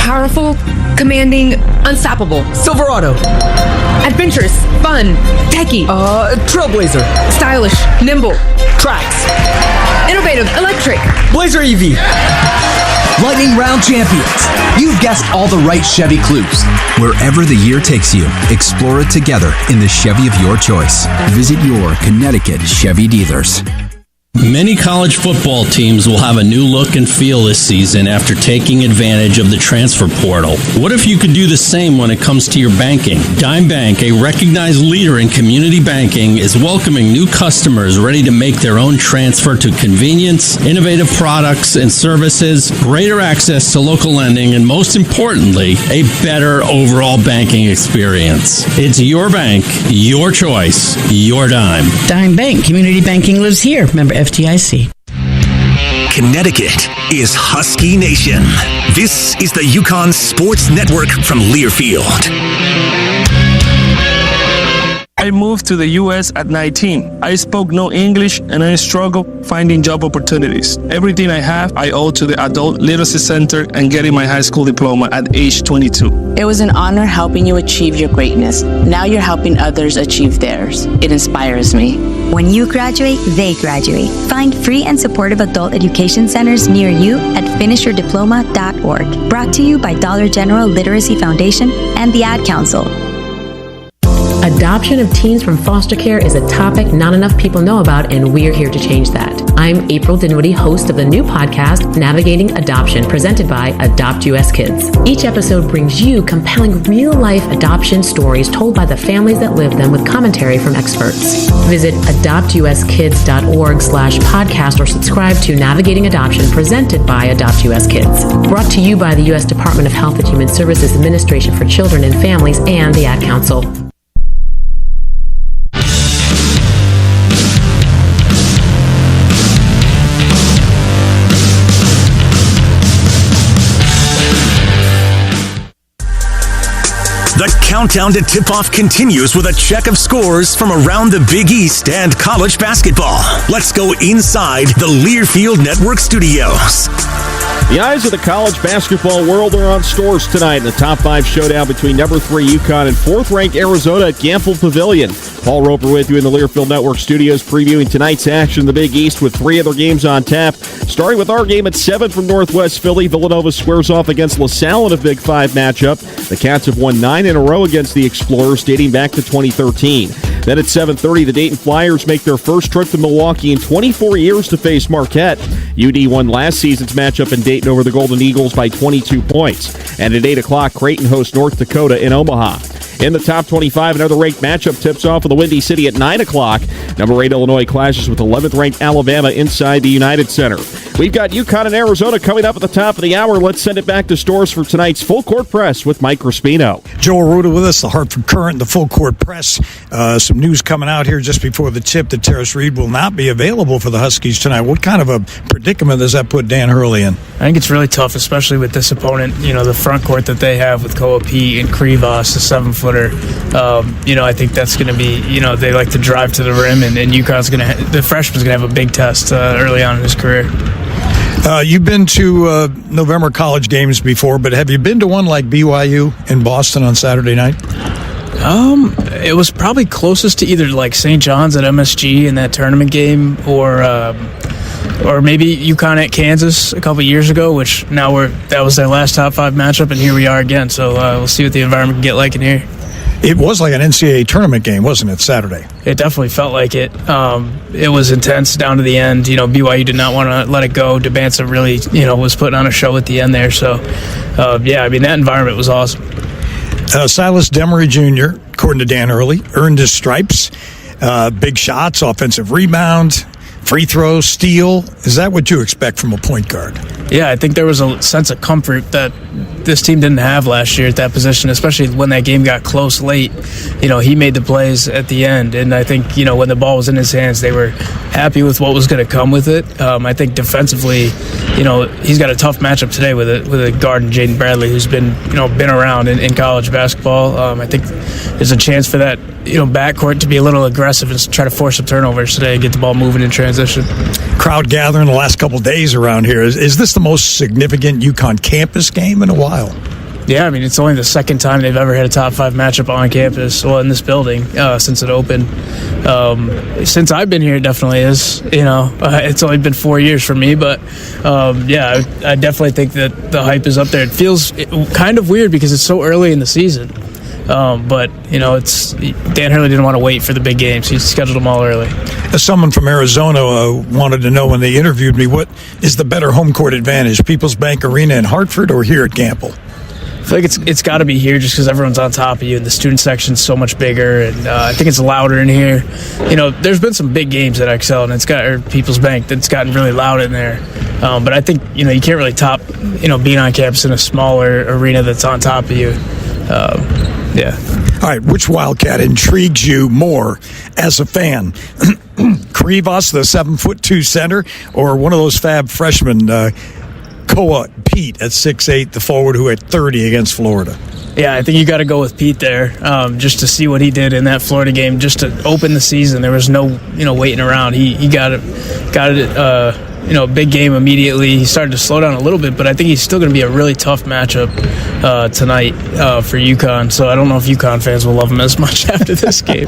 Powerful, commanding, unstoppable. Silverado. Adventurous, fun, techie. Trailblazer. Stylish, nimble. Trax. Innovative, electric. Blazer EV. Lightning Round Champions. You've guessed all the right Chevy clues. Wherever the year takes you, explore it together in the Chevy of your choice. Visit your Connecticut Chevy dealers. Many college football teams will have a new look and feel this season after taking advantage of the transfer portal. What if you could do the same when it comes to your banking? Dime Bank, a recognized leader in community banking, is welcoming new customers ready to make their own transfer to convenience, innovative products and services, greater access to local lending, and most importantly, a better overall banking experience. It's your bank, your choice, your dime. Dime Bank, community banking lives here. Member FDIC. Connecticut is Husky Nation. This is the UCONN Sports Network from Learfield. I moved to the U.S. at 19. I spoke no English and I struggled finding job opportunities. Everything I have, I owe to the Adult Literacy Center and getting my high school diploma at age 22. It was an honor helping you achieve your greatness. Now you're helping others achieve theirs. It inspires me. When you graduate, they graduate. Find free and supportive adult education centers near you at finishyourdiploma.org. Brought to you by Dollar General Literacy Foundation and the Ad Council. Adoption of teens from foster care is a topic not enough people know about, and we're here to change that. I'm April Dinwiddie, host of the new podcast, Navigating Adoption, presented by Adopt US Kids. Each episode brings you compelling real-life adoption stories told by the families that live them with commentary from experts. Visit adoptuskids.org/podcast or subscribe to Navigating Adoption, presented by Adopt US Kids. Brought to you by the U.S. Department of Health and Human Services Administration for Children and Families and the Ad Council. The countdown to tip-off continues with a check of scores from around the Big East and college basketball. Let's go inside the Learfield Network studios. The eyes of the college basketball world are on Storrs tonight in the top 5 showdown between number 3 UConn and 4th-ranked Arizona at Gampel Pavilion. Paul Roper with you in the Learfield Network studios previewing tonight's action in the Big East with 3 other games on tap. Starting with our game at 7 from Northwest Philly, Villanova squares off against LaSalle in a Big 5 matchup. The Cats have won 9 in a row against the Explorers dating back to 2013. Then at 7:30, the Dayton Flyers make their first trip to Milwaukee in 24 years to face Marquette. UD won last season's matchup in Dayton over the Golden Eagles by 22 points. And at 8 o'clock, Creighton hosts North Dakota in Omaha. In the top 25, another ranked matchup tips off in the Windy City at 9 o'clock. Number 8 Illinois clashes with 11th-ranked Alabama inside the United Center. We've got UConn and Arizona coming up at the top of the hour. Let's send it back to Storrs for tonight's Full Court Press with Mike Crispino. Joe Arruda with us, the Hartford Courant, the Full Court Press. Some news coming out here just before the tip that Tarris Reed will not be available for the Huskies tonight. What kind of a predicament does that put Dan Hurley in? I think it's really tough, especially with this opponent. You know, the front court that they have with Koa-P and Krivas, the 7-footer. I think that's going to be, they like to drive to the rim, and UConn's going to, the freshman's going to have a big test early on in his career. You've been to November college games before, but have you been to one like BYU in Boston on Saturday night? It was probably closest to either like St. John's at MSG in that tournament game, or maybe UConn at Kansas a couple years ago, which now that was their last top 5 matchup, and here we are again. So we'll see what the environment can get like in here. It was like an NCAA tournament game, wasn't it, Saturday? It definitely felt like it. It was intense down to the end. BYU did not want to let it go. Debanza really, was putting on a show at the end there. So, that environment was awesome. Silas Demery Jr., according to Dan Hurley, earned his stripes. Big shots, offensive rebound, free throw, steal. Is that what you expect from a point guard? Yeah, I think there was a sense of comfort that this team didn't have last year at that position, especially when that game got close late. He made the plays at the end, and I think, when the ball was in his hands, they were happy with what was going to come with it. I think defensively, he's got a tough matchup today with a guard in Jaden Bradley, who's been around in college basketball. I think there's a chance for that, backcourt to be a little aggressive and try to force some turnovers today and get the ball moving in transition. Crowd gathering the last couple of days around here. Is this the most significant UConn campus game in a while? Yeah, I mean, it's only the second time they've ever had a top 5 matchup on campus, well, in this building, since it opened. Since I've been here, it definitely is. It's only been 4 years for me, but yeah, I definitely think that the hype is up there. It feels kind of weird because it's so early in the season. But Dan Hurley didn't want to wait for the big games. He scheduled them all early. As someone from Arizona wanted to know when they interviewed me, what is the better home court advantage, People's Bank Arena in Hartford or here at Gamble? I feel like it's got to be here just because everyone's on top of you and the student section's so much bigger, and I think it's louder in here. There's been some big games at Excel and People's Bank that's gotten really loud in there. But I think you can't really top being on campus in a smaller arena that's on top of you. Yeah. All right, which Wildcat intrigues you more as a fan? Krivas, the 7'2" center, or one of those fab freshmen, Koa Pete at 6'8", the forward who had 30 against Florida? Yeah, I think you got to go with Pete there, just to see what he did in that Florida game, just to open the season. There was no, waiting around. He got it. Big game immediately. He started to slow down a little bit, but I think he's still going to be a really tough matchup tonight for UConn. So I don't know if UConn fans will love him as much after this game.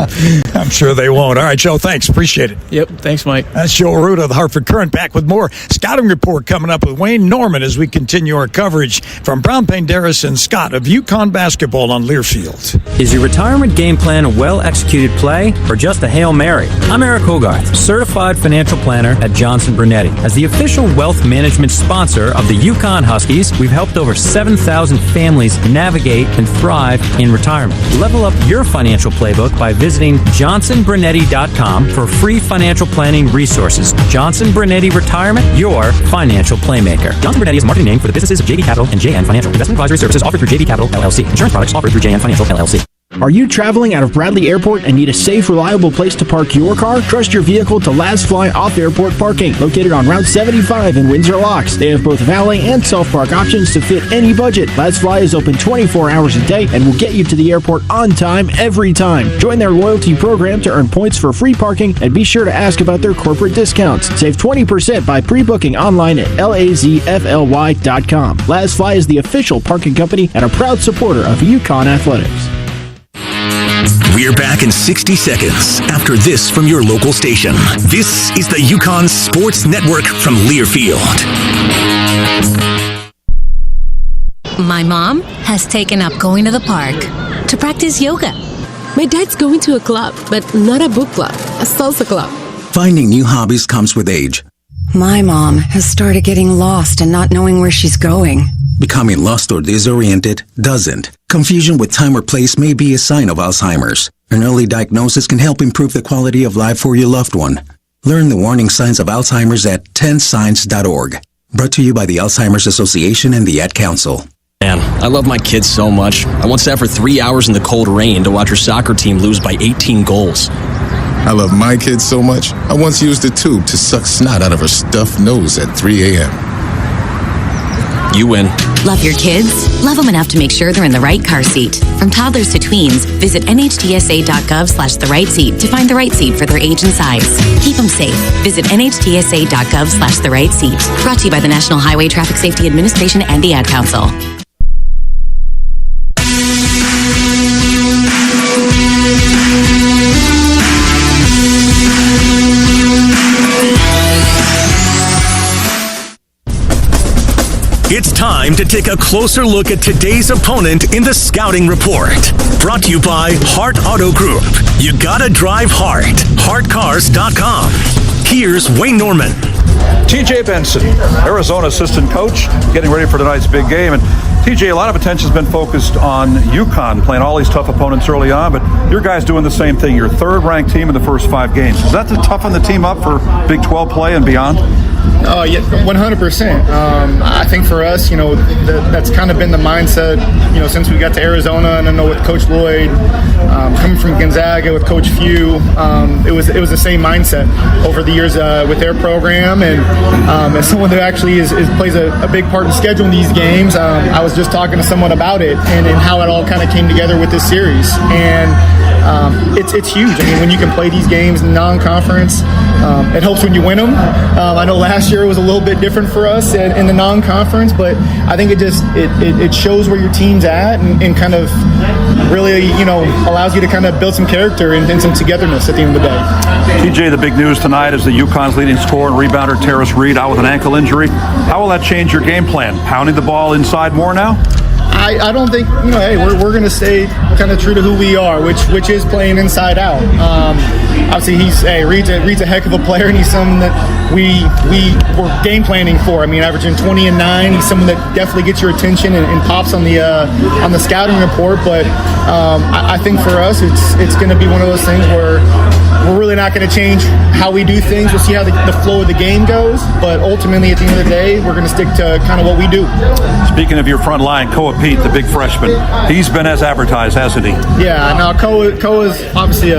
I'm sure they won't. All right, Joe, thanks. Appreciate it. Yep, thanks, Mike. That's Joe Arruda of the Hartford Current, back with more scouting report coming up with Wayne Norman as we continue our coverage from Brown Penderis and Scott of UConn basketball on Learfield. Is your retirement game plan a well-executed play or just a Hail Mary? I'm Eric Hogarth, certified financial planner at Johnson Brunetti. As the official wealth management sponsor of the UConn Huskies, we've helped over 7,000 families navigate and thrive in retirement. Level up your financial playbook by visiting johnsonbrunetti.com for free financial planning resources. Johnson Brunetti Retirement, your financial playmaker. Johnson Brunetti is a marketing name for the businesses of JV Capital and JN Financial. Investment advisory services offered through JV Capital, LLC. Insurance products offered through JN Financial, LLC. Are you traveling out of Bradley Airport and need a safe, reliable place to park your car? Trust your vehicle to Last Fly Off-Airport Parking, located on Route 75 in Windsor Locks. They have both valet and self-park options to fit any budget. Last Fly is open 24 hours a day and will get you to the airport on time every time. Join their loyalty program to earn points for free parking, and be sure to ask about their corporate discounts. Save 20% by pre-booking online at lazfly.com. Last Fly is the official parking company and a proud supporter of UConn athletics. We're back in 60 seconds after this from your local station. This is the UConn Sports Network from Learfield. My mom has taken up going to the park to practice yoga. My dad's going to a club, but not a book club, a salsa club. Finding new hobbies comes with age. My mom has started getting lost and not knowing where she's going. Becoming lost or disoriented doesn't. Confusion with time or place may be a sign of Alzheimer's. An early diagnosis can help improve the quality of life for your loved one. Learn the warning signs of Alzheimer's at 10signs.org. Brought to you by the Alzheimer's Association and the Ad Council. Man, I love my kids so much. I once sat for 3 hours in the cold rain to watch her soccer team lose by 18 goals. I love my kids so much, I once used a tube to suck snot out of her stuffed nose at 3 a.m. You win. Love your kids? Love them enough to make sure they're in the right car seat. From toddlers to tweens, visit nhtsa.gov/the right seat to find the right seat for their age and size. Keep them safe. Visit nhtsa.gov/the right seat. Brought to you by the National Highway Traffic Safety Administration and the Ad Council. It's time to take a closer look at today's opponent in the Scouting Report. Brought to you by Hart Auto Group. You gotta drive Hart. HartCars.com. Here's Wayne Norman. TJ Benson, Arizona assistant coach, getting ready for tonight's big game. And TJ, a lot of attention has been focused on UConn playing all these tough opponents early on, but your guys doing the same thing. Your third-ranked team in the first 5 games. Is that to toughen the team up for Big 12 play and beyond? Oh, yeah, 100%. I think for us, that's kind of been the mindset, since we got to Arizona, and I know with Coach Lloyd, coming from Gonzaga with Coach Few, it was the same mindset over the years with their program, and as someone that actually plays a big part in scheduling these games, I was just talking to someone about it and how it all kind of came together with this series, and it's huge. I mean, when you can play these games non-conference, it helps when you win them. I know last last year was a little bit different for us in the non-conference, but I think it shows where your team's at and kind of really, allows you to kind of build some character and some togetherness at the end of the day. TJ, the big news tonight is the UConn's leading scorer and rebounder Tarris Reed out with an ankle injury. How will that change your game plan? Pounding the ball inside more now? I don't think, hey, we're going to stay kind of true to who we are, which is playing inside out. Obviously, Reed's a heck of a player, and he's someone that we were game planning for. I mean, averaging 20 and 9. He's someone that definitely gets your attention and pops on the scouting report. But I think for us, it's going to be one of those things where we're really not going to change how we do things. We'll see how the flow of the game goes, but ultimately, at the end of the day, we're going to stick to kind of what we do. Speaking of your front line, Koa Pete, the big freshman, he's been as advertised, hasn't he? Yeah, no, Koa's obviously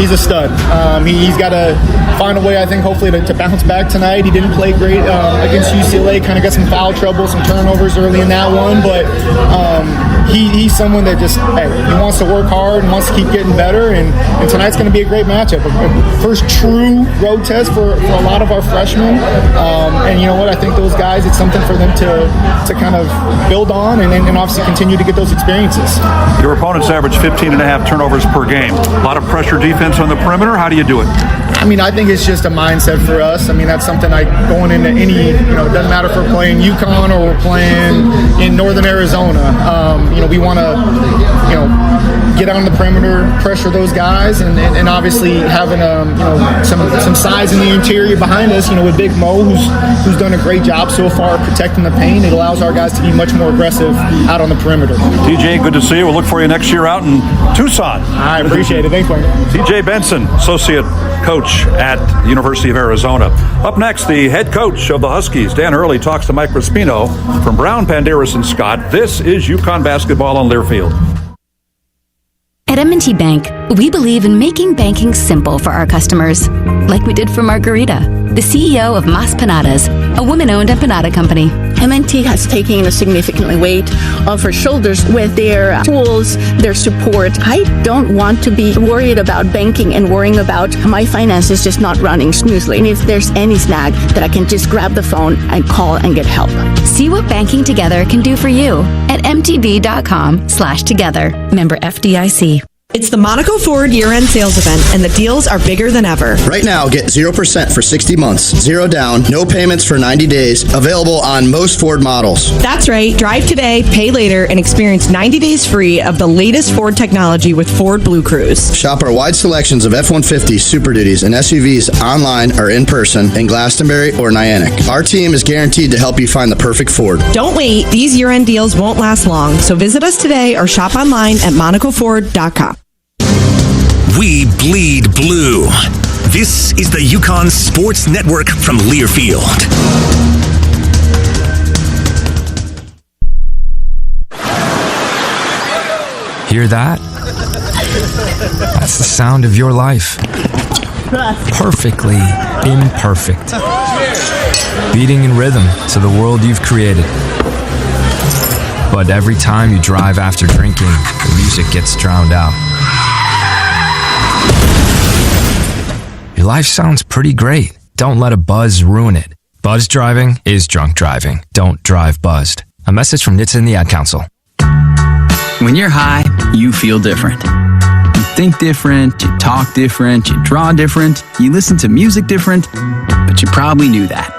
he's a stud. He's got to find a way, I think, hopefully to bounce back tonight. He didn't play great against UCLA, kind of got some foul trouble, some turnovers early in that one, but he's someone that just, he wants to work hard and wants to keep getting better, and tonight's going to be a great matchup. A first true road test for a lot of our freshmen, and you know what, I think those guys, it's something for them to kind of build on and obviously continue to get those experiences. Your opponents average 15.5 turnovers per game. A lot of pressure defense on the perimeter. How do you do it? I mean, I think it's just a mindset for us. I mean, that's something going into any, it doesn't matter if we're playing UConn or we're playing in Northern Arizona. We want to, get on the perimeter, pressure those guys, and obviously having, some size in the interior behind us, with Big Mo, who's done a great job so far protecting the paint. It allows our guys to be much more aggressive out on the perimeter. TJ, good to see you. We'll look for you next year out in Tucson. I appreciate it. Thanks, Wayne. TJ Benson, associate coach at the University of Arizona. Up next, the head coach of the Huskies, Dan Hurley, talks to Mike Crispino from Brown, Panderas, and Scott. This is UConn basketball on Learfield. At M&T Bank, we believe in making banking simple for our customers, like we did for Margarita, the CEO of Mas Panadas, a woman-owned empanada company. M&T has taken a significant weight off her shoulders with their tools, their support. I don't want to be worried about banking and worrying about my finances just not running smoothly. And if there's any snag, that I can just grab the phone and call and get help. See what banking together can do for you at mtb.com/together. Member FDIC. It's the Monaco Ford year-end sales event, and the deals are bigger than ever. Right now, get 0% for 60 months, 0 down, no payments for 90 days, available on most Ford models. That's right. Drive today, pay later, and experience 90 days free of the latest Ford technology with Ford Blue Cruise. Shop our wide selections of F-150s, Super Duties, and SUVs online or in person in Glastonbury or Niantic. Our team is guaranteed to help you find the perfect Ford. Don't wait. These year-end deals won't last long, so visit us today or shop online at monacoford.com. We bleed blue. This is the UConn Sports Network from Learfield. Hear that? That's the sound of your life. Perfectly imperfect. Beating in rhythm to the world you've created. But every time you drive after drinking, the music gets drowned out. Your life sounds pretty great. Don't let a buzz ruin it. Buzz driving is drunk driving. Don't drive buzzed. A message from NHTSA and the Ad Council. When you're high, you feel different. You think different, you talk different, you draw different, you listen to music different, but you probably knew that.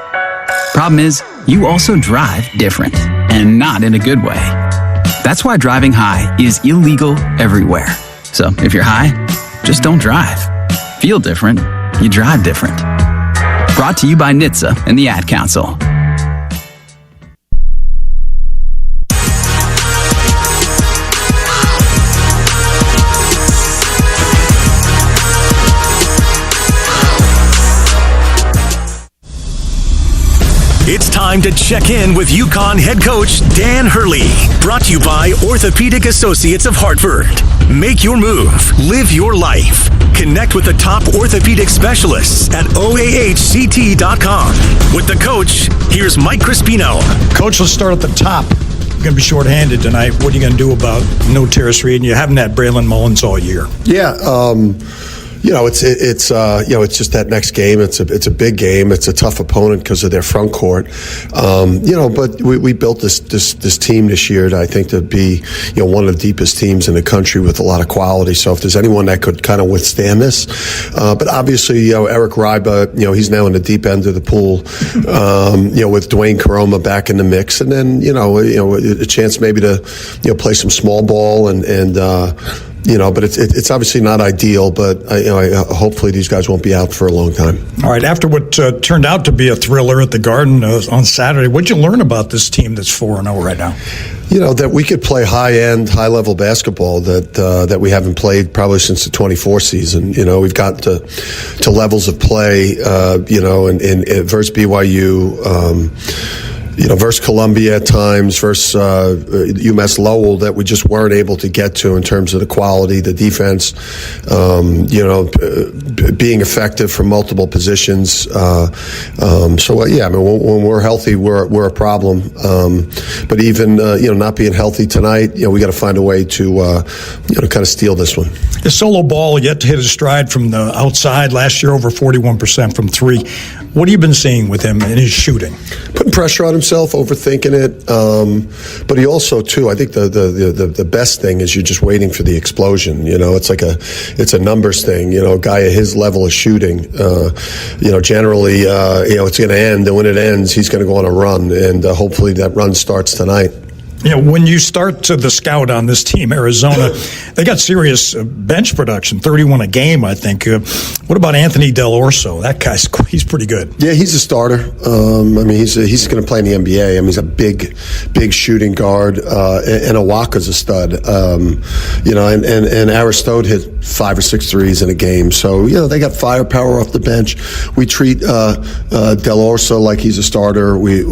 Problem is, you also drive different, and not in a good way. That's why driving high is illegal everywhere. So if you're high, just don't drive. Feel different, you drive different. Brought to you by NHTSA and the Ad Council. It's time to check in with UConn head coach Dan Hurley. Brought to you by Orthopedic Associates of Hartford. Make your move. Live your life. Connect with the top orthopedic specialists at oahct.com. With the coach, here's Mike Crispino. Coach, let's start at the top. You're going to be shorthanded tonight. What are you going to do about no Tarris Reed? And you haven't had Braylon Mullins all year. Yeah, It's just that next game. It's a big game. It's a tough opponent because of their front court. But we built this team this year to, I think, to be one of the deepest teams in the country with a lot of quality. So if there's anyone that could kind of withstand this, but obviously Eric Ryba, he's now in the deep end of the pool. With Dwayne Caroma back in the mix, and then a chance maybe to play some small ball and. But it's obviously not ideal, but hopefully these guys won't be out for a long time. All right, after what turned out to be a thriller at the Garden on Saturday, what'd you learn about this team that's 4-0 right now? That we could play high-end, high-level basketball that we haven't played probably since the 24 season. We've got to levels of play, and versus BYU, versus Columbia at times, versus UMass Lowell that we just weren't able to get to in terms of the quality, the defense, being effective from multiple positions. When we're healthy, we're a problem. But even not being healthy tonight, we got to find a way to kind of steal this one. The solo ball yet to hit his stride from the outside last year, over 41% from three. What have you been seeing with him in his shooting? Putting pressure on himself, overthinking it. But he also, too, I think the best thing is you're just waiting for the explosion. It's a numbers thing. A guy at his level of shooting, generally, it's going to end. And when it ends, he's going to go on a run. And hopefully that run starts tonight. When you start the scout on this team, Arizona, they got serious bench production, 31 a game, I think. What about Anthony Del Orso? That guy's he's pretty good. Yeah, he's a starter. He's going to play in the NBA. He's a big shooting guard, and Awaka's a stud. And Aristote hit 5 or 6 threes in a game. So they got firepower off the bench. We treat Del Orso like he's a starter. We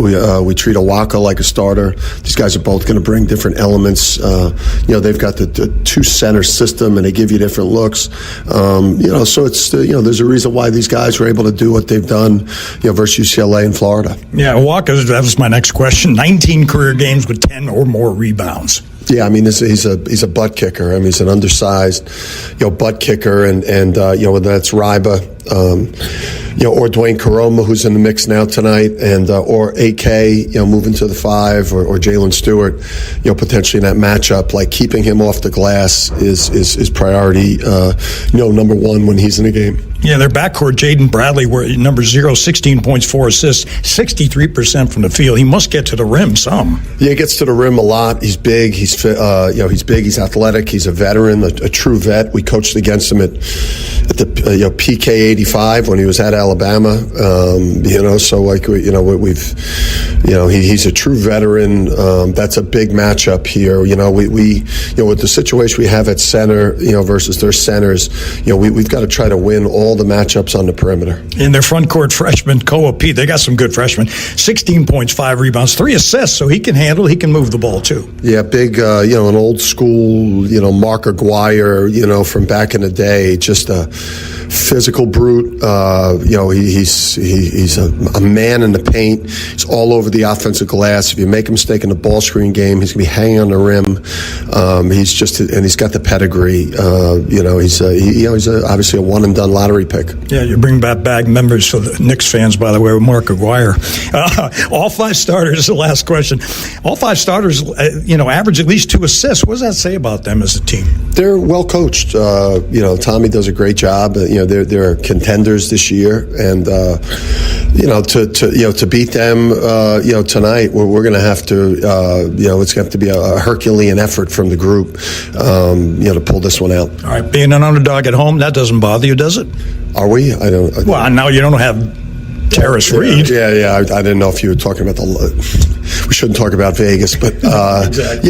treat Awaka like a starter. These guys are both going to bring different elements. They've got the two center system, and they give you different looks. So it's there's a reason why these guys were able to do what they've done, versus UCLA and Florida. Yeah, Walker. That was my next question. 19 career games with 10 or more rebounds. Yeah, he's a butt kicker. He's an undersized, butt kicker, and whether that's Ryba, or Dwayne Caroma, who's in the mix now tonight, and or AK, moving to the 5, or Jalen Stewart, potentially in that matchup. Like, keeping him off the glass is priority, number one when he's in a game. Yeah, their backcourt, Jaden Bradley, were number 0, 16 points, 4 assists, 63% from the field. He must get to the rim some. Yeah, he gets to the rim a lot. He's big. He's big. He's athletic. He's a veteran, a true vet. We coached against him at the PK 85 when he was at Alabama. He's a true veteran. That's a big matchup here. With the situation we have at center, versus their centers, we've got to try to win all the matchups on the perimeter. In their front court freshman, Koa Pete, they got some good freshmen. 16 points, 5 rebounds, 3 assists, so he can move the ball too. Yeah, big, an old school, Mark Aguirre, from back in the day, just a physical brute. He's a man in the paint. He's all over the offensive glass. If you make a mistake in the ball screen game, he's going to be hanging on the rim. He's got the pedigree. He's obviously a one and done lottery pick. Yeah, you bring back members for the Knicks fans, by the way, with Mark Aguirre. All 5 starters, the last question. All 5 starters, average at least 2 assists. What does that say about them as a team? They're well coached. Tommy does a great job. They're contenders this year, and to beat them, tonight, we're going to have to, it's going to have to be a Herculean effort from the group, to pull this one out. All right, being an underdog at home, that doesn't bother you, does it? Are we? I don't. Well, now you don't have Tarris Reed. Yeah. I didn't know if you were talking about we shouldn't talk about Vegas, but exactly.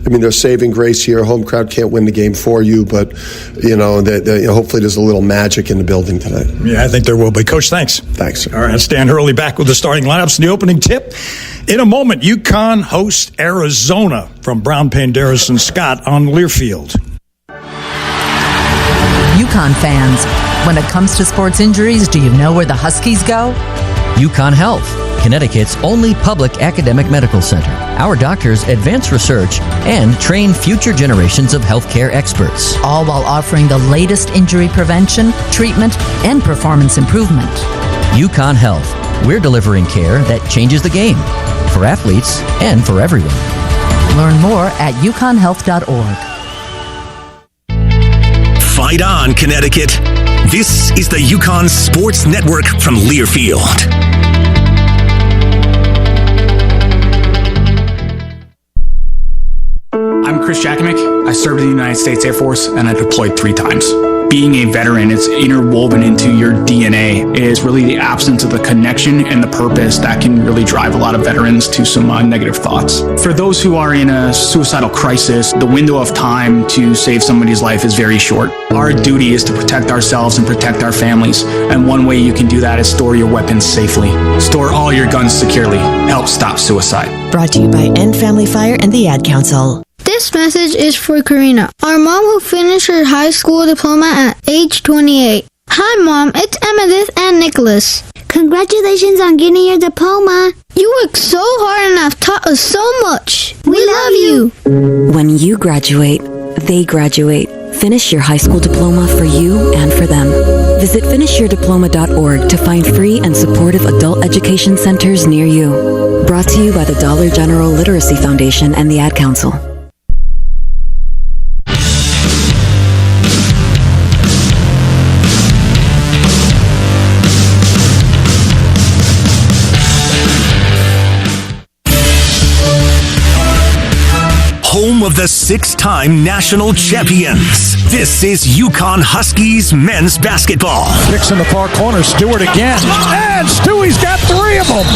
There's saving grace here. Home crowd can't win the game for you, but hopefully there's a little magic in the building tonight. Yeah, I think there will be. Coach, thanks. Thanks. All right, Stan Hurley back with the starting lineups and the opening tip. In a moment, UConn hosts Arizona from Brown, Panderas, and Scott on Learfield. UConn fans, when it comes to sports injuries, do you know where the Huskies go? UConn Health. Connecticut's only public academic medical center. Our doctors advance research and train future generations of healthcare experts. All while offering the latest injury prevention, treatment, and performance improvement. UCONN Health. We're delivering care that changes the game for athletes and for everyone. Learn more at uconnhealth.org. Fight on, Connecticut. This is the UConn Sports Network from Learfield. I'm Chris Jakimick. I served in the United States Air Force and I deployed 3 times. Being a veteran, it's interwoven into your DNA. It is really the absence of the connection and the purpose that can really drive a lot of veterans to some negative thoughts. For those who are in a suicidal crisis, the window of time to save somebody's life is very short. Our duty is to protect ourselves and protect our families. And one way you can do that is store your weapons safely. Store all your guns securely. Help stop suicide. Brought to you by End Family Fire and the Ad Council. This message is for Karina, our mom who finished her high school diploma at age 28. Hi Mom, it's Emmettith and Nicholas. Congratulations on getting your diploma. You worked so hard and have taught us so much. We love you. When you graduate, they graduate. Finish your high school diploma for you and for them. Visit finishyourdiploma.org to find free and supportive adult education centers near you. Brought to you by the Dollar General Literacy Foundation and the Ad Council. Home of the 6-time national champions. This is UConn Huskies men's basketball. Kicks in the far corner, Stewart again. And Stewie's got 3 of them.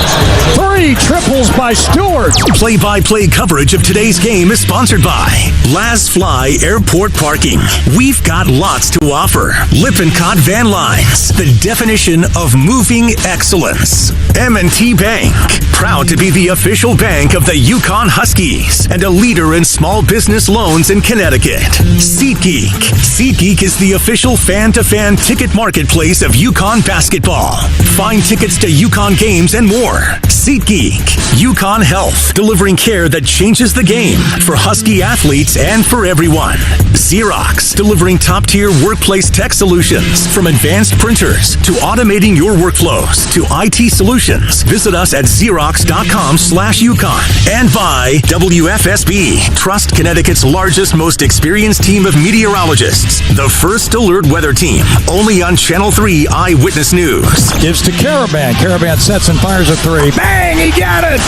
3 triples by Stewart. Play-by-play coverage of today's game is sponsored by Lasfly Airport Parking. We've got lots to offer. Lippincott Van Lines, the definition of moving excellence. M&T Bank, proud to be the official bank of the UConn Huskies and a leader in small business loans in Connecticut. SeatGeek. SeatGeek is the official fan-to-fan ticket marketplace of UConn basketball. Find tickets to UConn games and more. SeatGeek. UConn Health, delivering care that changes the game for Husky athletes and for everyone. Xerox, delivering top-tier workplace tech solutions from advanced printers to automating your workflows to IT solutions. Visit us at xerox.com/UConn. And by WFSB. Trust Connecticut's largest, most experienced team of meteorologists. The First Alert Weather Team. Only on Channel 3 Eyewitness News. Gives to Caravan. Caravan sets and fires a 3. Bang! He got it!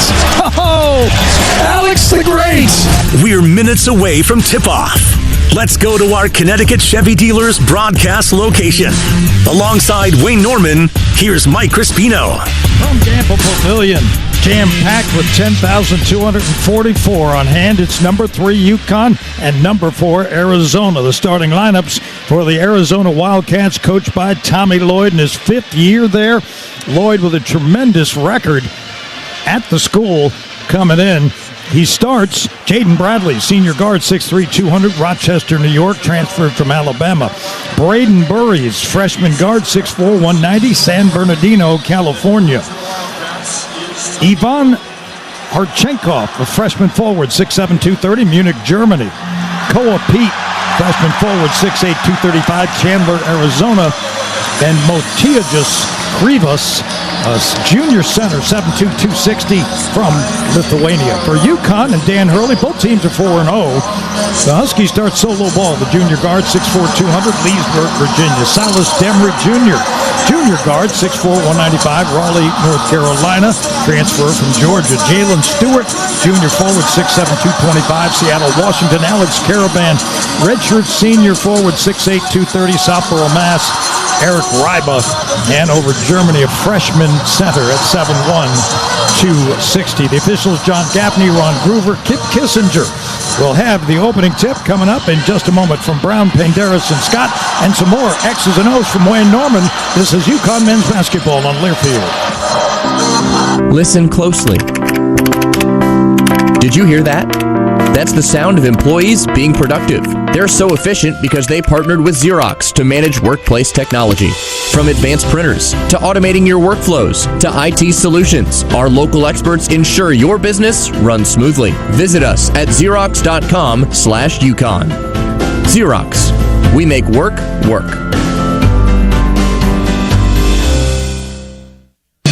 Oh! Alex the Great! We're minutes away from tip-off. Let's go to our Connecticut Chevy dealers broadcast location. Alongside Wayne Norman, here's Mike Crispino. From Gamble Pavilion, jam-packed with 10,244 on hand. It's number 3 UConn and number 4 Arizona. The starting lineups for the Arizona Wildcats, coached by Tommy Lloyd in his 5th year there. Lloyd with a tremendous record at the school coming in. He starts Jaden Bradley, senior guard, 6'3", 200, Rochester, New York, transferred from Alabama. Braden Burries, freshman guard, 6'4", 190, San Bernardino, California. Ivan Harchenkov, a freshman forward, 6'7", 230, Munich, Germany. Koa Pete, freshman forward, 6'8", 235, Chandler, Arizona. And Motiejas Krivas, junior center, 7'2", 260 from Lithuania. For UConn and Dan Hurley, both teams are 4-0. The Huskies start solo ball. The junior guard, 6'4", 200, Leesburg, Virginia. Silas Demry Jr., junior guard, 6'4", 195, Raleigh, North Carolina. Transfer from Georgia. Jalen Stewart, junior forward, 6'7", 225, Seattle, Washington. Alex Caravan, redshirt senior forward, 6'8", 230, Southborough, Mass. Eric Ryba, Hanover, Germany, a freshman center at 7'1", 260. The officials, John Gaffney, Ron Groover, Kip Kissinger. We'll have the opening tip coming up in just a moment from Brown, Penderas, and Scott, and some more X's and O's from Wayne Norman. This is UConn men's basketball on Learfield. Listen closely. Did you hear that? That's the sound of employees being productive. They're so efficient because they partnered with Xerox to manage workplace technology. From advanced printers to automating your workflows to IT solutions, our local experts ensure your business runs smoothly. Visit us at Xerox.com/UCONN. Xerox. We make work work.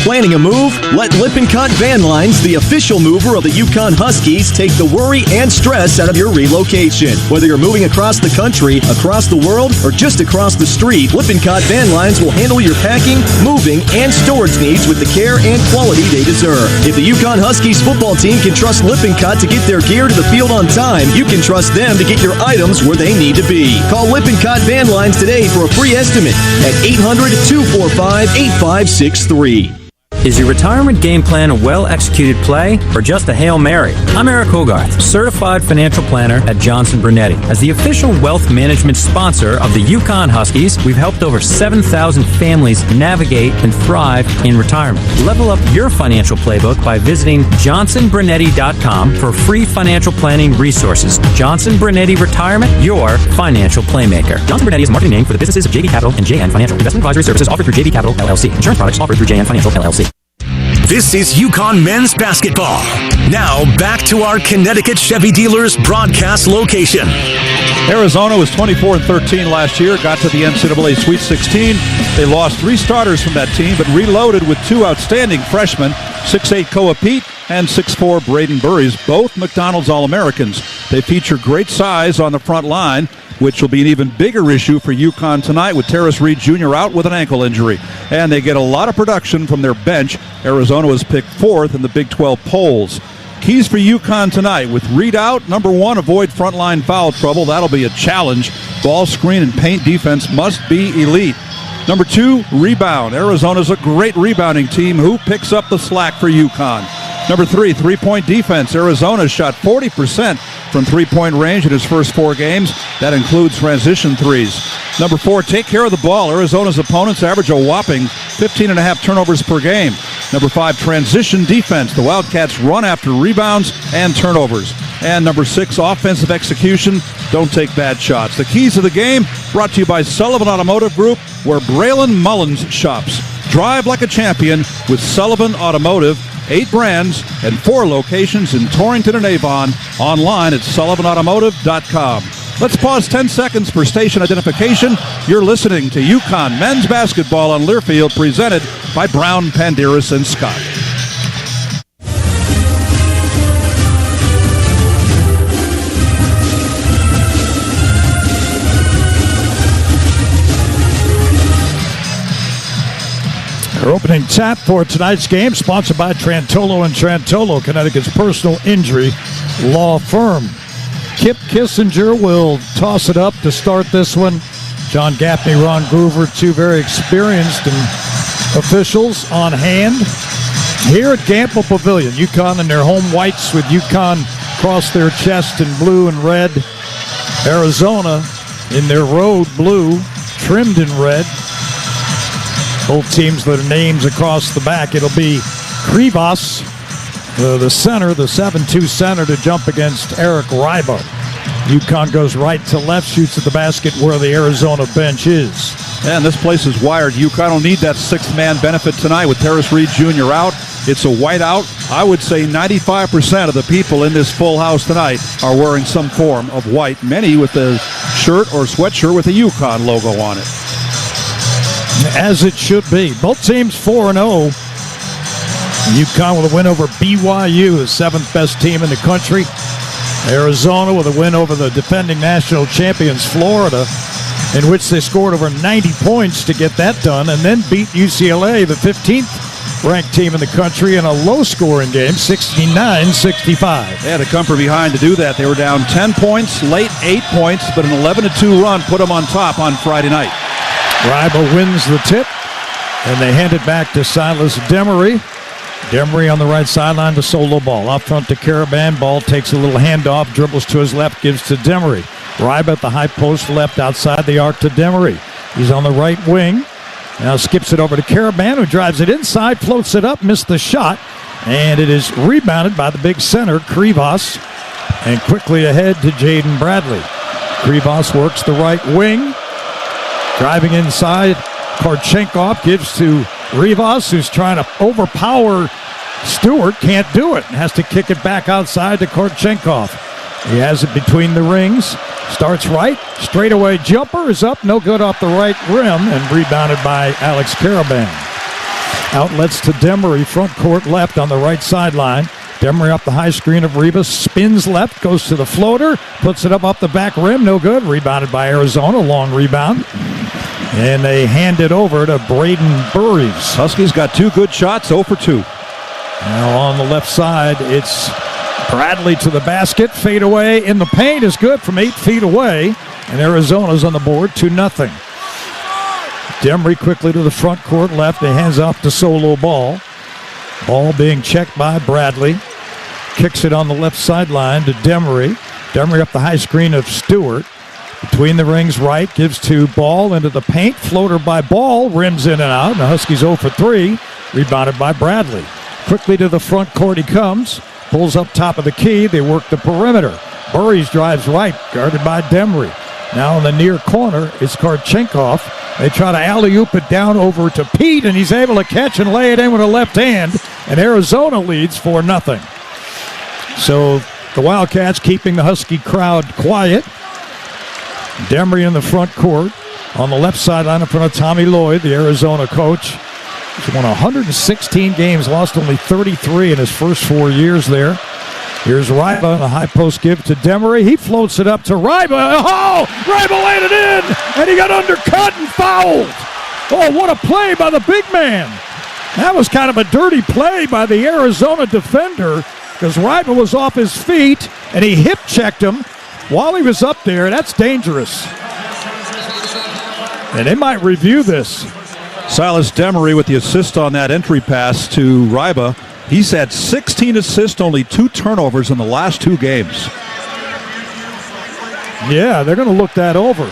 Planning a move? Let Lippincott Van Lines, the official mover of the UConn Huskies, take the worry and stress out of your relocation. Whether you're moving across the country, across the world, or just across the street, Lippincott Van Lines will handle your packing, moving, and storage needs with the care and quality they deserve. If the UConn Huskies football team can trust Lippincott to get their gear to the field on time, you can trust them to get your items where they need to be. Call Lippincott Van Lines today for a free estimate at 800-245-8563. Is your retirement game plan a well-executed play or just a Hail Mary? I'm Eric Hogarth, certified financial planner at Johnson Brunetti. As the official wealth management sponsor of the UConn Huskies, we've helped over 7,000 families navigate and thrive in retirement. Level up your financial playbook by visiting johnsonbrunetti.com for free financial planning resources. Johnson Brunetti Retirement, your financial playmaker. Johnson Brunetti is a marketing name for the businesses of JV Capital and JN Financial. Investment advisory services offered through JV Capital, LLC. Insurance products offered through JN Financial, LLC. This is UConn men's basketball. Now back to our Connecticut Chevy Dealers broadcast location. Arizona was 24-13 last year, got to the NCAA Sweet 16. They lost 3 starters from that team, but reloaded with 2 outstanding freshmen, 6'8" Koa Pete and 6'4" Braden Burries, both McDonald's All-Americans. They feature great size on the front line, which will be an even bigger issue for UConn tonight with Tarris Reed Jr. out with an ankle injury. And they get a lot of production from their bench. Arizona was picked 4th in the Big 12 polls. Keys for UConn tonight with Reed out. Number 1, avoid frontline foul trouble. That'll be a challenge. Ball screen and paint defense must be elite. Number 2, rebound. Arizona's a great rebounding team. Who picks up the slack for UConn? Number 3, three-point defense. Arizona shot 40% from three-point range in his first 4 games. That includes transition threes. Number 4, take care of the ball. Arizona's opponents average a whopping 15.5 turnovers per game. Number 5, transition defense. The Wildcats run after rebounds and turnovers. And number 6, offensive execution. Don't take bad shots. The keys of the game brought to you by Sullivan Automotive Group, where Braylon Mullins shops. Drive like a champion with Sullivan Automotive. 8 brands and 4 locations in Torrington and Avon. Online at sullivanautomotive.com. Let's pause 10 seconds for station identification. You're listening to UConn men's basketball on Learfield, presented by Brown, Panderas, and Scott. Our opening tap for tonight's game, sponsored by Trantolo & Trantolo, Connecticut's personal injury law firm. Kip Kissinger will toss it up to start this one. John Gaffney, Ron Groover, 2 very experienced officials on hand. Here at Gamble Pavilion, UConn in their home whites with UConn across their chest in blue and red. Arizona in their road blue, trimmed in red. Both teams with their names across the back. It'll be Krivas, the center, the 7'2" center, to jump against Eric Rybo. UConn goes right to left, shoots at the basket where the Arizona bench is. And this place is wired. UConn will need that 6th-man benefit tonight with Tarris Reed Jr. out. It's a whiteout. I would say 95% of the people in this full house tonight are wearing some form of white, many with a shirt or sweatshirt with a UConn logo on it. As it should be. Both teams 4-0. UConn with a win over BYU, the 7th best team in the country. Arizona with a win over the defending national champions, Florida, in which they scored over 90 points to get that done, and then beat UCLA, the 15th ranked team in the country, in a low-scoring game, 69-65. They had to come from behind to do that. They were down 10 points, late 8 points, but an 11-2 run put them on top on Friday night. Rybo wins the tip, and they hand it back to Silas Demery. Demery on the right sideline to solo ball. Up front to Caravan. Ball takes a little handoff, dribbles to his left, gives to Demery. Rybo at the high post left outside the arc to Demery. He's on the right wing. Now skips it over to Caravan, who drives it inside, floats it up, missed the shot, and it is rebounded by the big center, Krivas. And quickly ahead to Jaden Bradley. Krivas works the right wing. Driving inside. Korchenkov gives to Rivas, who's trying to overpower Stewart. Can't do it. Has to kick it back outside to Korchenkov. He has it between the rings. Starts right. Straightaway jumper is up. No good off the right rim. And rebounded by Alex Karaban. Outlets to Demery. Front court left on the right sideline. Demery up the high screen of Rivas. Spins left. Goes to the floater. Puts it up the back rim. No good. Rebounded by Arizona. Long rebound. And they hand it over to Braden Burries. Huskies got 2 good shots, 0 for 2. Now on the left side, it's Bradley to the basket. Fade away in the paint is good from 8 feet away. And Arizona's on the board, 2-0. Demery quickly to the front court left. He hands off to Solo Ball. Ball being checked by Bradley. Kicks it on the left sideline to Demery. Demery up the high screen of Stewart. Between the rings right, gives to Ball into the paint. Floater by Ball, rims in and out. And the Huskies 0 for 3, rebounded by Bradley. Quickly to the front court he comes. Pulls up top of the key. They work the perimeter. Burries drives right, guarded by Demery. Now in the near corner is Korchenkov. They try to alley-oop it down over to Pete, and he's able to catch and lay it in with a left hand. And Arizona leads 4-0. So the Wildcats keeping the Husky crowd quiet. Demery in the front court. On the left sideline in front of Tommy Lloyd, the Arizona coach. He's won 116 games, lost only 33 in his first 4 years there. Here's Ryba on a high post give to Demery. He floats it up to Ryba. Oh, Ryba laid it in, and he got undercut and fouled. Oh, what a play by the big man. That was kind of a dirty play by the Arizona defender because Ryba was off his feet, and he hip checked him while he was up there. That's dangerous. And they might review this. Silas Demery with the assist on that entry pass to Ryba. He's had 16 assists, only 2 turnovers in the last 2 games. Yeah, they're going to look that over.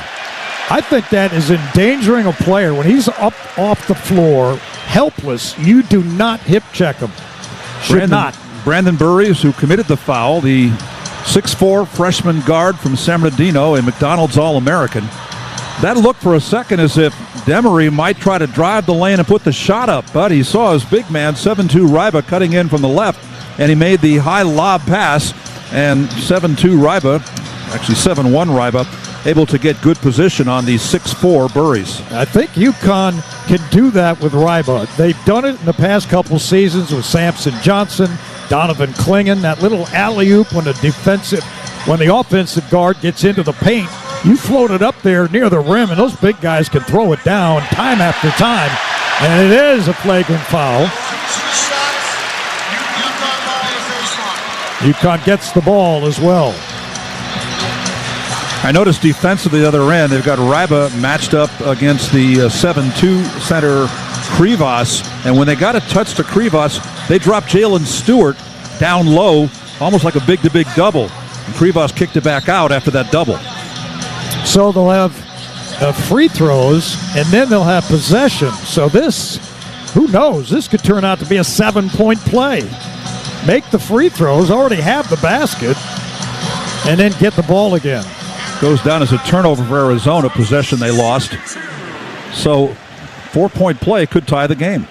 I think that is endangering a player. When he's up off the floor, helpless, you do not hip check him. Brandon Burries, who committed the foul, the 6'4" freshman guard from San Bernardino, a McDonald's All-American. That looked for a second as if Demery might try to drive the lane and put the shot up, but he saw his big man, 7'2" Ryba, cutting in from the left, and he made the high lob pass, and 7'2" Ryba, actually 7'1" Ryba, able to get good position on the 6'4" Burries. I think UConn can do that with Ryba. They've done it in the past couple seasons with Samson Johnson, Donovan Klingon, that little alley-oop when the offensive guard gets into the paint. You float it up there near the rim, and those big guys can throw it down time after time. And it is a flagrant foul. UConn gets the ball as well. I noticed defensively the other end, they've got Ryba matched up against the 7'2" center Krivas. And when they got a touch to Krivas, they dropped Jalen Stewart down low, almost like a big-to-big double. And Krivas kicked it back out after that double. So they'll have free throws, and then they'll have possession. So this, who knows, this could turn out to be a 7-point play. Make the free throws, already have the basket, and then get the ball again. Goes down as a turnover for Arizona, possession they lost. So 4-point play could tie the game.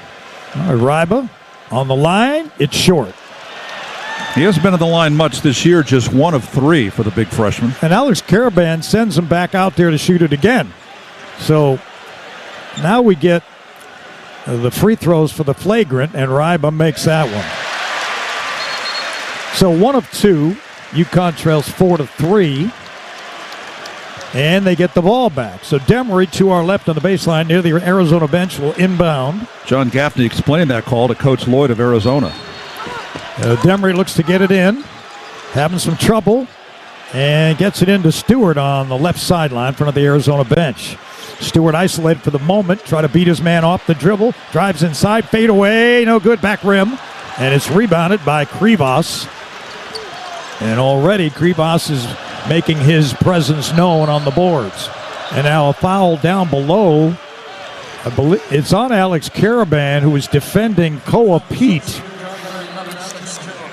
All right, Ryba on the line, it's short. He hasn't been on the line much this year, just 1 of 3 for the big freshman. And Alex Karaban sends him back out there to shoot it again. So now we get the free throws for the flagrant, and Ryba makes that one. So 1 of 2. UConn trails 4-3. And they get the ball back. So Demery to our left on the baseline near the Arizona bench will inbound. John Gaffney explained that call to Coach Lloyd of Arizona. Demery looks to get it in, having some trouble, and gets it into Stewart on the left sideline in front of the Arizona bench. Stewart isolated for the moment, try to beat his man off the dribble, drives inside, fade away, no good, back rim, and it's rebounded by Krivas. And already Krivas is making his presence known on the boards. And now a foul down below. I believe it's on Alex Karaban, who is defending Koa Pete.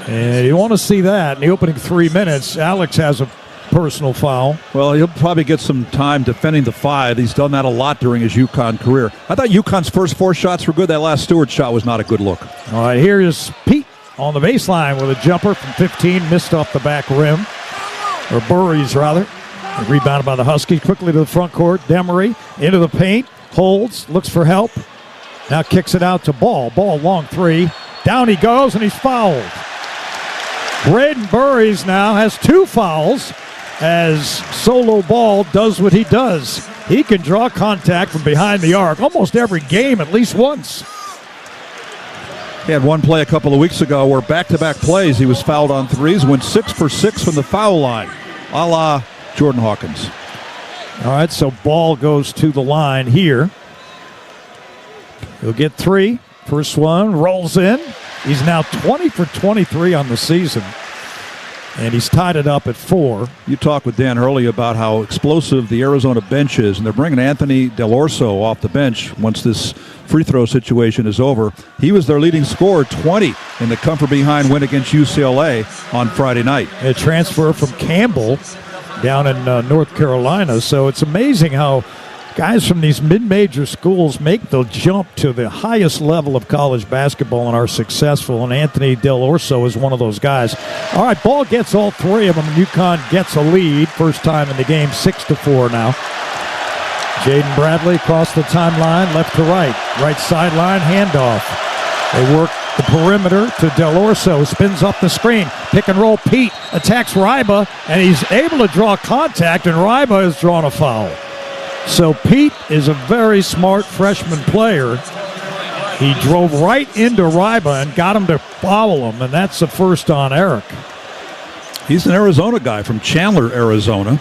And you want to see that. In the opening 3 minutes, Alex has a personal foul. Well, he'll probably get some time defending the 5. He's done that a lot during his UConn career. I thought UConn's first 4 shots were good. That last Stewart shot was not a good look. All right, here is Pete on the baseline with a jumper from 15, missed off the back rim. Or Burries, rather. Rebounded by the Huskies. Quickly to the front court. Demery into the paint. Holds. Looks for help. Now kicks it out to Ball. Ball, long 3. Down he goes, and he's fouled. Braden Burries now has 2 fouls as Solo Ball does what he does. He can draw contact from behind the arc almost every game, at least once. He had one play a couple of weeks ago where back-to-back plays he was fouled on 3s, went 6 for 6 from the foul line, a la Jordan Hawkins. All right, so Ball goes to the line here. He'll get 3. First one, rolls in. He's now 20 for 23 on the season, and he's tied it up at 4. You talked with Dan Hurley about how explosive the Arizona bench is, and they're bringing Anthony Del Orso off the bench once this free throw situation is over. He was their leading scorer, 20 in the comfort behind win against UCLA on Friday night. A transfer from Campbell down in North Carolina, so it's amazing how guys from these mid-major schools make the jump to the highest level of college basketball and are successful, and Anthony Del Orso is one of those guys. All right, Ball gets all 3 of them, and UConn gets a lead. First time in the game, 6-4 now. Jaden Bradley across the timeline, left to right. Right sideline, handoff. They work the perimeter to Del Orso, spins up the screen. Pick and roll, Pete attacks Ryba, and he's able to draw contact, and Ryba has drawn a foul. So Pete is a very smart freshman player. He drove right into Ryba and got him to foul him, and that's the first on Eric. He's an Arizona guy from Chandler, Arizona.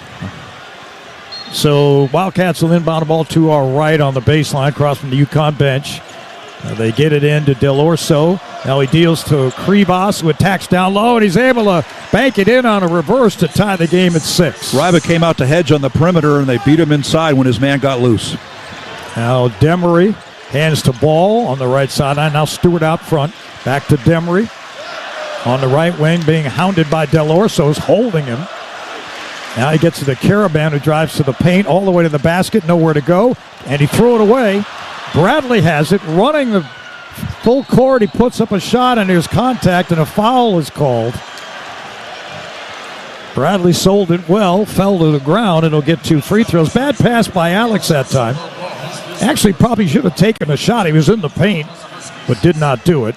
So Wildcats will inbound the ball to our right on the baseline, across from the UConn bench. They get it in to Del Orso. Now he deals to Krivas, who attacks down low, and he's able to bank it in on a reverse to tie the game at 6. Ryba came out to hedge on the perimeter, and they beat him inside when his man got loose. Now Demery hands to Ball on the right sideline. Now Stewart out front. Back to Demery on the right wing, being hounded by Del Orso, holding him. Now he gets to the Caravan, who drives to the paint, all the way to the basket, nowhere to go, and he threw it away. Bradley has it, running the full court. He puts up a shot, and there's contact, and a foul is called. Bradley sold it well, fell to the ground, and he'll get 2 free throws. Bad pass by Alex that time. Actually, probably should have taken a shot. He was in the paint, but did not do it.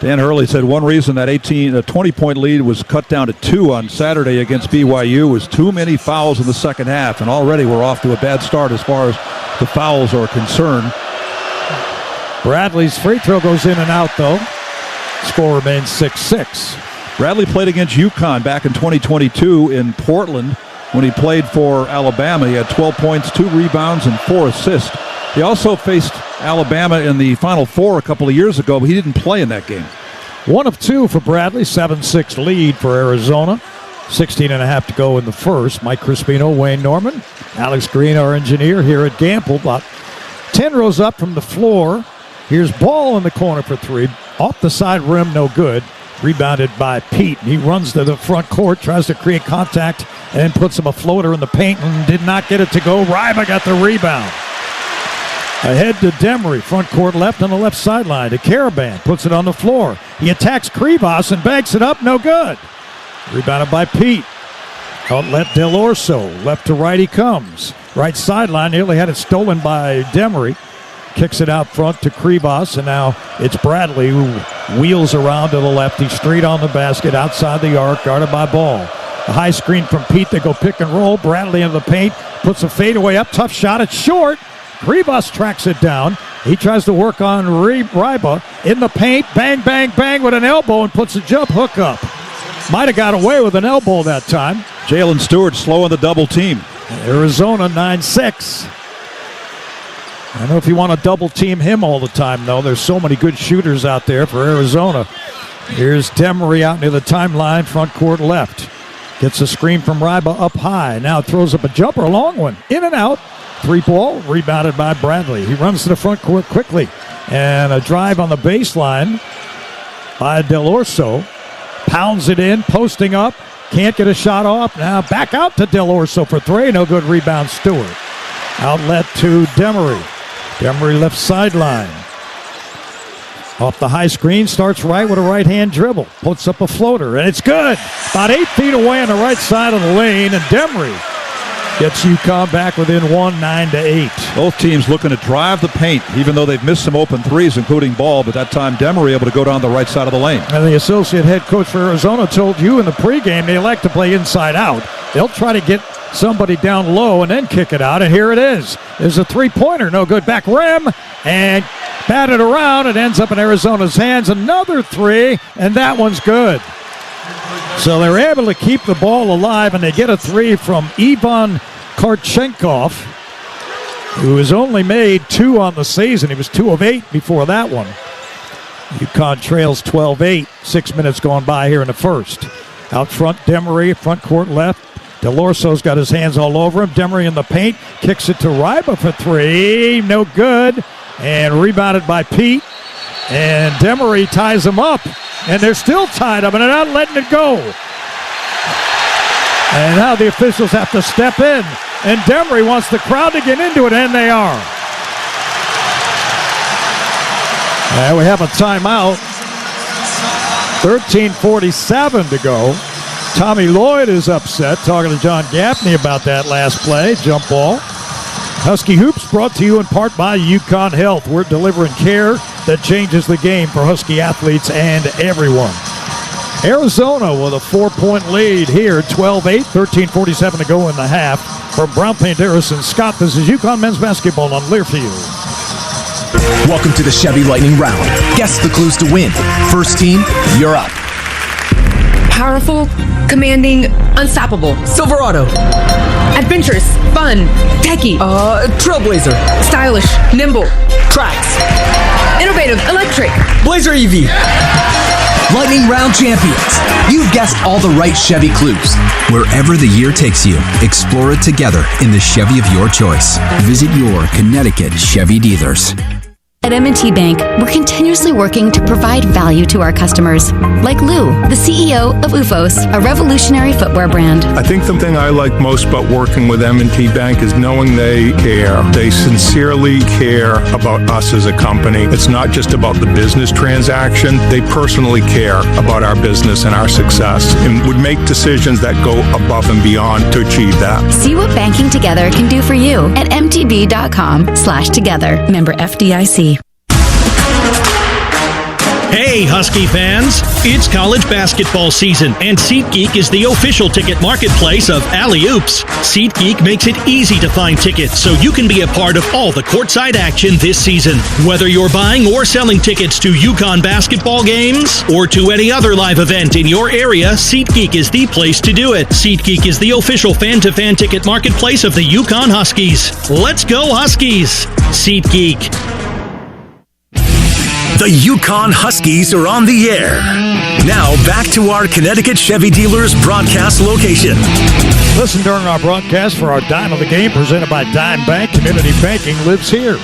Dan Hurley said one reason that 20-point lead was cut down to 2 on Saturday against BYU was too many fouls in the second half, and already we're off to a bad start as far as the fouls are concerned. Bradley's free throw goes in and out, though. Score remains 6-6. Bradley played against UConn back in 2022 in Portland when he played for Alabama. He had 12 points, 2 rebounds, and 4 assists. He also faced Alabama in the Final Four a couple of years ago, but he didn't play in that game. 1 of 2 for Bradley, 7-6 lead for Arizona. 16.5 to go in the first. Mike Crispino, Wayne Norman, Alex Green, our engineer here at Gamble. About 10 rows up from the floor. Here's Ball in the corner for 3. Off the side rim, no good. Rebounded by Pete. He runs to the front court, tries to create contact, and then puts him a floater in the paint and did not get it to go. Ryba got the rebound. Ahead to Demery, front court left on the left sideline. To Caravan, puts it on the floor. He attacks Krivas and banks it up, no good. Rebounded by Pete. Outlet Del Orso, left to right he comes. Right sideline, nearly had it stolen by Demery. Kicks it out front to Krivas, and now it's Bradley who wheels around to the left. He's straight on the basket, outside the arc, guarded by Ball. A high screen from Pete. They go pick and roll. Bradley into the paint, puts a fadeaway up, tough shot, it's short. Krivas tracks it down. He tries to work on Ryba in the paint. Bang, bang, bang with an elbow and puts a jump hook up. Might have got away with an elbow that time. Jalen Stewart slow on the double team. Arizona 9-6. I don't know if you want to double team him all the time, though. There's so many good shooters out there for Arizona. Here's Demery out near the timeline, front court left. Gets a screen from Ryba up high. Now throws up a jumper, a long one. In and out. 3-ball, rebounded by Bradley. He runs to the front court quickly. And a drive on the baseline by Del Orso. Pounds it in, posting up. Can't get a shot off. Now back out to Del Orso for three. No good rebound, Stewart. Outlet to Demery. Demery left sideline. Off the high screen, starts right with a right-hand dribble. Puts up a floater, and it's good. About 8 feet away on the right side of the lane, and Demery gets UConn back within 1, 9-8. Both teams looking to drive the paint, even though they've missed some open threes, including Ball, but that time Demery able to go down the right side of the lane. And the associate head coach for Arizona told you in the pregame they like to play inside out. They'll try to get somebody down low and then kick it out, and here it is. There's a three-pointer, no good. Back rim, and batted around. It ends up in Arizona's hands. Another three, and that one's good. So they're able to keep the ball alive, and they get a three from Ivan Karchenkov, who has only made 2 on the season. He was 2 of 8 before that one. UConn trails 12-8, 6 minutes gone by here in the first. Out front, Demery, front court left. Del Orso's got his hands all over him. Demery in the paint, kicks it to Ryba for three, no good. And rebounded by Pete. And Demery ties them up. And they're still tied up, and they're not letting it go. And now the officials have to step in. And Demery wants the crowd to get into it, and they are. And we have a timeout. 13:47 to go. Tommy Lloyd is upset, talking to John Gaffney about that last play, jump ball. Husky Hoops brought to you in part by UConn Health. We're delivering care that changes the game for Husky athletes and everyone. Arizona with a 4-point lead here, 12-8, 13:47 to go in the half. From Brown Paint Harris and Scott, this is UConn men's basketball on Learfield. Welcome to the Chevy Lightning Round. Guess the clues to win. First team, you're up. Powerful, commanding, unstoppable. Silverado. Adventurous, fun, techie. Trailblazer. Stylish, nimble. Tracks. Innovative, electric. Blazer EV. Lightning Round champions. You've guessed all the right Chevy clues. Wherever the year takes you, explore it together in the Chevy of your choice. Visit your Connecticut Chevy dealers. At M&T Bank, we're continuously working to provide value to our customers. Like Lou, the CEO of UFOS, a revolutionary footwear brand. I think the thing I like most about working with M&T Bank is knowing they care. They sincerely care about us as a company. It's not just about the business transaction. They personally care about our business and our success and would make decisions that go above and beyond to achieve that. See what banking together can do for you at mtb.com/together. Member FDIC. Hey, Husky fans! It's college basketball season, and SeatGeek is the official ticket marketplace of Alley Oops. SeatGeek makes it easy to find tickets so you can be a part of all the courtside action this season. Whether you're buying or selling tickets to UConn basketball games or to any other live event in your area, SeatGeek is the place to do it. SeatGeek is the official fan-to-fan ticket marketplace of the UConn Huskies. Let's go Huskies! SeatGeek. The UConn Huskies are on the air. Now back to our Connecticut Chevy Dealers broadcast location. Listen during our broadcast for our Dime of the Game presented by Dime Bank. Community banking lives here.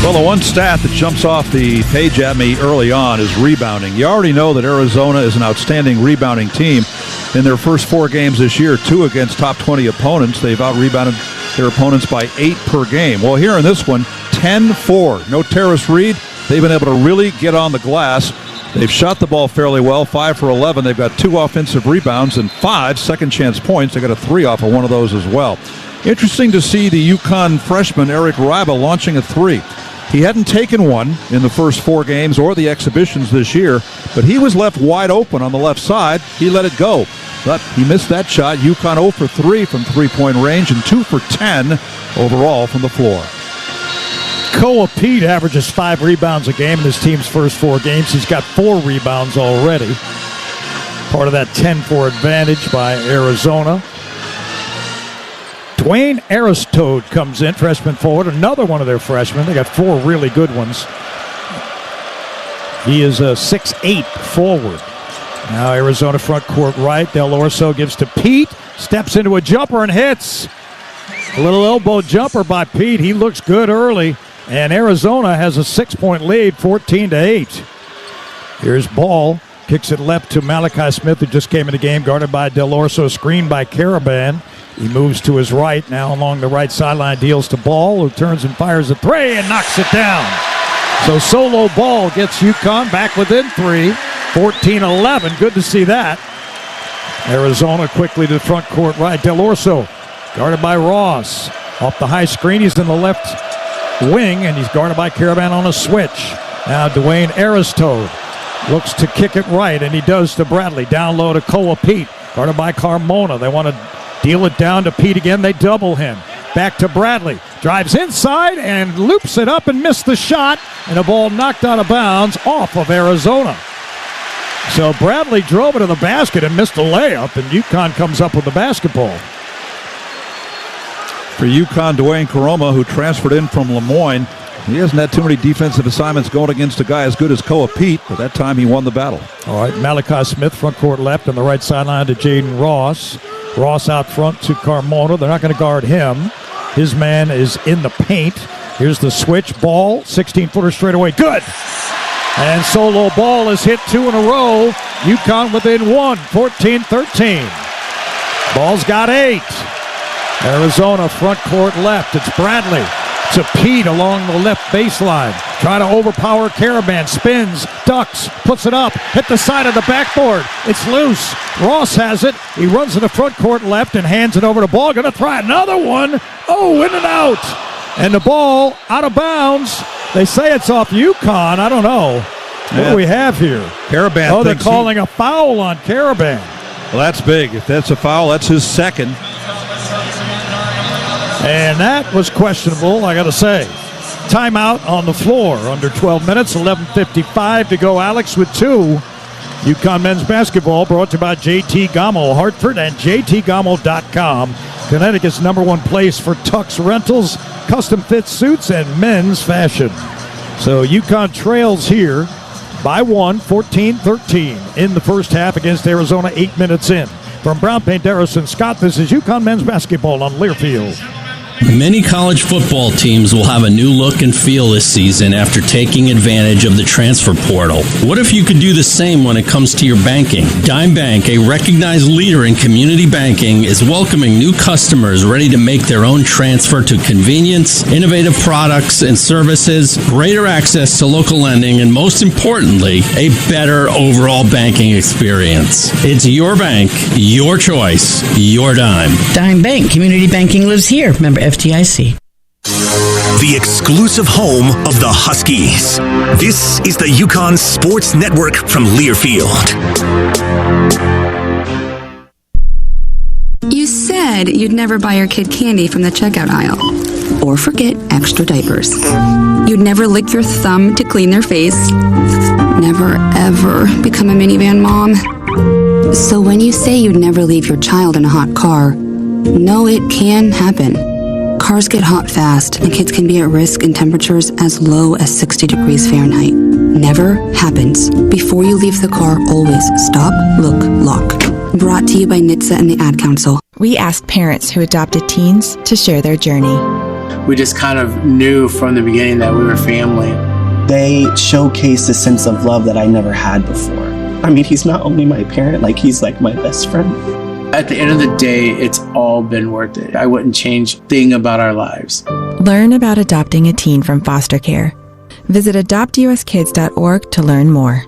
Well, the one stat that jumps off the page at me early on is rebounding. You already know that Arizona is an outstanding rebounding team. In their first 4 games this year, 2 against top 20 opponents, they've out-rebounded their opponents by 8 per game. Well, here in this one, 10-4. No Tarris Reed. They've been able to really get on the glass. They've shot the ball fairly well, 5 for 11. They've got 2 offensive rebounds and 5 second-chance points. They got a 3 off of one of those as well. Interesting to see the UConn freshman Eric Ryba launching a 3. He hadn't taken one in the first 4 games or the exhibitions this year, but he was left wide open on the left side. He let it go, but he missed that shot. UConn 0 for 3 from three-point range and 2 for 10 overall from the floor. Koa Pete averages 5 rebounds a game in his team's first 4 games. He's got 4 rebounds already. Part of that 10-4 advantage by Arizona. Dwayne Aristode comes in, freshman forward, another one of their freshmen. They got 4 really good ones. He is a 6'8 forward. Now Arizona front court right. Del Orso gives to Pete, steps into a jumper and hits. A little elbow jumper by Pete. He looks good early. And Arizona has a 6-point lead, 14-8. Here's Ball. Kicks it left to Malachi Smith, who just came in the game, guarded by Del Orso, screened by Caravan. He moves to his right, now along the right sideline, deals to Ball, who turns and fires a three and knocks it down. So Solo Ball gets UConn back within 3, 14-11. Good to see that. Arizona quickly to the front court right. Del Orso, guarded by Ross. Off the high screen, he's in the left wing, and he's guarded by Caravan on a switch. Now Dwayne Aristo looks to kick it right, and he does to Bradley. Down low to Koa Pete, guarded by Carmona. They want to deal it down to Pete again. They double him. Back to Bradley. Drives inside and loops it up and missed the shot, and the ball knocked out of bounds off of Arizona. So Bradley drove it to the basket and missed a layup, and UConn comes up with the basketball. For UConn, Dwayne Caroma, who transferred in from Lemoyne, he hasn't had too many defensive assignments going against a guy as good as Koa Pete, but that time he won the battle. All right, Malachi Smith, front court left, on the right sideline to Jaden Ross. Ross out front to Carmona. They're not going to guard him. His man is in the paint. Here's the switch. Ball, 16-footer straight away. Good! And Solo Ball has hit 2 in a row. UConn within 1, 14-13. Ball's got 8. Arizona front court left. It's Bradley to Pete along the left baseline. Trying to overpower Caravan. Spins, ducks, puts it up, hit the side of the backboard. It's loose. Ross has it. He runs to the front court left and hands it over to Ball. Going to try another one. Oh, in and out. And the ball out of bounds. They say it's off UConn. I don't know. What do we have here? Caravan. Oh, they're calling a foul on Caravan. Well, that's big. If that's a foul, that's his second. And that was questionable, I got to say. Timeout on the floor. Under 12 minutes, 11:55 to go. Alex with 2. UConn men's basketball brought to you by JT Gamo, Hartford, and JTGamo.com. Connecticut's #1 place for tux rentals, custom fit suits, and men's fashion. So UConn trails here by 1, 14-13 in the first half against Arizona, 8 minutes in. From Brown Paint Darris and Scott, this is UConn men's basketball on Learfield. Many college football teams will have a new look and feel this season after taking advantage of the transfer portal. What if you could do the same when it comes to your banking? Dime Bank, a recognized leader in community banking, is welcoming new customers ready to make their own transfer to convenience, innovative products and services, greater access to local lending, and most importantly, a better overall banking experience. It's your bank, your choice, your dime. Dime Bank, community banking lives here. Member FDIC. The exclusive home of the Huskies. This is the UConn Sports Network from Learfield. You said you'd never buy your kid candy from the checkout aisle. Or forget extra diapers. You'd never lick your thumb to clean their face. Never, ever become a minivan mom. So when you say you'd never leave your child in a hot car, no, it can happen. Cars get hot fast, and kids can be at risk in temperatures as low as 60 degrees Fahrenheit. Never happens. Before you leave the car, always stop, look, lock. Brought to you by NHTSA and the Ad Council. We asked parents who adopted teens to share their journey. We just kind of knew from the beginning that we were family. They showcased a sense of love that I never had before. I mean, he's not only my parent, he's like my best friend. At the end of the day, it's all been worth it. I wouldn't change a thing about our lives. Learn about adopting a teen from foster care. Visit adoptuskids.org to learn more.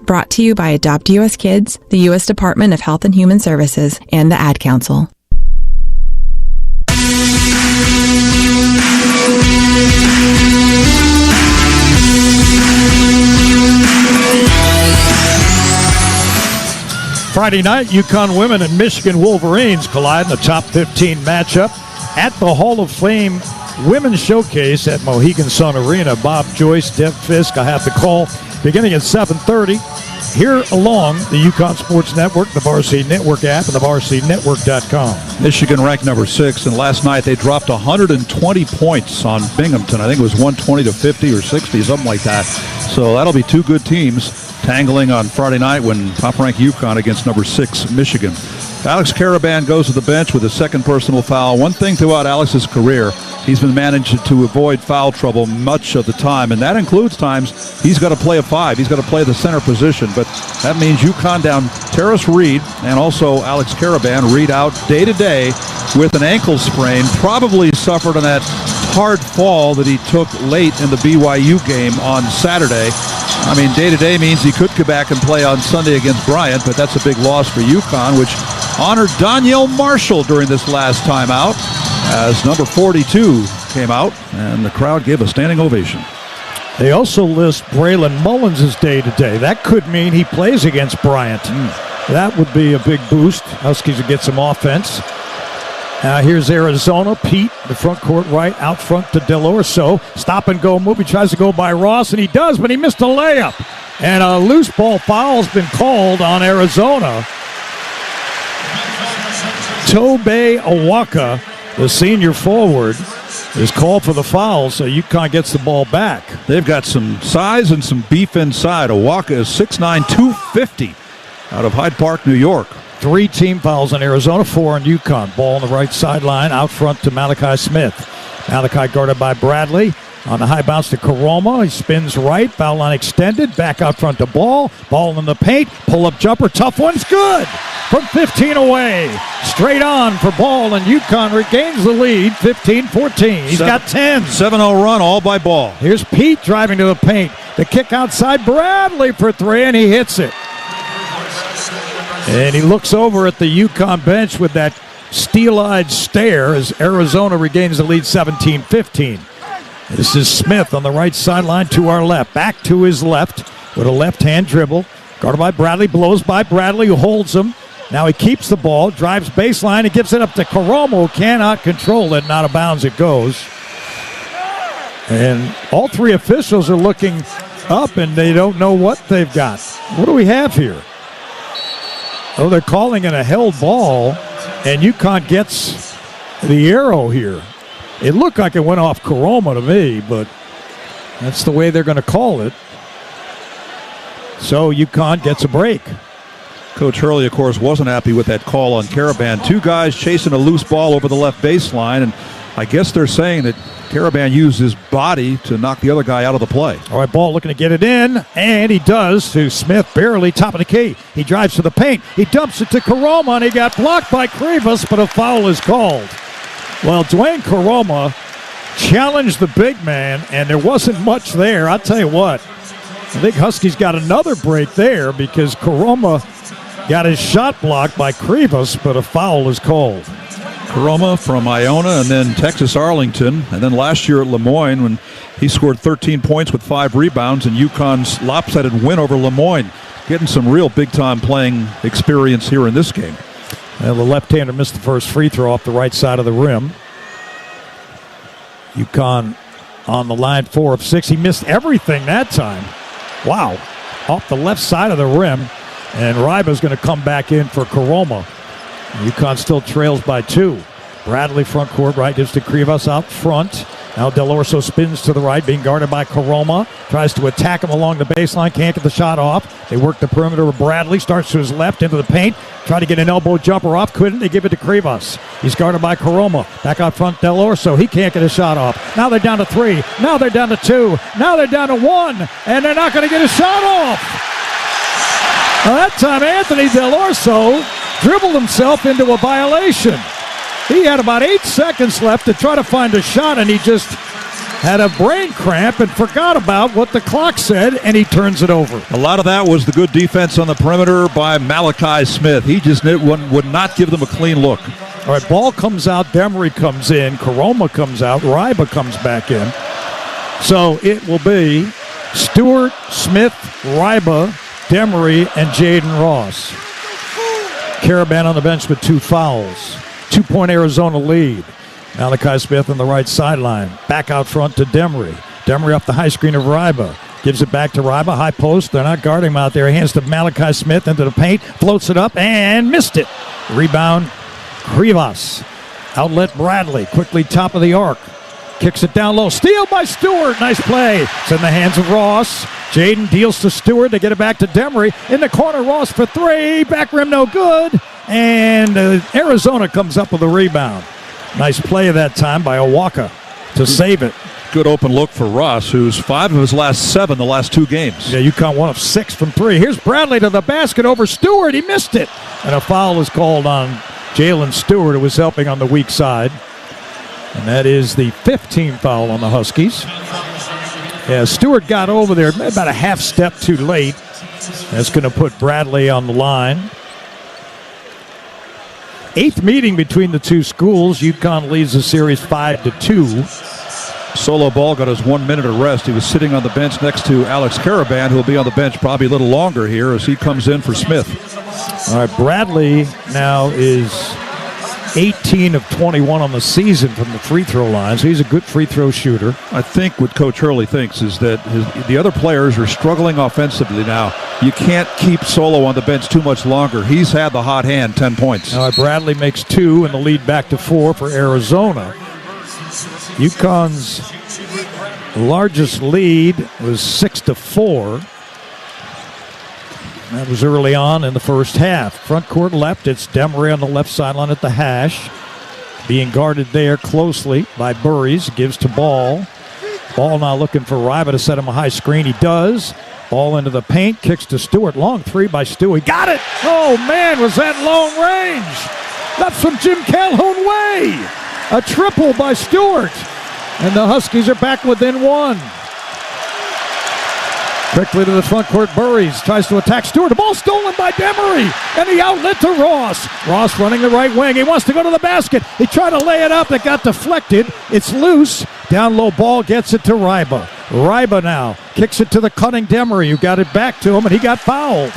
Brought to you by Adopt US Kids, the U.S. Department of Health and Human Services, and the Ad Council. Friday night, UConn women and Michigan Wolverines collide in the top 15 matchup at the Hall of Fame Women's Showcase at Mohegan Sun Arena. Bob Joyce, Deb Fisk, I have the call beginning at 7:30 here along the UConn Sports Network, the Varsity Network app, and the VarsityNetwork.com. Michigan ranked number 6, and last night they dropped 120 points on Binghamton. I think it was 120 to 50 or 60, something like that. So that'll be two good teams tangling on Friday night when top-ranked UConn against number 6 Michigan. Alex Caravan goes to the bench with a second personal foul. One thing throughout Alex's career, he's been managing to avoid foul trouble much of the time, and that includes times he's got to play a 5. He's got to play the center position, but that means UConn down Tarris Reed and also Alex Caravan. Reed out day-to-day with an ankle sprain, probably suffered on that hard fall that he took late in the BYU game on Saturday. I mean, day-to-day means he could come back and play on Sunday against Bryant, but that's a big loss for UConn, which honored Donyell Marshall during this last time out as number 42 came out, and the crowd gave a standing ovation. They also list Braylon Mullins as day-to-day. That could mean he plays against Bryant. That would be a big boost. Huskies would get some offense. Here's Arizona. Pete, the front court right, out front to Del Orso. Stop and go move. He tries to go by Ross, and he does, but he missed a layup. And a loose ball foul has been called on Arizona. Tobey Awaka, the senior forward, is called for the foul, so UConn gets the ball back. They've got some size and some beef inside. Awaka is 6'9", 250 out of Hyde Park, New York. 3 team fouls on Arizona, 4 on UConn. Ball on the right sideline, out front to Malachi Smith. Malachi guarded by Bradley. On the high bounce to Karoma. He spins right, foul line extended, back out front to Ball. Ball in the paint, pull-up jumper, tough one's good. From 15 away, straight on for Ball, and UConn regains the lead, 15-14. He's got 10. 7-0 run, all by Ball. Here's Pete driving to the paint. The kick outside, Bradley for 3, and he hits it. And he looks over at the UConn bench with that steel-eyed stare as Arizona regains the lead 17-15. This is Smith on the right sideline to our left. Back to his left with a left-hand dribble. Guarded by Bradley, blows by Bradley, who holds him. Now he keeps the ball, drives baseline, and gives it up to Karoma, who cannot control it. Out of bounds it goes. And all 3 officials are looking up, and they don't know what they've got. What do we have here? Oh, they're calling it a held ball, and UConn gets the arrow here. It looked like it went off Karoma to me, but that's the way they're going to call it. So UConn gets a break. Coach Hurley, of course, wasn't happy with that call on Caravan. 2 guys chasing a loose ball over the left baseline, and I guess they're saying that Caravan used his body to knock the other guy out of the play. All right, Ball looking to get it in, and he does to Smith, barely top of the key. He drives to the paint. He dumps it to Karoma, and he got blocked by Krivas, but a foul is called. Well, Dwayne Karoma challenged the big man, and there wasn't much there. I'll tell you what, I think Huskies got another break there because Karoma got his shot blocked by Krivas, but a foul is called. Karoma from Iona and then Texas Arlington, and then last year at Lemoyne when he scored 13 points with 5 rebounds in UConn's lopsided win over Lemoyne. Getting some real big-time playing experience here in this game. Well, the left-hander missed the first free throw off the right side of the rim. UConn on the line, 4 of 6. He missed everything that time. Wow. Off the left side of the rim. And Ryba's going to come back in for Karoma. UConn still trails by 2. Bradley front court right, gives to Krivas out front. Now Del Orso spins to the right, being guarded by Karoma. Tries to attack him along the baseline, can't get the shot off. They work the perimeter with Bradley, starts to his left into the paint. Try to get an elbow jumper off, couldn't. They give it to Krivas. He's guarded by Karoma. Back out front, Del Orso. He can't get a shot off. Now they're down to 3. Now they're down to 2. Now they're down to 1. And they're not going to get a shot off. Well, that time Anthony Del Orso dribbled himself into a violation. He had about 8 seconds left to try to find a shot, and he just had a brain cramp and forgot about what the clock said, and he turns it over. A lot of that was the good defense on the perimeter by Malachi Smith. He just would not give them a clean look. All right, Ball comes out, Demery comes in, Karoma comes out, Ryba comes back in. So it will be Stewart, Smith, Ryba, Demery, and Jaden Ross. Caravan on the bench with 2 fouls. 2-point Arizona lead. Malachi Smith on the right sideline. Back out front to Demery. Demery off the high screen of Ryba. Gives it back to Ryba. High post. They're not guarding him out there. Hands to Malachi Smith into the paint. Floats it up and missed it. Rebound, Krivas. Outlet Bradley. Quickly top of the arc. Kicks it down low. Steal by Stewart. Nice play. It's in the hands of Ross. Jaden deals to Stewart. They get it back to Demery. In the corner, Ross for 3. Back rim no good. And Arizona comes up with a rebound. Nice play that time by Awaka. to save it. Good open look for Ross, who's 5 of his last 7 the last 2 games. Yeah, UConn 1 of 6 from 3. Here's Bradley to the basket over Stewart. He missed it. And a foul is called on Jalen Stewart, who was helping on the weak side. And that is the 15th foul on the Huskies. Yeah, Stewart got over there about a half step too late. That's going to put Bradley on the line. 8th meeting between the two schools. UConn leads the series 5-2. Solo Ball got his 1 minute of rest. He was sitting on the bench next to Alex Caravan, who will be on the bench probably a little longer here as he comes in for Smith. All right, Bradley now is 18 of 21 on the season from the free throw line, so he's a good free throw shooter. I think what Coach Hurley thinks is that the other players are struggling offensively now. You can't keep Solo on the bench too much longer. He's had the hot hand, 10 points. All right, Bradley makes 2 and the lead back to 4 for Arizona. UConn's largest lead was 6-4. That was early on in the first half. Front court left, it's Demery on the left sideline at the hash. Being guarded there closely by Burries. Gives to Ball. Ball now looking for Ryba to set him a high screen. He does. Ball into the paint. Kicks to Stewart. Long 3 by Stewie. Got it! Oh, man, was that long range. That's from Jim Calhoun way. A triple by Stewart. And the Huskies are back within 1. Quickly to the front court, Burries tries to attack Stewart. The ball stolen by Demery. And the outlet to Ross. Ross running the right wing. He wants to go to the basket. He tried to lay it up. It got deflected. It's loose. Down low ball gets it to Ryba. Ryba now kicks it to the cunning Demery, who got it back to him, and he got fouled.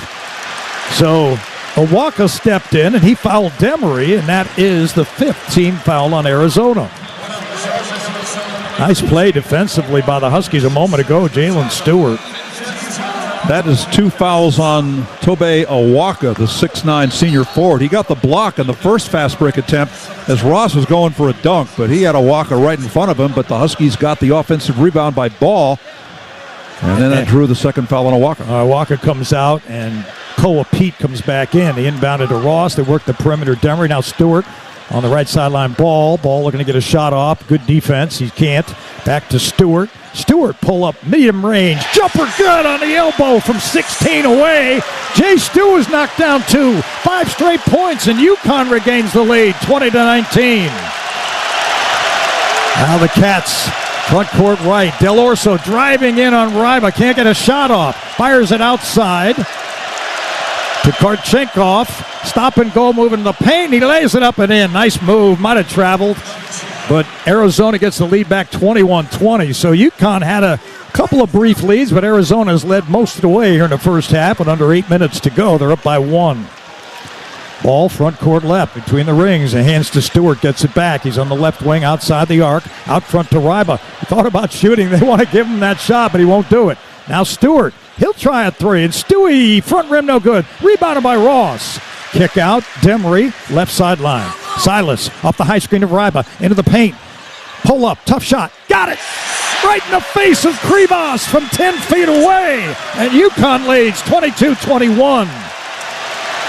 So Awaka stepped in, and he fouled Demery, and that is the 5th team foul on Arizona. Nice play defensively by the Huskies a moment ago, Jalen Stewart. That is 2 fouls on Tobe Awaka, the 6'9 senior forward. He got the block in the first fast break attempt as Ross was going for a dunk, but he had Awaka right in front of him, but the Huskies got the offensive rebound by Ball, and then that drew the second foul on Awaka. Awaka comes out, and Koa Pete comes back in. He inbounded to Ross. They work the perimeter. Demery, now Stewart on the right sideline. Ball looking to get a shot off. Good defense. He can't. Back to Stewart. Stewart pull up, medium range. Jumper good on the elbow from 16 away. Jay Stu is knocked down 2. 5 straight points, and UConn regains the lead, 20-19. Now the Cats. Front court right. Del Orso driving in on Ryba. Can't get a shot off. Fires it outside to Karchenkov. Stop and go, moving the paint. He lays it up and in. Nice move. Might have traveled. But Arizona gets the lead back 21-20. So UConn had a couple of brief leads, but Arizona has led most of the way here in the first half. With under 8 minutes to go, they're up by 1. Ball front court left between the rings. And hands to Stewart, gets it back. He's on the left wing outside the arc. Out front to Ryba. He thought about shooting. They want to give him that shot, but he won't do it. Now Stewart. He'll try a 3. And Stewie, front rim no good. Rebounded by Ross. Kick out. Demery, left sideline. Silas off the high screen of Ryba. Into the paint. Pull up. Tough shot. Got it. Right in the face of Krivas from 10 feet away. And UConn leads 22-21.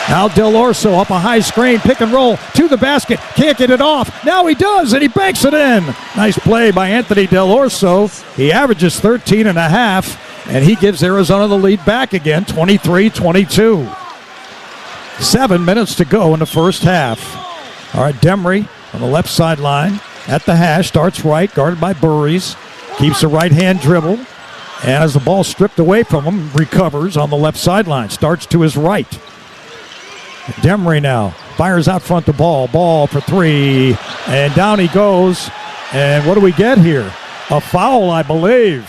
Now Del Orso up a high screen, pick and roll to the basket. Can't get it off. Now he does, and he banks it in. Nice play by Anthony Del Orso. He averages 13 and a half, and he gives Arizona the lead back again, 23-22. 7 minutes to go in the first half. All right, Demery on the left sideline at the hash. Starts right, guarded by Burries. Keeps a right-hand dribble. And as the ball stripped away from him, recovers on the left sideline. Starts to his right. Demery now fires out front the ball. Ball for 3. And down he goes. And what do we get here? A foul, I believe.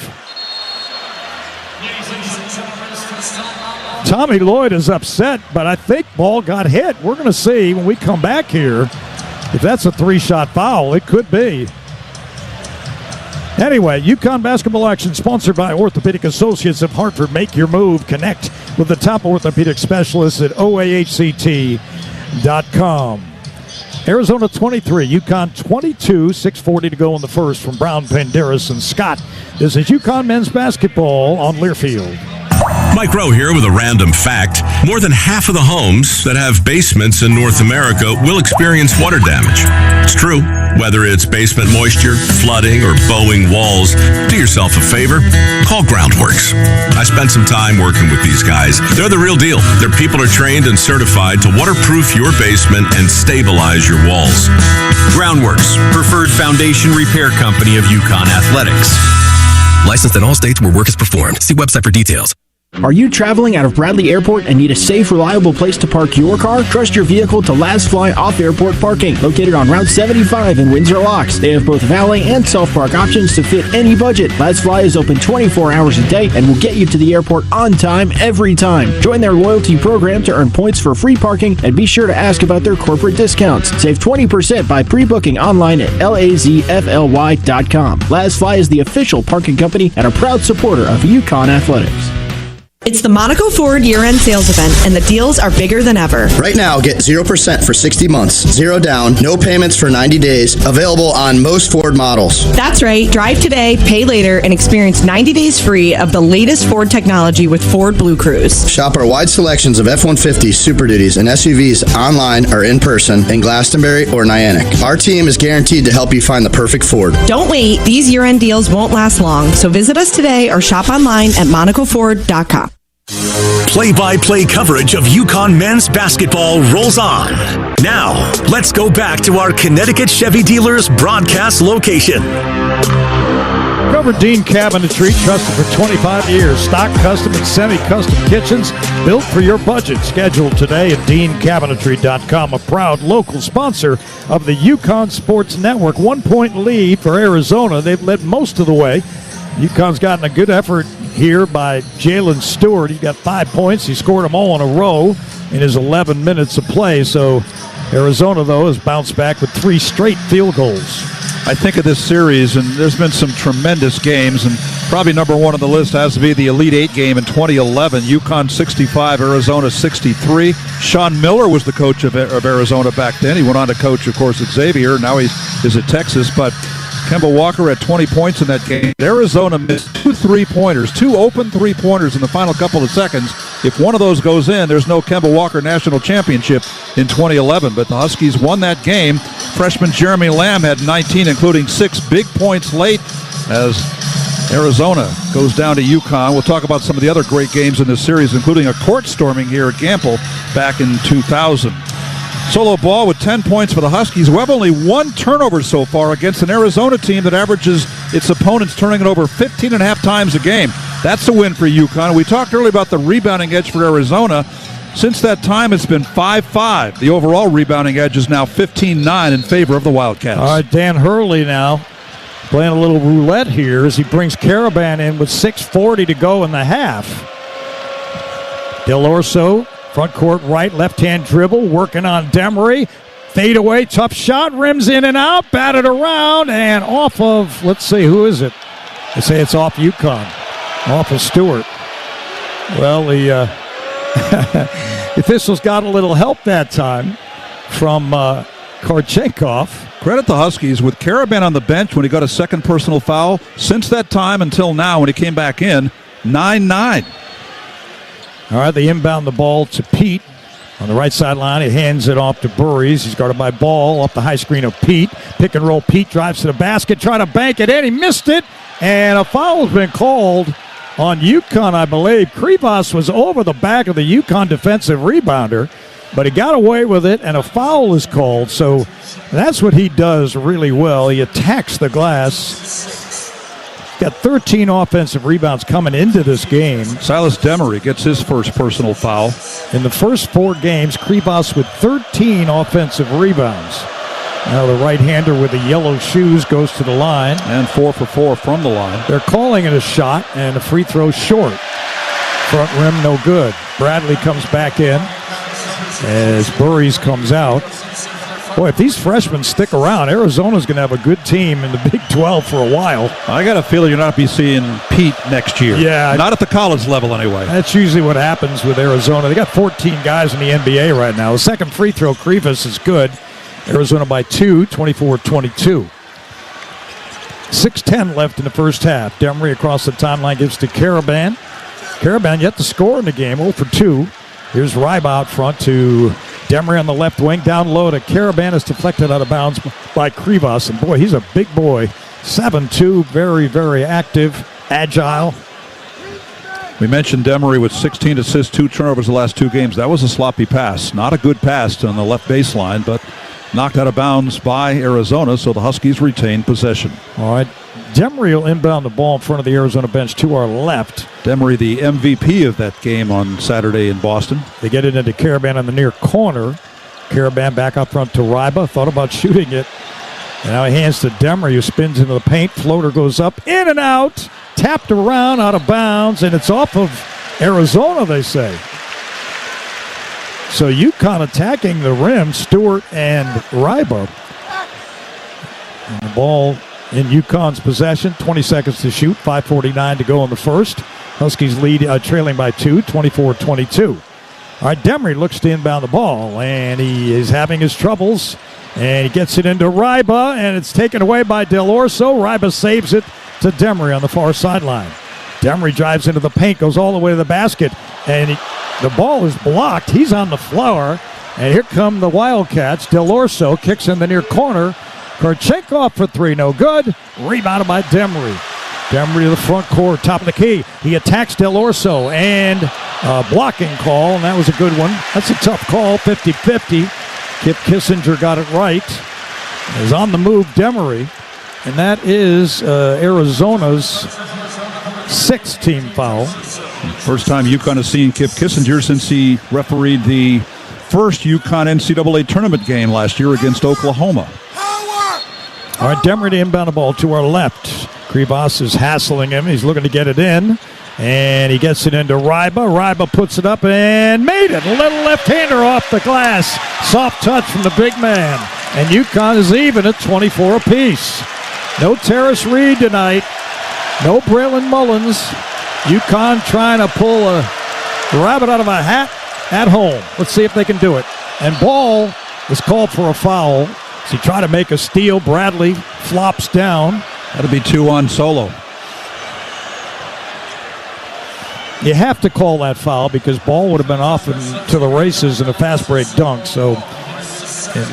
Tommy Lloyd is upset, but I think Ball got hit. We're going to see when we come back here if that's a 3-shot foul. It could be. Anyway, UConn basketball action sponsored by Orthopedic Associates of Hartford. Make your move. Connect with the top orthopedic specialists at oahct.com. Arizona 23, UConn 22, 6:40 to go in the first from Brown, Penderas, and Scott. This is UConn men's basketball on Learfield. Mike Rowe here with a random fact. More than half of the homes that have basements in North America will experience water damage. It's true. Whether it's basement moisture, flooding, or bowing walls, do yourself a favor, call Groundworks. I spent some time working with these guys. They're the real deal. Their people are trained and certified to waterproof your basement and stabilize your walls. Groundworks, preferred foundation repair company of UConn Athletics. Licensed in all states where work is performed. See website for details. Are you traveling out of Bradley Airport and need a safe, reliable place to park your car? Trust your vehicle to Last Fly Off-Airport Parking, located on Route 75 in Windsor Locks. They have both valet and self-park options to fit any budget. Last Fly is open 24 hours a day and will get you to the airport on time every time. Join their loyalty program to earn points for free parking, and be sure to ask about their corporate discounts. Save 20% by pre-booking online at lazfly.com. Last Fly is the official parking company and a proud supporter of UConn Athletics. It's the Monaco Ford year-end sales event, and the deals are bigger than ever. Right now, get 0% for 60 months, 0 down, no payments for 90 days, available on most Ford models. That's right. Drive today, pay later, and experience 90 days free of the latest Ford technology with Ford Blue Cruise. Shop our wide selections of F-150s, Super Duties, and SUVs online or in person in Glastonbury or Niantic. Our team is guaranteed to help you find the perfect Ford. Don't wait. These year-end deals won't last long, so visit us today or shop online at monacoford.com. Play-by-play coverage of UConn men's basketball rolls on. Now, let's go back to our Connecticut Chevy dealers broadcast location. Covered Dean Cabinetry, trusted for 25 years. Stock, custom, and semi-custom kitchens built for your budget. Scheduled today at deancabinetry.com, a proud local sponsor of the UConn Sports Network. 1-point lead for Arizona. They've led most of the way. UConn's gotten a good effort here by Jalen Stewart. He got 5 points. He scored them all in a row in his 11 minutes of play. So Arizona, though, has bounced back with 3 straight field goals. I think of this series, and there's been some tremendous games, and probably number one on the list has to be the Elite Eight game in 2011. UConn 65, Arizona 63. Sean Miller was the coach of Arizona back then. He went on to coach, of course, at Xavier. Now he is at Texas, but Kemba Walker had 20 points in that game. Arizona missed 2 3-pointers, 2 open 3-pointers in the final couple of seconds. If one of those goes in, there's no Kemba Walker national championship in 2011. But the Huskies won that game. Freshman Jeremy Lamb had 19, including 6 big points late as Arizona goes down to UConn. We'll talk about some of the other great games in this series, including a court storming here at Gamble back in 2000. Solo Ball with 10 points for the Huskies, who have only 1 turnover so far against an Arizona team that averages its opponents turning it over 15.5 times a game. That's a win for UConn. We talked earlier about the rebounding edge for Arizona. Since that time, it's been 5-5. The overall rebounding edge is now 15-9 in favor of the Wildcats. All right, Dan Hurley now playing a little roulette here as he brings Caravan in with 6:40 to go in the half. Del Orso, front court right, left-hand dribble, working on Demery. Fade away, tough shot, rims in and out, batted around, and off of, let's see, who is it? They say it's off UConn, off of Stewart. Well, the officials got a little help that time from Korchenkov. Credit the Huskies with Caravan on the bench when he got a second personal foul. Since that time until now when he came back in, 9-9. All right, they inbound the ball to Pete on the right sideline. He hands it off to Burries. He's guarded by Ball off the high screen of Pete. Pick and roll. Pete drives to the basket, trying to bank it in. He missed it, and a foul has been called on UConn, I believe. Krivas was over the back of the UConn defensive rebounder, but he got away with it, and a foul is called. So that's what he does really well. He attacks the glass. Got 13 offensive rebounds coming into this game. Silas Demery gets his first personal foul. In the first 4 games, Krivas with 13 offensive rebounds. Now the right-hander with the yellow shoes goes to the line. And 4 for 4 from the line. They're calling it a shot, and a free throw short. Front rim no good. Bradley comes back in as Burries comes out. Boy, if these freshmen stick around, Arizona's going to have a good team in the Big 12 for a while. I got a feeling you're not be seeing Pete next year. Yeah. Not at the college level, anyway. That's usually what happens with Arizona. They got 14 guys in the NBA right now. The second free throw, Krivas, is good. Arizona by 2, 24-22. 6:10 left in the first half. Demery across the timeline gives to Caravan. Caravan yet to score in the game, 0 for 2. Here's Ryba out front to Demery on the left wing, down low to Caravan, is deflected out of bounds by Krivas. And boy, he's a big boy. 7'2", very, very active, agile. We mentioned Demery with 16 assists, 2 turnovers the last 2 games. That was a sloppy pass. Not a good pass on the left baseline, but knocked out of bounds by Arizona, so the Huskies retain possession. All right. Demery will inbound the ball in front of the Arizona bench to our left. Demery, the MVP of that game on Saturday in Boston. They get it into Caravan on the near corner. Caravan back up front to Ryba. Thought about shooting it. And now he hands to Demery, who spins into the paint. Floater goes up, in and out. Tapped around, out of bounds, and it's off of Arizona, they say. So UConn attacking the rim, Stewart and Ryba. And the ball in UConn's possession, 20 seconds to shoot, 5:49 to go in the first. Huskies lead, trailing by 2, 24-22. All right, Demery looks to inbound the ball, and he is having his troubles. And he gets it into Ryba, and it's taken away by Del Orso. Ryba saves it to Demery on the far sideline. Demery drives into the paint, goes all the way to the basket, and the ball is blocked. He's on the floor, and here come the Wildcats. Del Orso kicks in the near corner. Korchenkov for 3, no good. Rebounded by Demery. Demery to the front court, top of the key. He attacks Del Orso, and a blocking call, and that was a good one. That's a tough call, 50-50. Kip Kissinger got it right. Is on the move, Demery, and that is Arizona's 6th team foul. First time UConn has seen Kip Kissinger since he refereed the first UConn NCAA tournament game last year against Oklahoma. All right, Demery to inbound the ball to our left. Krivas is hassling him. He's looking to get it in. And he gets it into Ryba. Ryba puts it up and made it. A little left-hander off the glass. Soft touch from the big man. And UConn is even at 24 apiece. No Tarris Reed tonight. No Braylon Mullins. UConn trying to pull a rabbit out of a hat at home. Let's see if they can do it. And Ball is called for a foul. So he tried to make a steal. Bradley flops down. That'll be 2 on Solo. You have to call that foul because Ball would have been off to the races in a fast break dunk. So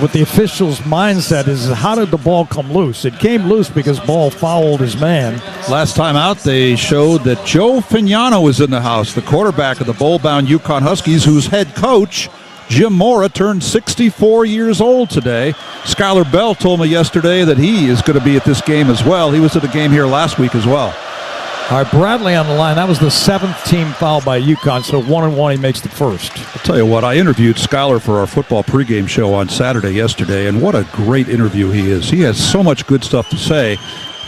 what the officials' mindset is, how did the ball come loose? It came loose because Ball fouled his man. Last time out, they showed that Joe Fignano was in the house, the quarterback of the bowl-bound UConn Huskies, whose head coach, Jim Mora, turned 64 years old today. Skylar Bell told me yesterday that he is going to be at this game as well. He was at the game here last week as well. All right, Bradley on the line. That was the 7th team foul by UConn, so 1-1, he makes the first. I'll tell you what, I interviewed Skylar for our football pregame show on Saturday yesterday, and what a great interview he is. He has so much good stuff to say,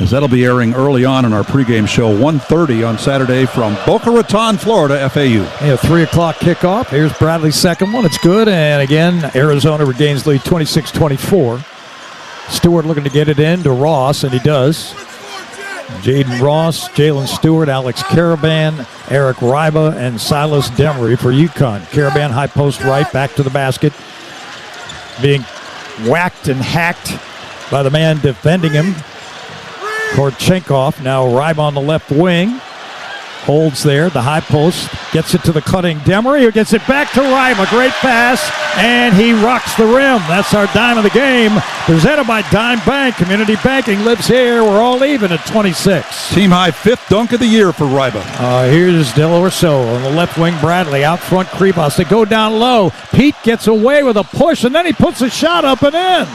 as that'll be airing early on in our pregame show, 1:30 on Saturday from Boca Raton, Florida, FAU. Yeah, 3 o'clock kickoff. Here's Bradley's second one. It's good, and again, Arizona regains lead 26-24. Stewart looking to get it in to Ross, and he does. Jaden Ross, Jalen Stewart, Alex Caravan, Eric Ryba, and Silas Demery for UConn. Caravan high post right, back to the basket. Being whacked and hacked by the man defending him. Korchenkov, now Ryba on the left wing. Holds there, the high post, gets it to the cutting Demery, who gets it back to Ryba. Great pass, and he rocks the rim. That's our dime of the game, presented by Dime Bank. Community banking lives here. We're all even at 26. Team high 5th dunk of the year for Ryba. Here's Del Orso on the left wing. Bradley out front. Krivas. They go down low. Pete gets away with a push, and then he puts a shot up and in.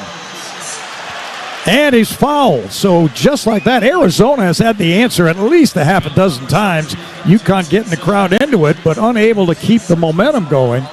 And he's fouled. So just like that, Arizona has had the answer at least a half a dozen times. UConn getting the crowd into it, but unable to keep the momentum going.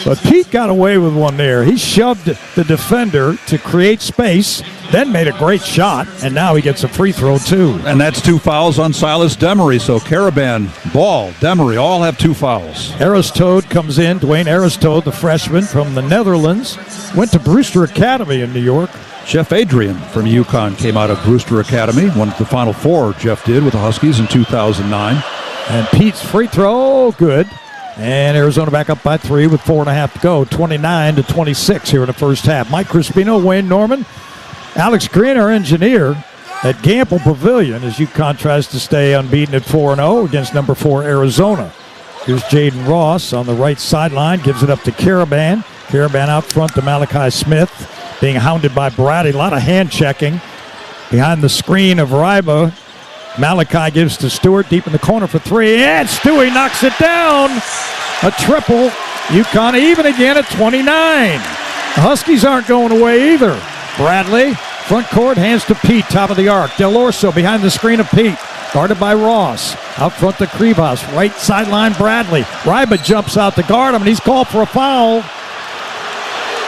But Pete got away with one there. He shoved the defender to create space, then made a great shot, and now he gets a free throw too. And that's 2 fouls on Silas Demery. So Caravan, Ball, Demery all have 2 fouls. Aristode comes in. Dwayne Aristode, the freshman from the Netherlands, went to Brewster Academy in New York. Jeff Adrian from UConn came out of Brewster Academy, won the Final Four, Jeff did, with the Huskies in 2009. And Pete's free throw, good. And Arizona back up by 3 with 4.5 to go, 29-26 here in the first half. Mike Crispino, Wayne Norman, Alex Green, our engineer, at Gamble Pavilion as UConn tries to stay unbeaten at 4-0 against number 4 Arizona. Here's Jaden Ross on the right sideline, gives it up to Caravan. Caravan out front to Malachi Smith, being hounded by Bradley. A lot of hand checking behind the screen of Ryba. Malachi gives to Stewart deep in the corner for three, and Stewie knocks it down. A triple. UConn even again at 29. The Huskies aren't going away either. Bradley, front court, hands to Pete, top of the arc. Del Orso behind the screen of Pete, guarded by Ross. Out front to Krivas, right sideline Bradley. Ryba jumps out to guard him, and he's called for a foul.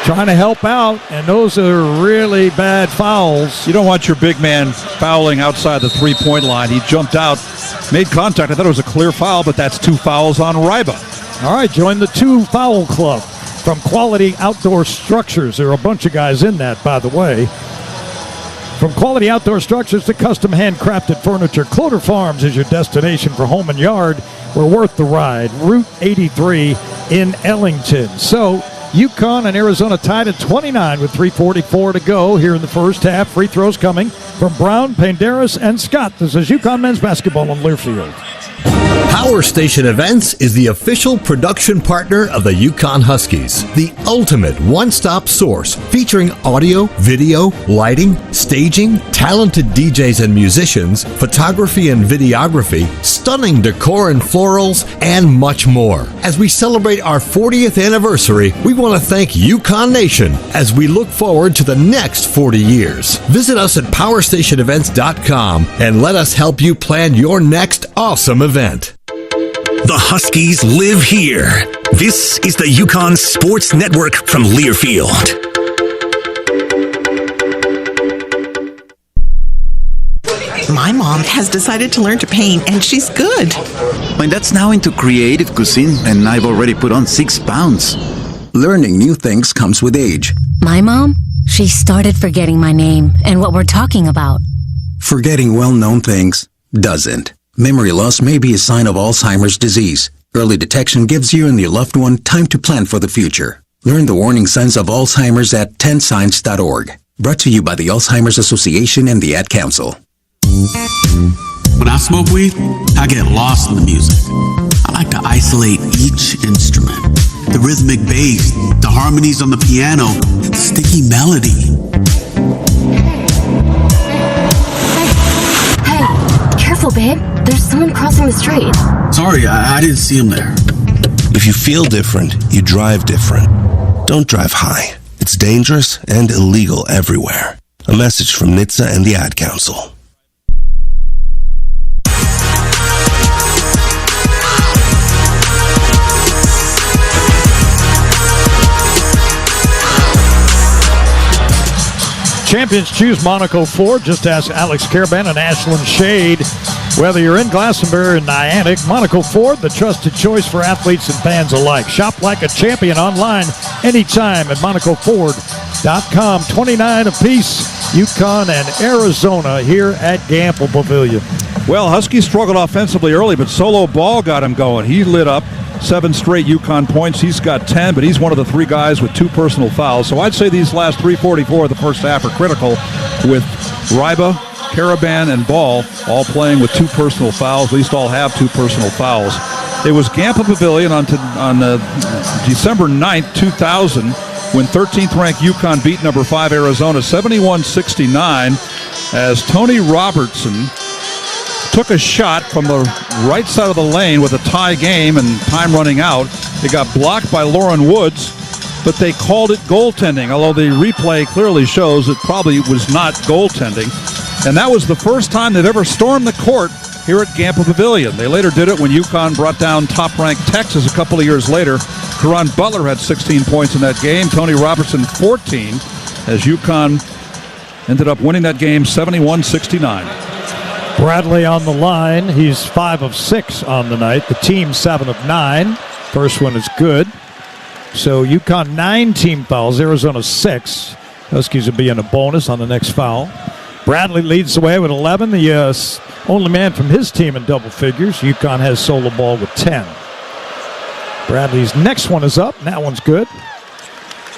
Trying to help out, and those are really bad fouls. You don't want your big man fouling outside the three-point line. He jumped out, made contact. I thought it was a clear foul, but that's 2 fouls on Ryba. All right, join the 2-foul club from Quality Outdoor Structures. There are a bunch of guys in that, by the way. From Quality Outdoor Structures to custom handcrafted furniture, Cloder Farms is your destination for home and yard. We're worth the ride. Route 83 in Ellington. So, UConn and Arizona tied at 29 with 3:44 to go here in the first half. Free throws coming from Brown, Penderas, and Scott. This is UConn men's basketball on Learfield. Power Station Events is the official production partner of the UConn Huskies, the ultimate one-stop source featuring audio, video, lighting, staging, talented DJs and musicians, photography and videography, stunning decor and florals, and much more. As we celebrate our 40th anniversary, we want to thank UConn Nation as we look forward to the next 40 years. Visit us at powerstationevents.com and let us help you plan your next awesome event. The Huskies live here. This is the UConn Sports Network from Learfield. My mom has decided to learn to paint, and she's good. My dad's now into creative cuisine, and I've already put on 6 pounds. Learning new things comes with age. My mom? She started forgetting my name and what we're talking about. Forgetting well-known things doesn't. Memory loss may be a sign of Alzheimer's disease. Early detection gives you and your loved one time to plan for the future. Learn the warning signs of Alzheimer's at 10signs.org. Brought to you by the Alzheimer's Association and the Ad Council. When I smoke weed, I get lost in the music. I like to isolate each instrument. The rhythmic bass, the harmonies on the piano, the sticky melody. Careful, babe. There's someone crossing the street. Sorry, I didn't see him there. If you feel different, you drive different. Don't drive high. It's dangerous and illegal everywhere. A message from NHTSA and the Ad Council. Champions choose Monaco Ford. Just ask Alex Caravan and Ashland Shade. Whether you're in Glastonbury or Niantic, Monaco Ford, the trusted choice for athletes and fans alike. Shop like a champion online anytime at MonacoFord.com. 29 apiece, UConn and Arizona here at Gamble Pavilion. Well, Huskies struggled offensively early, but Solo Ball got him going. He lit up 7 straight UConn points. He's got 10, but he's one of the 3 guys with 2 personal fouls. So I'd say these last 3:44 of the first half are critical, with Ryba, Caravan, and Ball all playing with 2 personal fouls. At least all have 2 personal fouls. It was Gamble Pavilion on December 9th, 2000, when 13th-ranked UConn beat number 5 Arizona 71-69 as Tony Robertson took a shot from the right side of the lane with a tie game and time running out. It got blocked by Lauren Woods, but they called it goaltending, although the replay clearly shows it probably was not goaltending. And that was the first time they've ever stormed the court here at Gamble Pavilion. They later did it when UConn brought down top-ranked Texas a couple of years later. Caron Butler had 16 points in that game, Tony Robertson 14, as UConn ended up winning that game 71-69. Bradley on the line. He's 5 of 6 on the night. The team 7 of 9. First one is good. So UConn 9 team fouls, Arizona 6. Huskies will be in a bonus on the next foul. Bradley leads the way with 11. The only man from his team in double figures. UConn has Solo Ball with 10. Bradley's next one is up. And that one's good.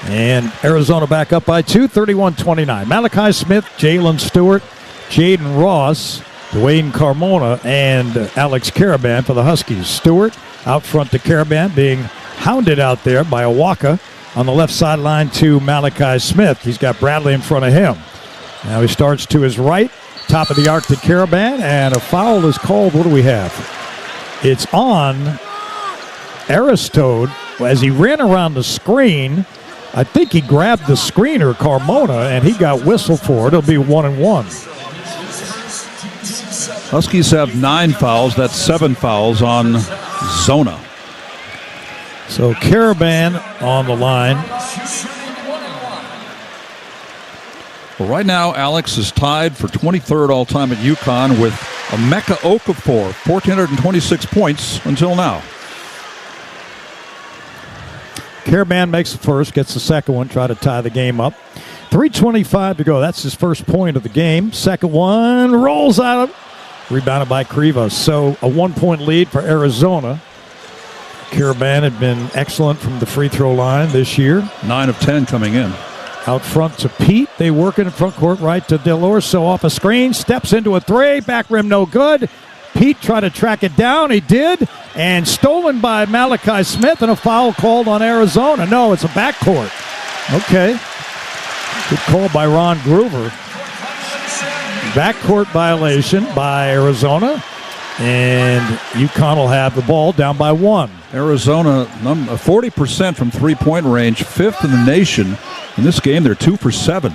And Arizona back up by 2, 31-29. Malachi Smith, Jalen Stewart, Jaden Ross, Dwayne Carmona, and Alex Caravan for the Huskies. Stewart out front to Caravan, being hounded out there by Awaka. on the left sideline to Malachi Smith. He's got Bradley in front of him. Now he starts to his right, top of the arc to Caravan, and a foul is called. What do we have? It's on Aristode as he ran around the screen. I think he grabbed the screener, Carmona, and he got whistled for it. It'll be 1-1. Huskies have 9 fouls. That's 7 fouls on Zona. So Caravan on the line. Well, right now, Alex is tied for 23rd all-time at UConn with Emeka Okafor, 1,426 points until now. Caravan makes the first, gets the second one, try to tie the game up. 3:25 to go. That's his first point of the game. Second one rolls out. Rebounded by Krivas. So a 1-point lead for Arizona. Caravan had been excellent from the free throw line this year. 9 of 10 coming in. Out front to Pete. They work in front court right to Delorso off a screen. Steps into a three. Back rim no good. Pete tried to track it down. He did. And stolen by Malachi Smith, and a foul called on Arizona. No, it's a backcourt. Okay. Good call by Ron Groover. Backcourt violation by Arizona. And UConn will have the ball down by 1. Arizona, 40% from three-point range, 5th in the nation. In this game, they're 2 for 7.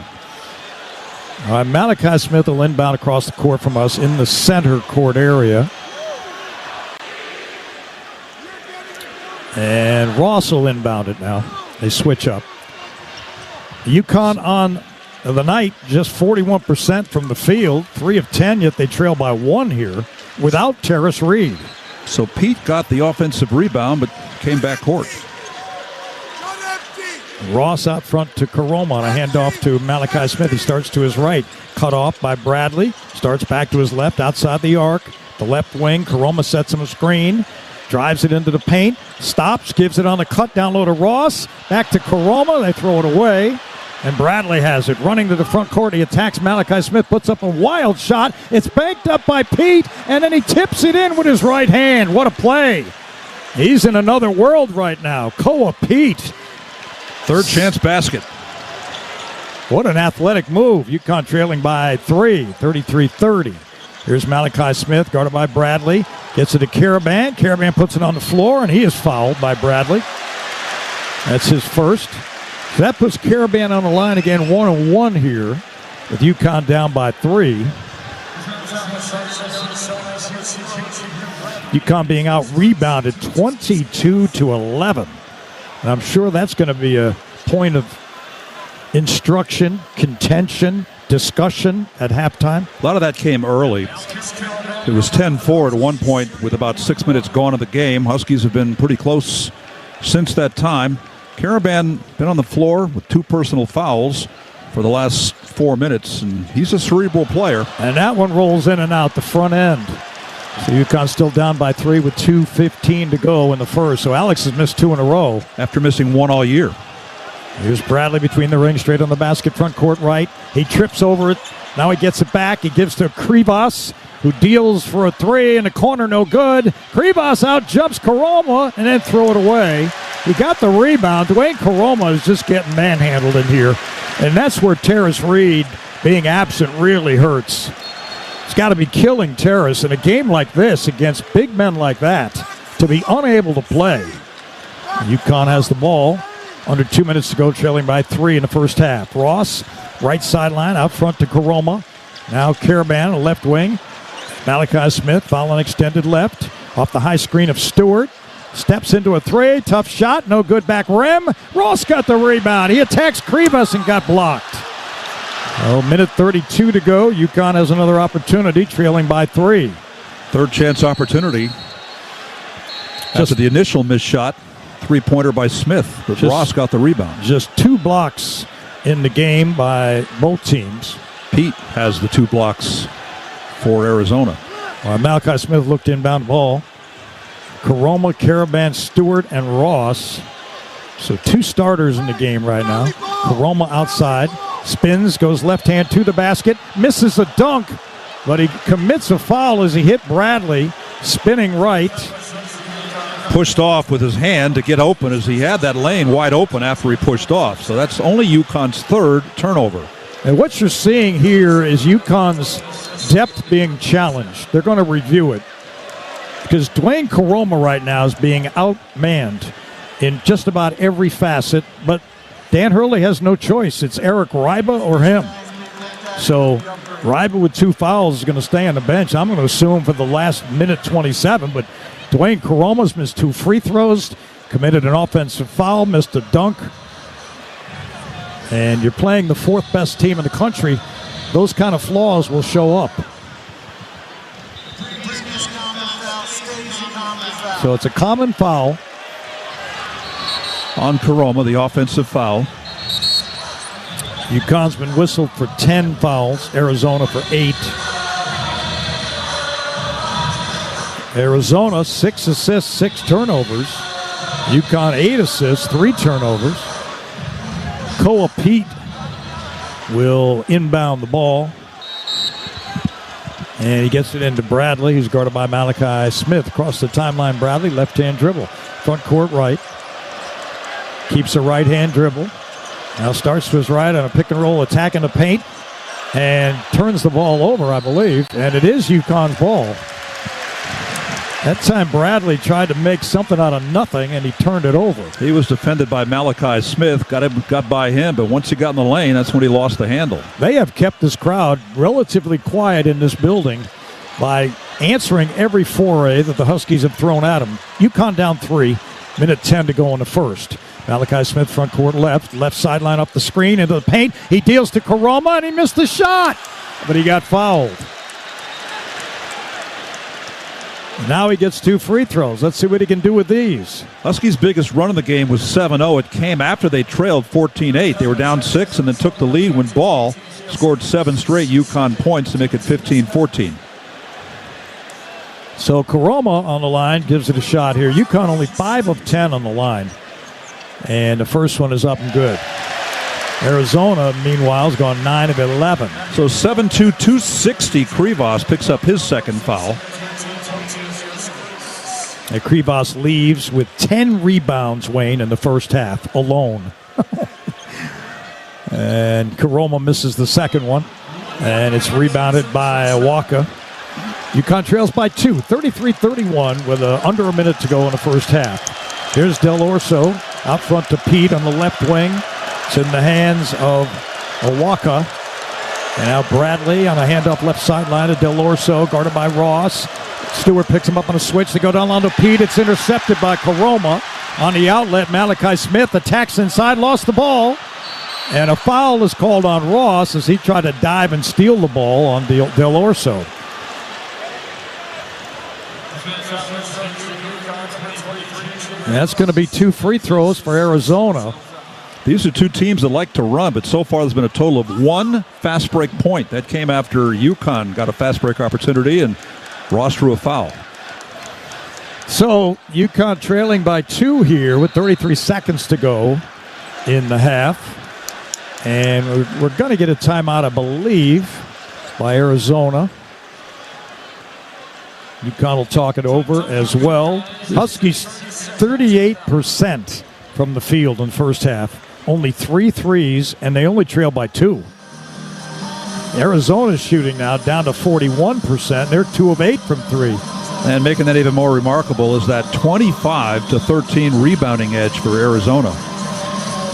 All right, Malachi Smith will inbound across the court from us in the center court area. And Ross will inbound it now. They switch up. UConn on the night, just 41% from the field, 3 of 10, yet they trail by 1 here without Tarris Reed. So Pete got the offensive rebound, but came back court. Ross out front to Karoma on a handoff to Malachi Smith. He starts to his right, cut off by Bradley. Starts back to his left, outside the arc. The left wing, Karoma sets him a screen. Drives it into the paint. Stops, gives it on the cut down low to Ross. Back to Karoma. They throw it away. And Bradley has it. Running to the front court. He attacks Malachi Smith. Puts up a wild shot. It's banked up by Pete. And then he tips it in with his right hand. What a play. He's in another world right now. Koa Pete. Third chance basket. What an athletic move. UConn trailing by 3, 33-30. Here's Malachi Smith, guarded by Bradley. Gets it to Caravan. Caravan puts it on the floor, and he is fouled by Bradley. That's his first. So that puts Caravan on the line again, 1-1 here, with UConn down by 3. UConn being out-rebounded 22-11. And I'm sure that's going to be a point of instruction, contention, discussion at halftime. A lot of that came early. It was 10-4 at one point with about 6 minutes gone in the game. Huskies have been pretty close since that time. Caravan been on the floor with 2 personal fouls for the last 4 minutes, and he's a cerebral player. And that one rolls in and out the front end. So UConn still down by 3 with 2:15 to go in the first. So Alex has missed 2 in a row. After missing 1 all year. Here's Bradley between the rings, straight on the basket, front court right. He trips over it. Now he gets it back. He gives to Krivas, who deals for a 3 in the corner, no good. Krivas out jumps Karoma and then throw it away. He got the rebound. Dwayne Karoma is just getting manhandled in here. And that's where Tarris Reed being absent really hurts. It's got to be killing Tarris in a game like this against big men like that to be unable to play. UConn has the ball. Under 2 minutes to go, trailing by 3 in the first half. Ross, right sideline, out front to Karoma. Now Caravan, left wing. Malachi Smith, foul on extended left. Off the high screen of Stewart. Steps into a 3. Tough shot, no good back rim. Ross got the rebound. He attacks Krivas and got blocked. Minute 32 to go. UConn has another opportunity, trailing by 3. Third chance opportunity. After the initial missed shot. 3-pointer by Smith, but Ross got the rebound. Just 2 blocks in the game by both teams. Pete has the 2 blocks for Arizona. Malachi Smith looked inbound ball. Karoma, Caravan, Stewart, and Ross. So 2 starters in the game right now. Karoma outside, spins, goes left hand to the basket, misses a dunk, but he commits a foul as he hit Bradley, spinning right. pushed off with his hand to get open, as he had that lane wide open after he pushed off. So that's only UConn's third turnover. And what you're seeing here is UConn's depth being challenged. They're going to review it because Dwayne Caroma right now is being outmanned in just about every facet, but Dan Hurley has no choice. It's Eric Ryba or him. So Ryba with 2 fouls is going to stay on the bench. I'm going to assume for the last minute 27, but Dwayne Caroma's missed 2 free throws, committed an offensive foul, missed a dunk. And you're playing the 4th best team in the country. Those kind of flaws will show up. So it's a common foul on Caroma, the offensive foul. UConn's been whistled for 10 fouls, Arizona for 8. Arizona, 6 assists, 6 turnovers. UConn, 8 assists, 3 turnovers. Koa Pete will inbound the ball. And he gets it into Bradley, who's guarded by Malachi Smith. Across the timeline, Bradley, left-hand dribble. Front court right. Keeps a right-hand dribble. Now starts to his right on a pick-and-roll attack in the paint. And turns the ball over, I believe. And it is UConn's ball. That time Bradley tried to make something out of nothing, and he turned it over. He was defended by Malachi Smith, got by him, but once he got in the lane, that's when he lost the handle. They have kept this crowd relatively quiet in this building by answering every foray that the Huskies have thrown at them. UConn down 3, minute 10 to go in the first. Malachi Smith, front court left sideline up the screen into the paint. He deals to Caroma, and he missed the shot, but he got fouled. Now he gets 2 free throws. Let's see what he can do with these. Huskies' biggest run in the game was 7-0. It came after they trailed 14-8. They were down 6 and then took the lead when Ball scored 7 straight UConn points to make it 15-14. So Caroma on the line gives it a shot here. UConn only 5 of 10 on the line. And the first one is up and good. Arizona, meanwhile, has gone 9 of 11. So 7-2, 260. Krivas picks up his second foul. And Krivas leaves with 10 rebounds, Wayne, in the first half, alone. And Caroma misses the second one. And it's rebounded by Awaka. UConn trails by 2, 33-31, with under a minute to go in the first half. Here's Del Orso out front to Pete on the left wing. It's in the hands of Awaka. And now Bradley on a hand-up left sideline to Del Orso, guarded by Ross. Stewart picks him up on a switch. They go down to Pete. It's intercepted by Caroma. On the outlet, Malachi Smith attacks inside, lost the ball. And a foul is called on Ross as he tried to dive and steal the ball on Del Orso. And that's going to be 2 free throws for Arizona. These are 2 teams that like to run, but so far there's been a total of 1 fast break point. That came after UConn got a fast break opportunity and Ross drew a foul. So UConn trailing by 2 here with 33 seconds to go in the half. And we're going to get a timeout, I believe, by Arizona. UConn will talk it over as well. Huskies 38% from the field in the first half. Only 3 threes, and they only trail by 2. Arizona's shooting now down to 41%. They're 2 of 8 from 3. And making that even more remarkable is that 25-13 rebounding edge for Arizona.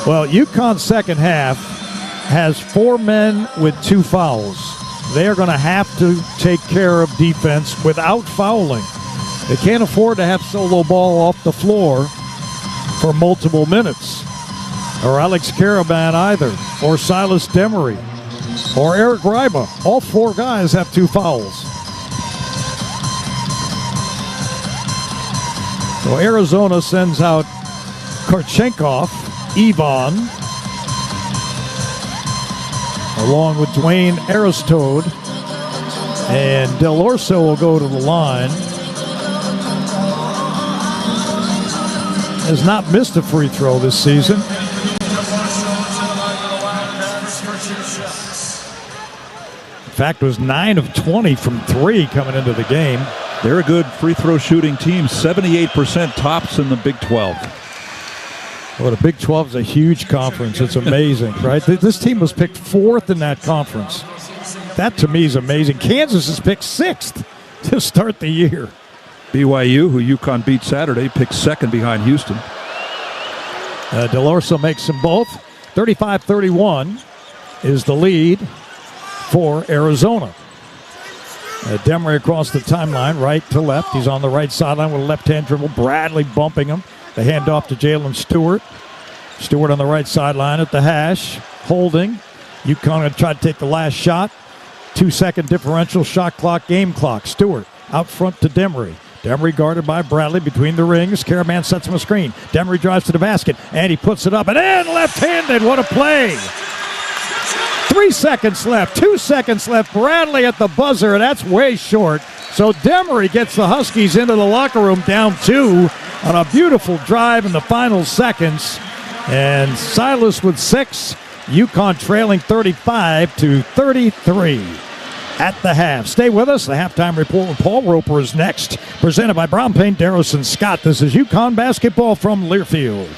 Well, UConn's second half has 4 men with 2 fouls. They are going to have to take care of defense without fouling. They can't afford to have solo ball off the floor for multiple minutes. Or Alex Caravan either. Or Silas Demery. Or Eric Ryba. All 4 guys have 2 fouls. So Arizona sends out Korchenkov, Ivan, along with Dwayne Aristode. And Del Orso will go to the line. Has not missed a free throw this season. In fact, was 9 of 20 from 3 coming into the game. They're a good free throw shooting team, 78% tops in the Big 12. Well, the Big 12 is a huge conference. It's amazing, right? This team was picked 4th in that conference. That, to me, is amazing. Kansas is picked 6th to start the year. BYU, who UConn beat Saturday, picked 2nd behind Houston. DeLorso makes them both. 35-31 is the lead for Arizona. Demery across the timeline, right to left. He's on the right sideline with a left-hand dribble. Bradley bumping him. The handoff to Jalen Stewart. Stewart on the right sideline at the hash. Holding. UConn going to try to take the last shot. 2-second differential, shot clock, game clock. Stewart out front to Demery. Demery guarded by Bradley between the rings. Caraman sets him a screen. Demery drives to the basket, and he puts it up and in, left-handed. What a play. 3 seconds left, 2 seconds left. Bradley at the buzzer, and that's way short. So Demery gets the Huskies into the locker room down 2 on a beautiful drive in the final seconds. And Silas with 6. UConn trailing 35-33 at the half. Stay with us. The halftime report with Paul Roper is next. Presented by Brown Paint, Darrison Scott. This is UConn basketball from Learfield.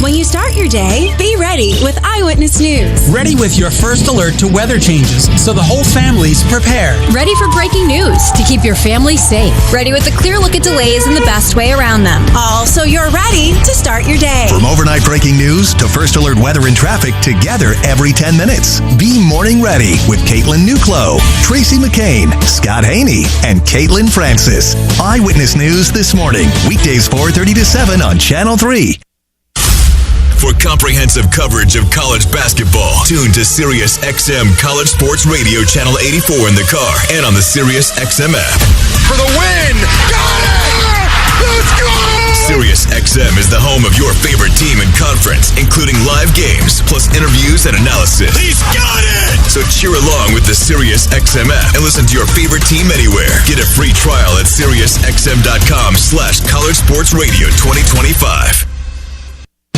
When you start your day, be ready with Eyewitness News. Ready with your first alert to weather changes so the whole family's prepared. Ready for breaking news to keep your family safe. Ready with a clear look at delays and the best way around them. All so you're ready to start your day. From overnight breaking news to first alert weather and traffic, together every 10 minutes. Be morning ready with Caitlin Nuclo, Tracy McCain, Scott Haney, and Caitlin Francis. Eyewitness News this morning, weekdays 4:30 to 7 on Channel 3. For comprehensive coverage of college basketball, tune to Sirius XM College Sports Radio Channel 84 in the car and on the Sirius XM app. For the win! Got it! Let's go! Sirius XM is the home of your favorite team and conference, including live games, plus interviews and analysis. He's got it! So cheer along with the Sirius XM app and listen to your favorite team anywhere. Get a free trial at SiriusXM.com/College Sports Radio 2025.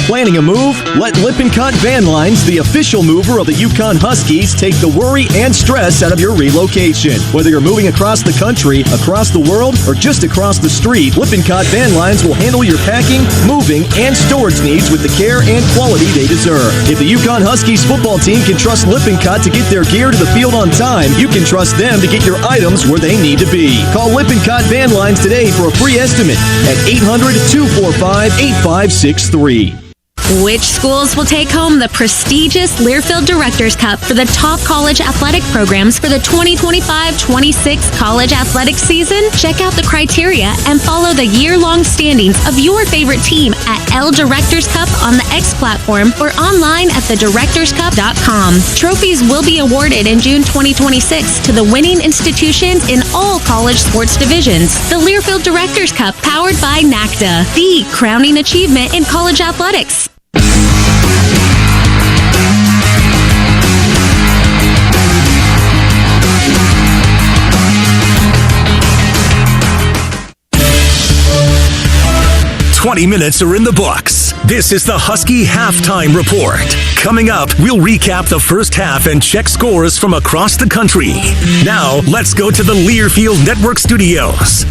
Planning a move? Let Lippincott Van Lines, the official mover of the UConn Huskies, take the worry and stress out of your relocation. Whether you're moving across the country, across the world, or just across the street, Lippincott Van Lines will handle your packing, moving, and storage needs with the care and quality they deserve. If the UConn Huskies football team can trust Lippincott to get their gear to the field on time, you can trust them to get your items where they need to be. Call Lippincott Van Lines today for a free estimate at 800-245-8563. Which schools will take home the prestigious Learfield Directors Cup for the top college athletic programs for the 2025-26 college athletic season? Check out the criteria and follow the year-long standings of your favorite team at L Directors Cup on the X platform or online at thedirectorscup.com. Trophies will be awarded in June 2026 to the winning institutions in all college sports divisions. The Learfield Directors Cup, powered by NACDA, the crowning achievement in college athletics. "20 minutes are in the books. This is the Husky Halftime Report. Coming up, we'll recap the first half and check scores from across the country. Now, let's go to the Learfield Network Studios.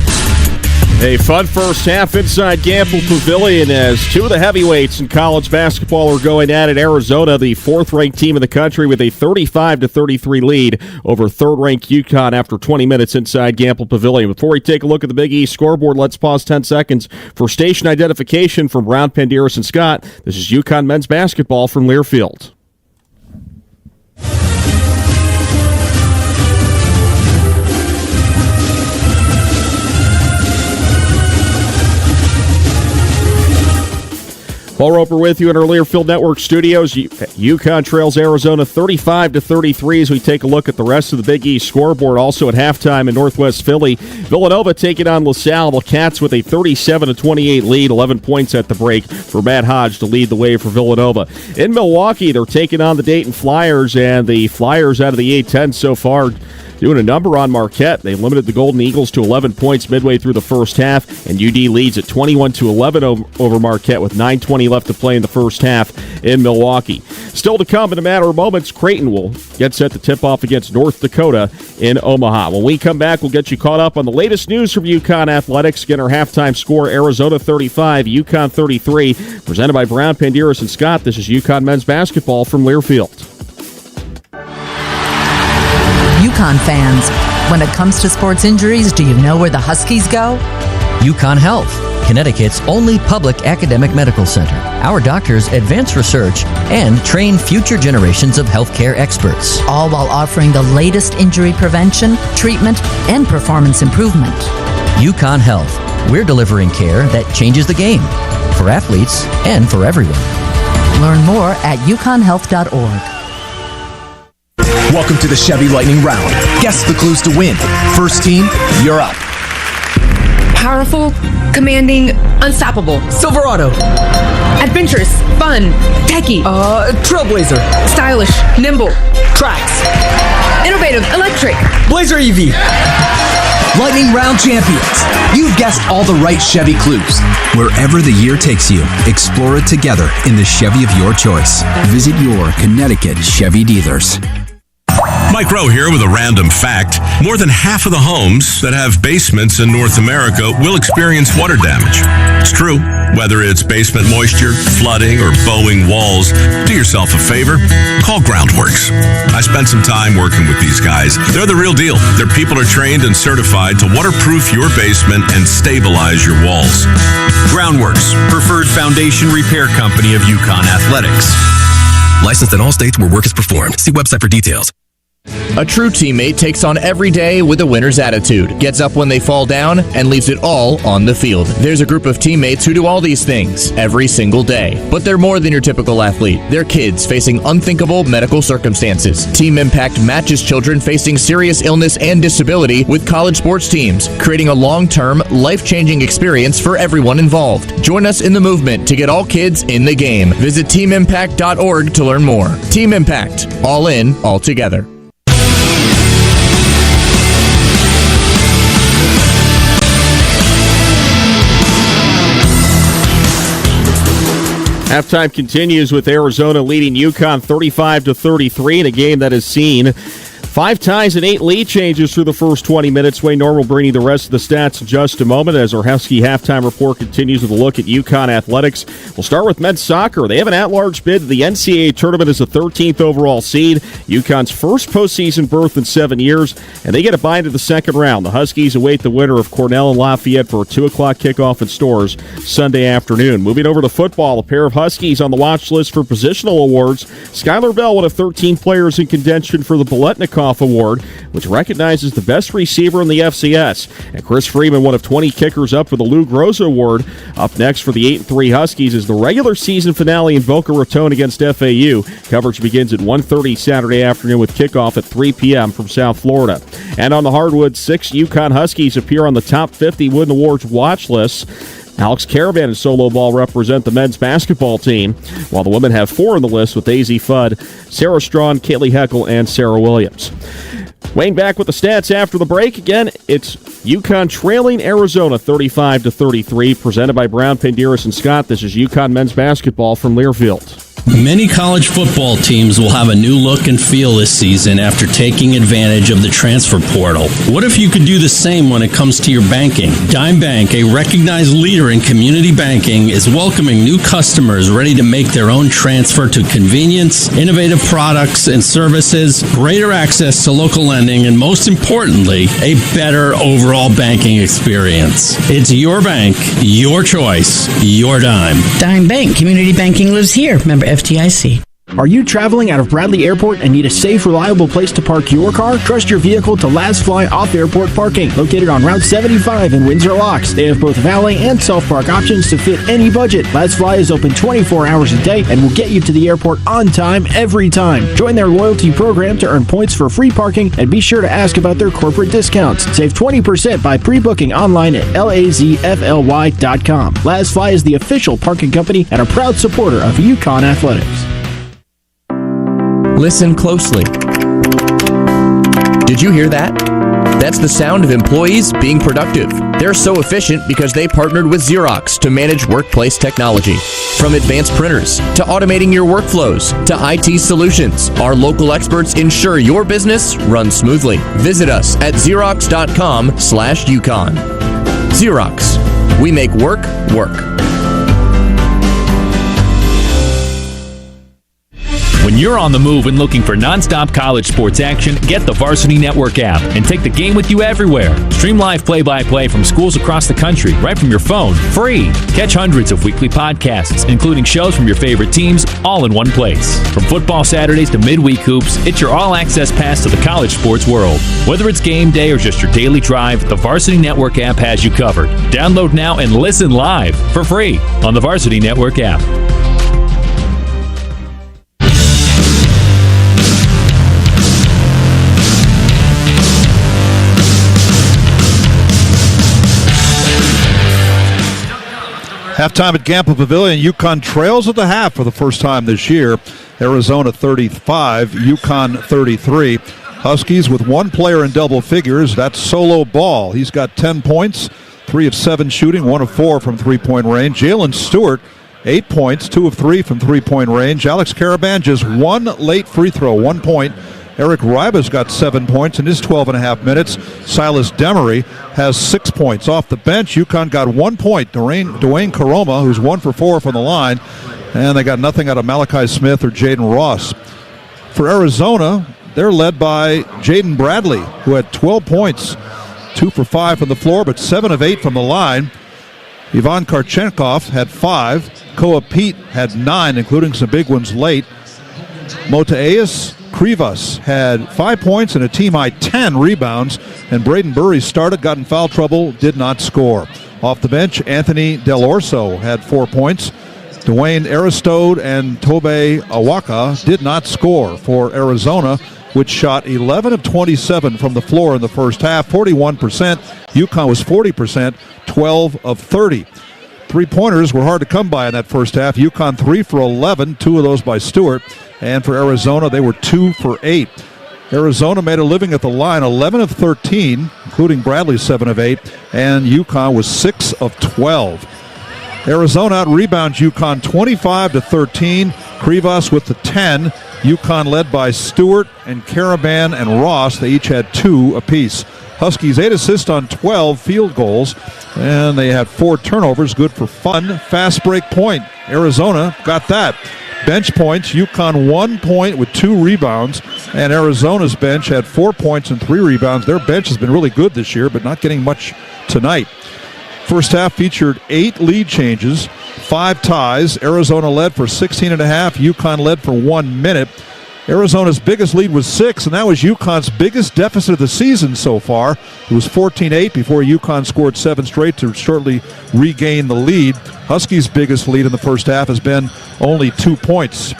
A fun first half inside Gamble Pavilion as two of the heavyweights in college basketball are going at it. Arizona, the fourth-ranked team in the country, with a 35-33 lead over third-ranked UConn after 20 minutes inside Gamble Pavilion. Before we take a look at the Big East scoreboard, let's pause 10 seconds for station identification from Brown Paint, Darrison Scott. This is UConn men's basketball from Learfield. Paul Roper with you in our Learfield Network studios. UConn trails Arizona 35-33 as we take a look at the rest of the Big East scoreboard. Also at halftime in Northwest Philly, Villanova taking on LaSalle. The Cats with a 37-28 lead, 11 points at the break for Matt Hodge to lead the way for Villanova. In Milwaukee, they're taking on the Dayton Flyers, and the Flyers out of the A-10 so far doing a number on Marquette. They limited the Golden Eagles to 11 points midway through the first half, and UD leads at 21-11 over Marquette with 9:20 left to play in the first half in Milwaukee. Still to come in a matter of moments, Creighton will get set to tip off against North Dakota in Omaha. When we come back, we'll get you caught up on the latest news from UConn athletics. Again, our halftime score, Arizona 35, UConn 33. Presented by Brown, Pandeiros, and Scott. This is UConn men's basketball from Learfield. UConn fans, when it comes to sports injuries, do you know where the Huskies go? UConn Health, Connecticut's only public academic medical center. Our doctors advance research and train future generations of healthcare experts. All while offering the latest injury prevention, treatment, and performance improvement. UConn Health, we're delivering care that changes the game for athletes and for everyone. Learn more at uconnhealth.org. Welcome to the Chevy Lightning Round. Guess the clues to win. First team, you're up. Powerful, commanding, unstoppable. Silverado. Adventurous, fun, techy. Trailblazer. Stylish, nimble. Tracks. Innovative, electric. Blazer EV. Lightning Round champions. You've guessed all the right Chevy clues. Wherever the year takes you, explore it together in the Chevy of your choice. Visit your Connecticut Chevy dealers. Mike Rowe here with a random fact. More than half of the homes that have basements in North America will experience water damage. It's true. Whether it's basement moisture, flooding, or bowing walls, do yourself a favor. Call Groundworks. I spent some time working with these guys. They're the real deal. Their people are trained and certified to waterproof your basement and stabilize your walls. Groundworks, preferred foundation repair company of UConn Athletics. Licensed in all states where work is performed. See website for details. A true teammate takes on every day with a winner's attitude, gets up when they fall down, and leaves it all on the field. There's a group of teammates who do all these things every single day. But they're more than your typical athlete. They're kids facing unthinkable medical circumstances. Team Impact matches children facing serious illness and disability with college sports teams, creating a long-term, life-changing experience for everyone involved. Join us in the movement to get all kids in the game. Visit teamimpact.org to learn more. Team Impact. All in, all together. Halftime continues with Arizona leading UConn 35-33 in a game that has seen 5 ties and 8 lead changes through the first 20 minutes. Wayne Norman will bring you the rest of the stats in just a moment as our Husky halftime report continues with a look at UConn athletics. We'll start with men's soccer. They have an at-large bid to the NCAA tournament as the 13th overall seed. UConn's first postseason berth in 7 years, and they get a bye into the second round. The Huskies await the winner of Cornell and Lafayette for a 2 o'clock kickoff in Stores Sunday afternoon. Moving over to football, a pair of Huskies on the watch list for positional awards. Skylar Bell, one of 13 players in contention for the Boletnikoff Award, which recognizes the best receiver in the FCS. And Chris Freeman, one of 20 kickers up for the Lou Groza Award. Up next for the 8-3 Huskies is the regular season finale in Boca Raton against FAU. Coverage begins at 1:30 Saturday afternoon with kickoff at 3 p.m. from South Florida. And on the hardwood, 6 UConn Huskies appear on the top 50 Wooden Awards watch list. Alex Caravan and Solo Ball represent the men's basketball team, while the women have 4 on the list with AZ Fudd, Sarah Strawn, Kaylee Heckel, and Sarah Williams. Wayne back with the stats after the break. Again, it's UConn trailing Arizona 35-33, presented by Brown, Pandeiros, and Scott. This is UConn men's basketball from Learfield. Many college football teams will have a new look and feel this season after taking advantage of the transfer portal. What if you could do the same when it comes to your banking? Dime Bank, a recognized leader in community banking, is welcoming new customers ready to make their own transfer to convenience, innovative products and services, greater access to local lending, and most importantly, a better overall banking experience. It's your bank, your choice, your dime. Dime Bank, community banking lives here. Member FDIC. Are you traveling out of Bradley Airport and need a safe, reliable place to park your car? Trust your vehicle to Last Fly Off-Airport Parking, located on Route 75 in Windsor Locks. They have both valet and self-park options to fit any budget. Last Fly is open 24 hours a day and will get you to the airport on time every time. Join their loyalty program to earn points for free parking, and be sure to ask about their corporate discounts. Save 20% by pre-booking online at lazfly.com. Last Fly is the official parking company and a proud supporter of UConn Athletics. Listen closely. Did you hear that? That's the sound of employees being productive. They're so efficient because they partnered with Xerox to manage workplace technology. From advanced printers to automating your workflows to IT solutions, our local experts ensure your business runs smoothly. Visit us at Xerox.com/UConn. Xerox. We make work work. When you're on the move and looking for nonstop college sports action, get the Varsity Network app and take the game with you everywhere. Stream live play-by-play from schools across the country right from your phone, free. Catch hundreds of weekly podcasts, including shows from your favorite teams, all in one place. From football Saturdays to midweek hoops, it's your all-access pass to the college sports world. Whether it's game day or just your daily drive, the Varsity Network app has you covered. Download now and listen live for free on the Varsity Network app. Halftime at Gamble Pavilion, UConn trails at the half for the first time this year. Arizona 35, UConn 33. Huskies with one player in double figures. That's Solo Ball. He's got 10 points, 3 of 7 shooting, 1 of 4 from three-point range. Jalen Stewart, 8 points, 2 of 3 from three-point range. Alex Caravan, just 1 late free throw, 1 point. Eric Ryba's got 7 points in his 12.5 minutes. Silas Demery has 6 points. Off the bench, UConn got 1 point. Dwayne Karoma, who's 1 for 4 from the line. And they got nothing out of Malachi Smith or Jaden Ross. For Arizona, they're led by Jaden Bradley, who had 12 points. 2 for 5 from the floor, but 7 of 8 from the line. Ivan Karchenkov had 5. Koa Pete had 9, including some big ones late. Motaeus Krivas had 5 points and a team-high 10 rebounds, and Braden Burry started, got in foul trouble, did not score. Off the bench, Anthony Del Orso had 4 points. Dwayne Aristode and Tobe Awaka did not score for Arizona, which shot 11 of 27 from the floor in the first half, 41%. UConn was 40%, 12 of 30. Three-pointers were hard to come by in that first half. UConn 3 for 11, 2 of those by Stewart. And for Arizona, they were 2 for 8. Arizona made a living at the line, 11 of 13, including Bradley 7 of 8. And UConn was 6 of 12. Arizona out-rebounds UConn 25 to 13. Krivas with the 10. UConn led by Stewart and Caravan and Ross. They each had 2 apiece. Huskies 8 assists on 12 field goals, and they had 4 turnovers, good for fun. Fast break point. Arizona got that. Bench points, UConn 1 point with 2 rebounds, and Arizona's bench had 4 points and 3 rebounds. Their bench has been really good this year, but not getting much tonight. First half featured 8 lead changes, 5 ties. Arizona led for 16.5. UConn led for 1 minute. Arizona's biggest lead was 6, and that was UConn's biggest deficit of the season so far. It was 14-8 before UConn scored 7 straight to shortly regain the lead. Huskies' biggest lead in the first half has been only 2 points.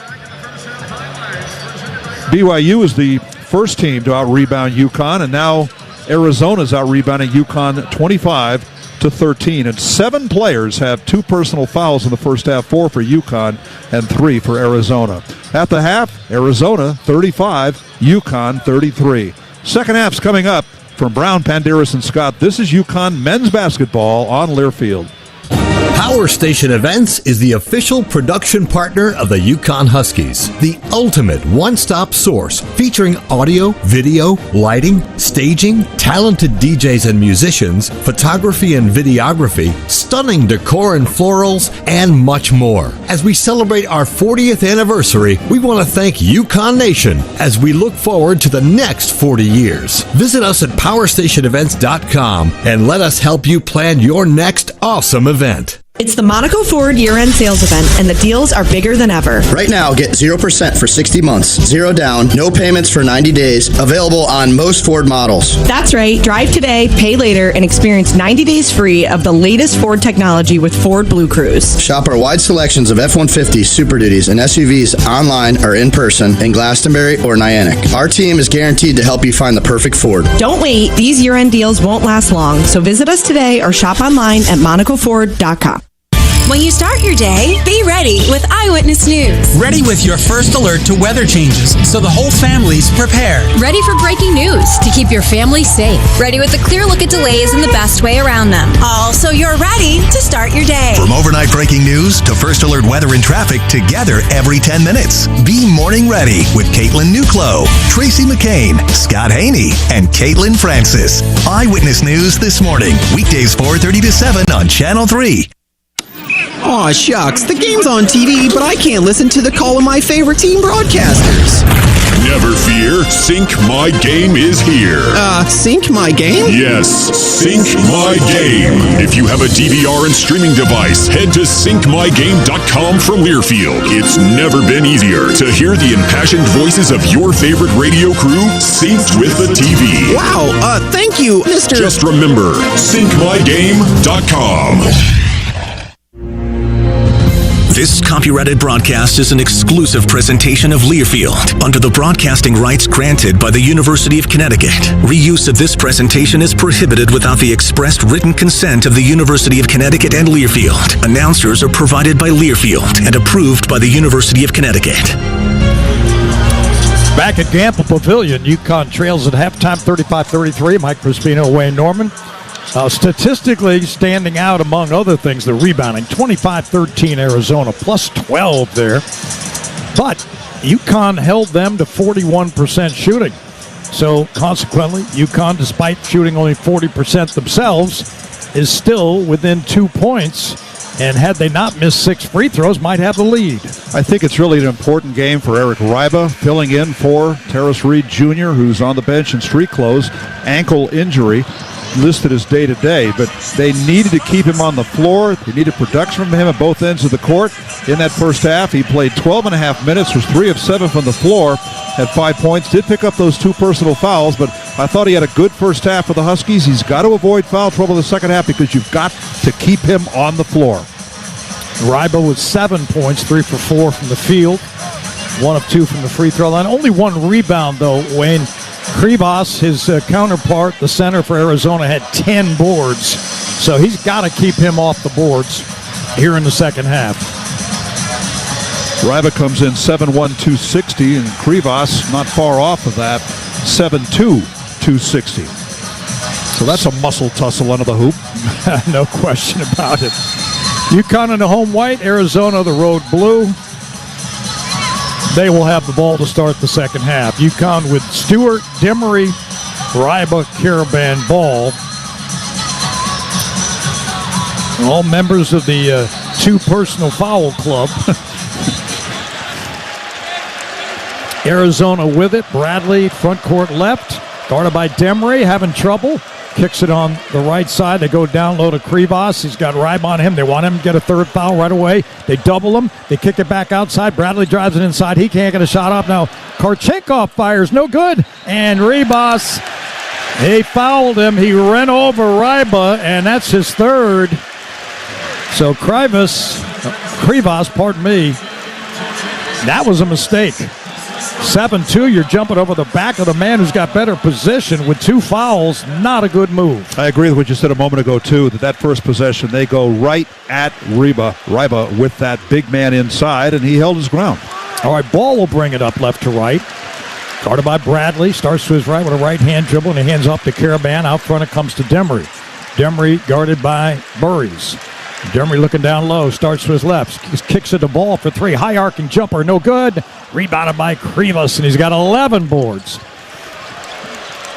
BYU is the first team to out-rebound UConn, and now Arizona's out-rebounding UConn 25 to 13, and 7 players have 2 personal fouls in the first half, 4 for UConn and 3 for Arizona. At the half, Arizona 35, UConn 33. Second half's coming up. From Brown, Panderas, and Scott, this is UConn men's basketball on Learfield. Power Station Events is the official production partner of the UConn Huskies, the ultimate one-stop source featuring audio, video, lighting, staging, talented DJs and musicians, photography and videography, stunning decor and florals, and much more. As we celebrate our 40th anniversary, we want to thank UConn Nation as we look forward to the next 40 years. Visit us at PowerStationEvents.com and let us help you plan your next awesome event. It's the Monaco Ford year-end sales event, and the deals are bigger than ever. Right now, get 0% for 60 months, 0 down, no payments for 90 days, available on most Ford models. That's right. Drive today, pay later, and experience 90 days free of the latest Ford technology with Ford Blue Cruise. Shop our wide selections of F-150s, Super Duties, and SUVs online or in person in Glastonbury or Niantic. Our team is guaranteed to help you find the perfect Ford. Don't wait. These year-end deals won't last long, so visit us today or shop online at MonacoFord.com. When you start your day, be ready with Eyewitness News. Ready with your first alert to weather changes so the whole family's prepared. Ready for breaking news to keep your family safe. Ready with a clear look at delays and the best way around them. All so you're ready to start your day. From overnight breaking news to first alert weather and traffic, together every 10 minutes. Be morning ready with Caitlin Newclo, Tracy McCain, Scott Haney, and Caitlin Francis. Eyewitness News this morning, weekdays 4:30 to 7 on Channel 3. Aw, shucks, the game's on TV, but I can't listen to the call of my favorite team broadcasters. Never fear, Sync My Game is here. Sync My Game? Yes, Sync My Game. If you have a DVR and streaming device, head to syncmygame.com from Learfield. It's never been easier to hear the impassioned voices of your favorite radio crew synced with the TV. Wow, thank you, Mr. Just remember, syncmygame.com. This copyrighted broadcast is an exclusive presentation of Learfield under the broadcasting rights granted by the University of Connecticut. Reuse of this presentation is prohibited without the expressed written consent of the University of Connecticut and Learfield. Announcers are provided by Learfield and approved by the University of Connecticut. Back at Gamble Pavilion, UConn trails at halftime 35-33. Mike Crispino, Wayne Norman. Statistically standing out among other things, the rebounding. 25-13 Arizona, plus 12 there. But UConn held them to 41% shooting. So consequently, UConn, despite shooting only 40% themselves, is still within 2 points. And had they not missed 6 free throws, might have the lead. I think it's really an important game for Eric Ryba, filling in for Tarris Reed Jr., who's on the bench in street clothes, ankle injury. Listed as day-to-day, but they needed to keep him on the floor. They needed production from him at both ends of the court. In that first half, he played 12 and a half minutes, was 3 of 7 from the floor, had 5 points, did pick up those 2 personal fouls, but I thought he had a good first half for the Huskies. He's got to avoid foul trouble in the second half because you've got to keep him on the floor. Ryba with 7 points, 3 for 4 from the field, 1 of 2 from the free throw line. Only 1 rebound, though, Wayne. Krivas, his counterpart, the center for Arizona, had 10 boards. So he's got to keep him off the boards here in the second half. Ryba comes in 7'1", 260, and Krivas not far off of that, 7'2", 260. So that's a muscle tussle under the hoop. No question about it. UConn in the home white, Arizona the road blue. They will have the ball to start the second half. UConn with Stewart, Demery, Ryba, Caravan, Ball. All members of the 2 personal foul club. Arizona with it. Bradley, front court left. Guarded by Demery, having trouble. Kicks it on the right side. They go down low to Krivas. He's got Ryba on him. They want him to get a 3rd foul right away. They double him. They kick it back outside. Bradley drives it inside. He can't get a shot off. Now Karchenkov fires. No good. And Ribas, he fouled him. He ran over Ryba, and that's his 3rd. So Krivas, that was a mistake. 7-2, you're jumping over the back of the man who's got better position with 2 fouls. Not a good move. I agree with what you said a moment ago, too, that first possession, they go right at Ryba with that big man inside, and he held his ground. All right, Ball will bring it up left to right. Guarded by Bradley, starts to his right with a right-hand dribble, and he hands off to Caravan. Out front it comes to Demery. Demery guarded by Burries. Demery looking down low, starts to his left, kicks it to Ball for 3. High arcing jumper, no good. Rebounded by Krivas, and he's got 11 boards.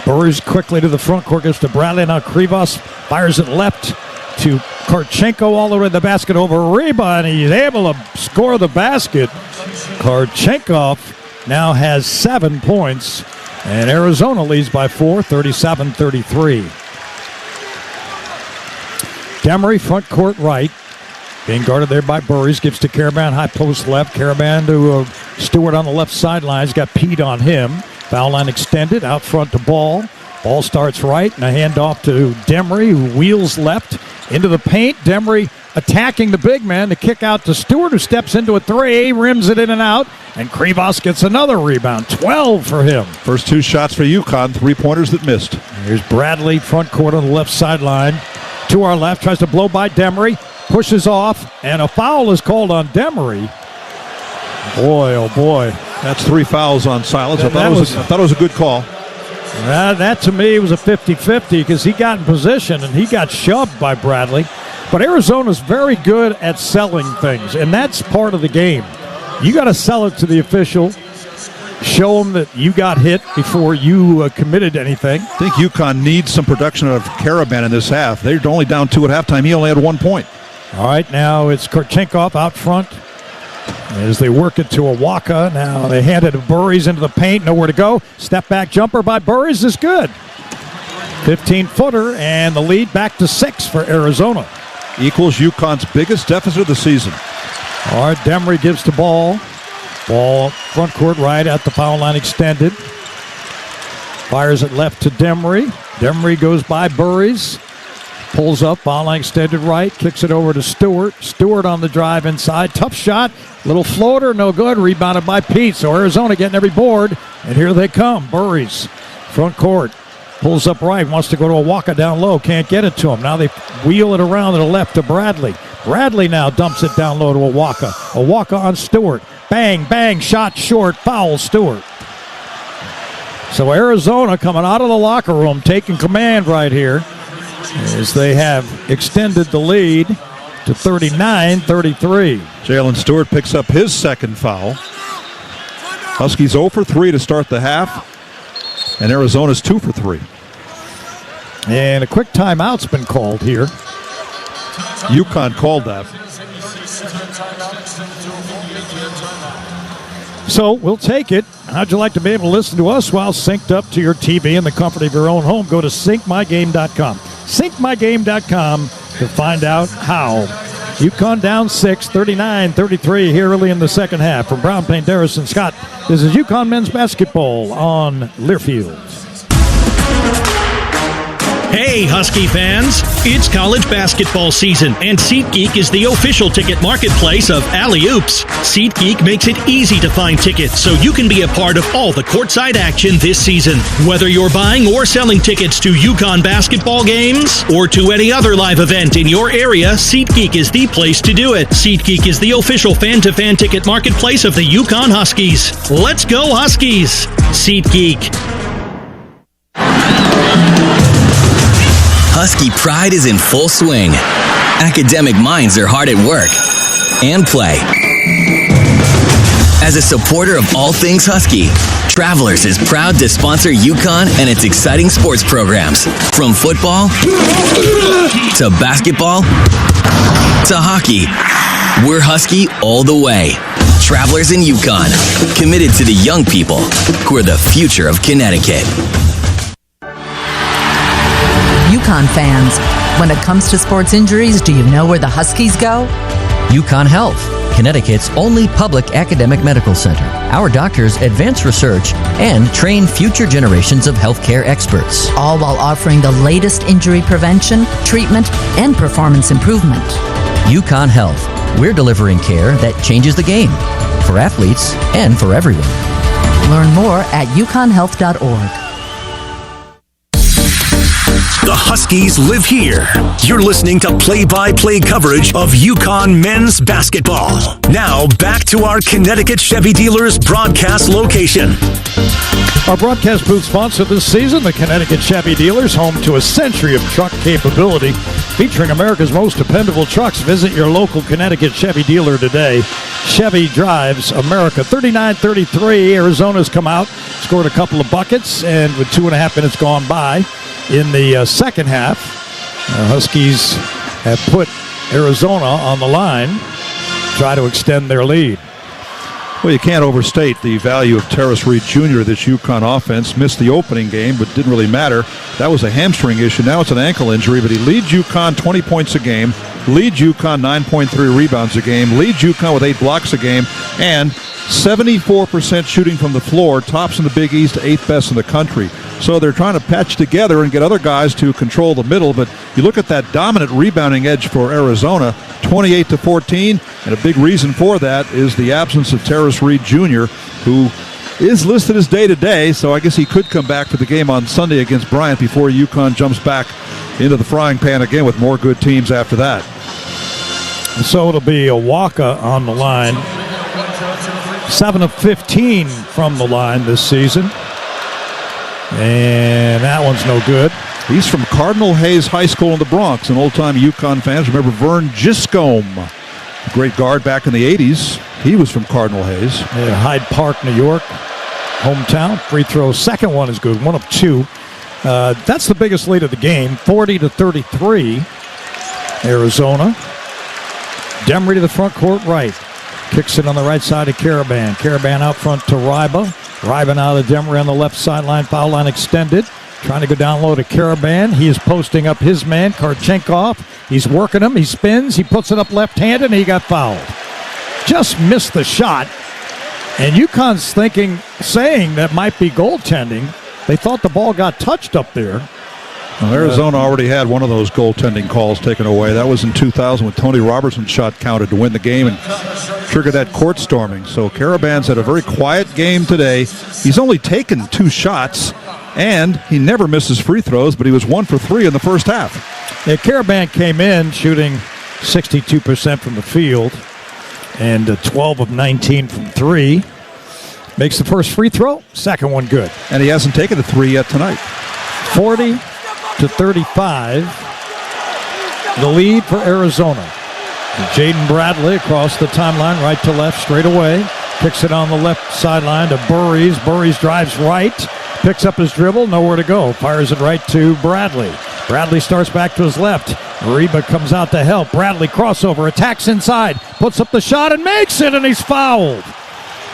Burries quickly to the front court, gets to Bradley. Now Krivas fires it left to Karchenko all the way to the basket over Ryba, and he's able to score the basket. Karchenkov now has 7 points, and Arizona leads by 4, 37-33. Demery, front court right. Being guarded there by Burries. Gives to Caravan, high post left. Caravan to Stewart on the left sideline. He's got Pete on him. Foul line extended. Out front to Ball. Ball starts right. And a handoff to Demery, who wheels left into the paint. Demery attacking the big man. The kick out to Stewart, who steps into a 3. Rims it in and out. And Krivas gets another rebound. 12 for him. First 2 shots for UConn. 3-pointers that missed. Here's Bradley, front court on the left sideline. To our left, tries to blow by Demery. pushes off, and a foul is called on Demery. Boy, oh boy. That's 3 fouls on Silas. I thought it was a good call. That to me was a 50-50 because he got in position and he got shoved by Bradley. But Arizona's very good at selling things, and that's part of the game. You got to sell it to the official, show them that you got hit before you committed anything. I think UConn needs some production out of Karaban in this half. They're only down 2 at halftime. He only had 1 point. All right, now it's Korchenkov out front as they work it to Awaka. Now they hand it to Burries into the paint, nowhere to go. Step back jumper by Burries is good. 15-footer, and the lead back to 6 for Arizona. Equals UConn's biggest deficit of the season. All right, Demery gives the ball. Ball front court right at the foul line extended. Fires it left to Demery. Demery goes by Burries. Pulls up, foul line extended right, kicks it over to Stewart. Stewart on the drive inside. Tough shot. Little floater, no good. Rebounded by Pete. So Arizona getting every board. And here they come. Burries, front court. Pulls up right, wants to go to Awaka down low. Can't get it to him. Now they wheel it around to the left to Bradley. Bradley now dumps it down low to Awaka. Awaka on Stewart. Bang, bang, shot short, foul Stewart. So Arizona coming out of the locker room, taking command right here as they have extended the lead to 39-33. Jalen Stewart picks up his second foul. Huskies 0 for 3 to start the half, and Arizona's 2 for 3. And a quick timeout's been called here. UConn called that. So we'll take it. How'd you like to be able to listen to us while synced up to your TV in the comfort of your own home? Go to syncmygame.com. Syncmygame.com to find out how. UConn down 6, 39-33 here early in the second half. From Brown Plain, Darris, and Scott, this is UConn men's basketball on Learfield. Hey, Husky fans! It's college basketball season, and SeatGeek is the official ticket marketplace of Alley-Oops. SeatGeek makes it easy to find tickets so you can be a part of all the courtside action this season. Whether you're buying or selling tickets to UConn basketball games or to any other live event in your area, SeatGeek is the place to do it. SeatGeek is the official fan-to-fan ticket marketplace of the UConn Huskies. Let's go, Huskies! SeatGeek. Husky pride is in full swing. Academic minds are hard at work and play. As a supporter of all things Husky, Travelers is proud to sponsor UConn and its exciting sports programs. From football to basketball to hockey, we're Husky all the way. Travelers in UConn, committed to the young people who are the future of Connecticut. UConn fans, when it comes to sports injuries, do you know where the Huskies go? UConn Health, Connecticut's only public academic medical center. Our doctors advance research and train future generations of healthcare experts. All while offering the latest injury prevention, treatment, and performance improvement. UConn Health, we're delivering care that changes the game for athletes and for everyone. Learn more at uconnhealth.org. The Huskies live here. You're listening to play-by-play coverage of UConn men's basketball. Now, back to our Connecticut Chevy Dealers broadcast location. Our broadcast booth sponsor this season, the Connecticut Chevy Dealers, home to a century of truck capability, featuring America's most dependable trucks. Visit your local Connecticut Chevy dealer today. Chevy drives America. 39-33, Arizona's come out, scored a couple of buckets, and with 2.5 minutes gone by, in the second half, Huskies have put Arizona on the line, try to extend their lead. Well, you can't overstate the value of Tarris Reed Jr. This UConn offense. Missed the opening game, but didn't really matter. That was a hamstring issue. Now it's an ankle injury, but he leads UConn 20 points a game, leads UConn 9.3 rebounds a game, leads UConn with 8 blocks a game, and 74% shooting from the floor, tops in the Big East, 8th best in the country. So they're trying to patch together and get other guys to control the middle, but you look at that dominant rebounding edge for Arizona, 28-14, and a big reason for that is the absence of Tarris Reed Jr., who is listed as day-to-day, so I guess he could come back for the game on Sunday against Bryant before UConn jumps back into the frying pan again with more good teams after that. So it'll be Awaka on the line. 7 of 15 from the line this season. And that one's no good. He's from Cardinal Hayes High School in the Bronx. And old-time UConn fans remember Vern Giscombe, great guard back in the 80s. He was from Cardinal Hayes. Yeah, Hyde Park, New York, hometown. Free throw, second one is good, 1 of 2. That's the biggest lead of the game, 40-33. Arizona. Demery to the front court right. Kicks it on the right side of Caravan. Caravan out front to Ryba. Ryba now to Demery on the left sideline, foul line extended. Trying to go down low to Caravan. He is posting up his man, Karchenkov. He's working him. He spins. He puts it up left-handed, and he got fouled. Just missed the shot. And UConn's saying that might be goaltending. They thought the ball got touched up there. Well, Arizona already had one of those goaltending calls taken away. That was in 2000 when Tony Robertson's shot counted to win the game and triggered that court storming. So Caravan's had a very quiet game today. He's only taken 2 shots, and he never misses free throws, but he was 1 for 3 in the first half. Yeah, Caravan came in shooting 62% from the field and 12 of 19 from 3. Makes the first free throw, second one good. And he hasn't taken a 3 yet tonight. 40-35, the lead for Arizona. Jaden Bradley across the timeline, right to left, straight away. Kicks it on the left sideline to Burries. Burries drives right, picks up his dribble, nowhere to go. Fires it right to Bradley. Bradley starts back to his left. Reba comes out to help. Bradley crossover, attacks inside, puts up the shot and makes it, and he's fouled.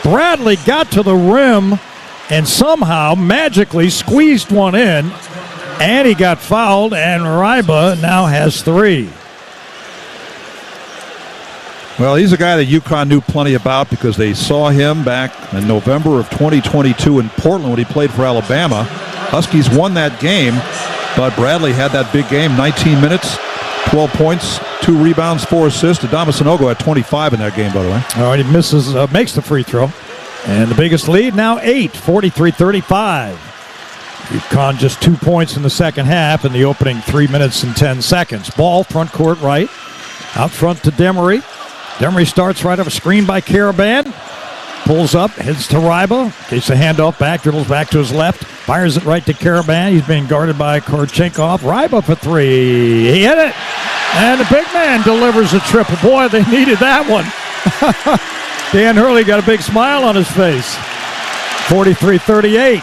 Bradley got to the rim and somehow magically squeezed one in, and he got fouled, and Ryba now has 3. Well, he's a guy that UConn knew plenty about because they saw him back in November of 2022 in Portland when he played for Alabama. Huskies won that game, but Bradley had that big game, 19 minutes, 12 points, 2 rebounds, 4 assists. Adama Sanogo had 25 in that game, by the way. All right, he makes the free throw. And the biggest lead now 8, 43-35. UConn just 2 points in the second half in the opening 3 minutes and 10 seconds. Ball front court right. Out front to Demery. Demery starts right off a screen by Caravan. Pulls up, heads to Ryba. Gets the handoff back, dribbles back to his left. Fires it right to Caravan. He's being guarded by Karchenkov. Ryba for 3. He hit it. And the big man delivers a triple. Boy, they needed that one. Dan Hurley got a big smile on his face. 43-38.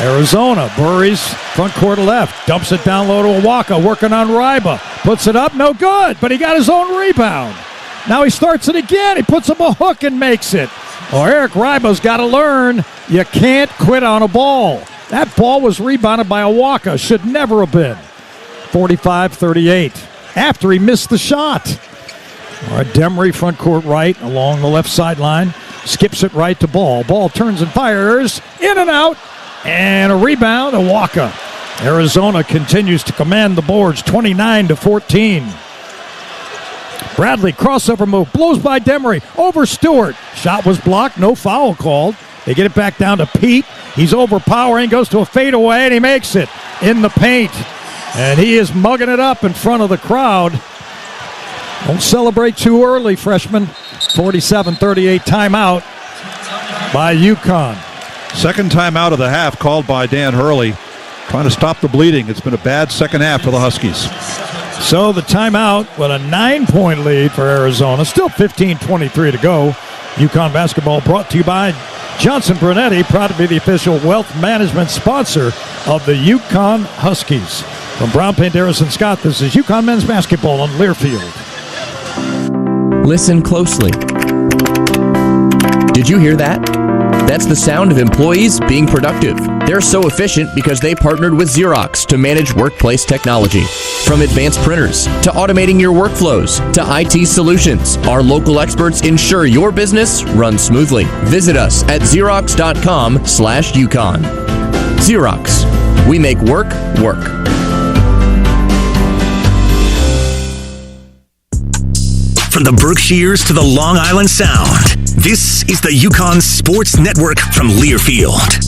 Arizona, Burries, front court left. Dumps it down low to Awaka, working on Ryba. Puts it up, no good, but he got his own rebound. Now he starts it again. He puts up a hook and makes it. Well, Eric Ryba's got to learn you can't quit on a ball. That ball was rebounded by Awaka. Should never have been. 45-38. After he missed the shot. All right, Demery, front court right, along the left sideline. Skips it right to Ball. Ball turns and fires. In and out. And a rebound, Awaka. Arizona continues to command the boards, 29-14. Bradley, crossover move, blows by Demery, over Stewart. Shot was blocked, no foul called. They get it back down to Pete. He's overpowering, goes to a fadeaway, and he makes it in the paint. And he is mugging it up in front of the crowd. Don't celebrate too early, freshman. 47-38 timeout by UConn. Second timeout of the half called by Dan Hurley. Trying to stop the bleeding. It's been a bad second half for the Huskies. So the timeout with a 9-point lead for Arizona. Still 15-23 to go. UConn basketball brought to you by Johnson Brunetti, proud to be the official wealth management sponsor of the UConn Huskies. From Brown Paint, Harrison Scott, this is UConn men's basketball on Learfield. Listen closely. Did you hear that? That's the sound of employees being productive. They're so efficient because they partnered with Xerox to manage workplace technology. From advanced printers to automating your workflows to IT solutions, our local experts ensure your business runs smoothly. Visit us at Xerox.com/UConn. Xerox. We make work work. From the Berkshires to the Long Island Sound, this is the UConn Sports Network from Learfield.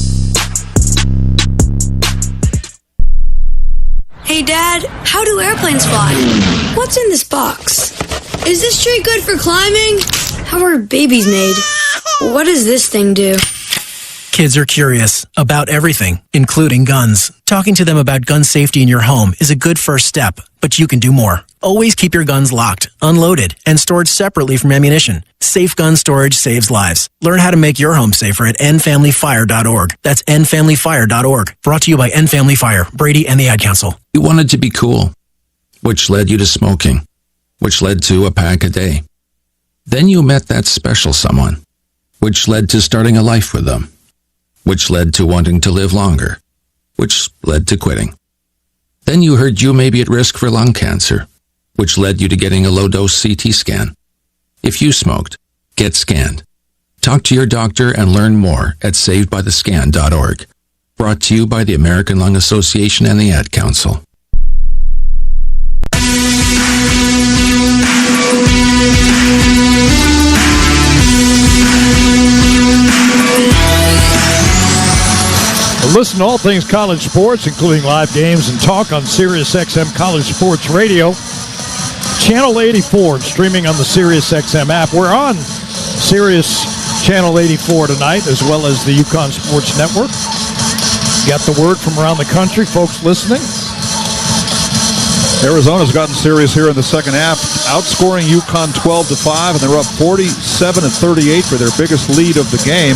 Hey, Dad, how do airplanes fly? What's in this box? Is this tree good for climbing? How are babies made? What does this thing do? Kids are curious about everything, including guns. Talking to them about gun safety in your home is a good first step, but you can do more. Always keep your guns locked, unloaded, and stored separately from ammunition. Safe gun storage saves lives. Learn how to make your home safer at endfamilyfire.org. That's endfamilyfire.org. Brought to you by End Family Fire, Brady, and the Ad Council. You wanted to be cool, which led you to smoking, which led to a pack a day. Then you met that special someone, which led to starting a life with them, which led to wanting to live longer, which led to quitting. Then you heard you may be at risk for lung cancer, which led you to getting a low-dose CT scan. If you smoked, get scanned. Talk to your doctor and learn more at savedbythescan.org. Brought to you by the American Lung Association and the Ad Council. Listen to all things college sports, including live games and talk on SiriusXM College Sports Radio. Channel 84, streaming on the SiriusXM app. We're on Sirius Channel 84 tonight, as well as the UConn Sports Network. Got the word from around the country, folks listening. Arizona's gotten serious here in the second half, outscoring UConn 12-5, and they're up 47-38 for their biggest lead of the game.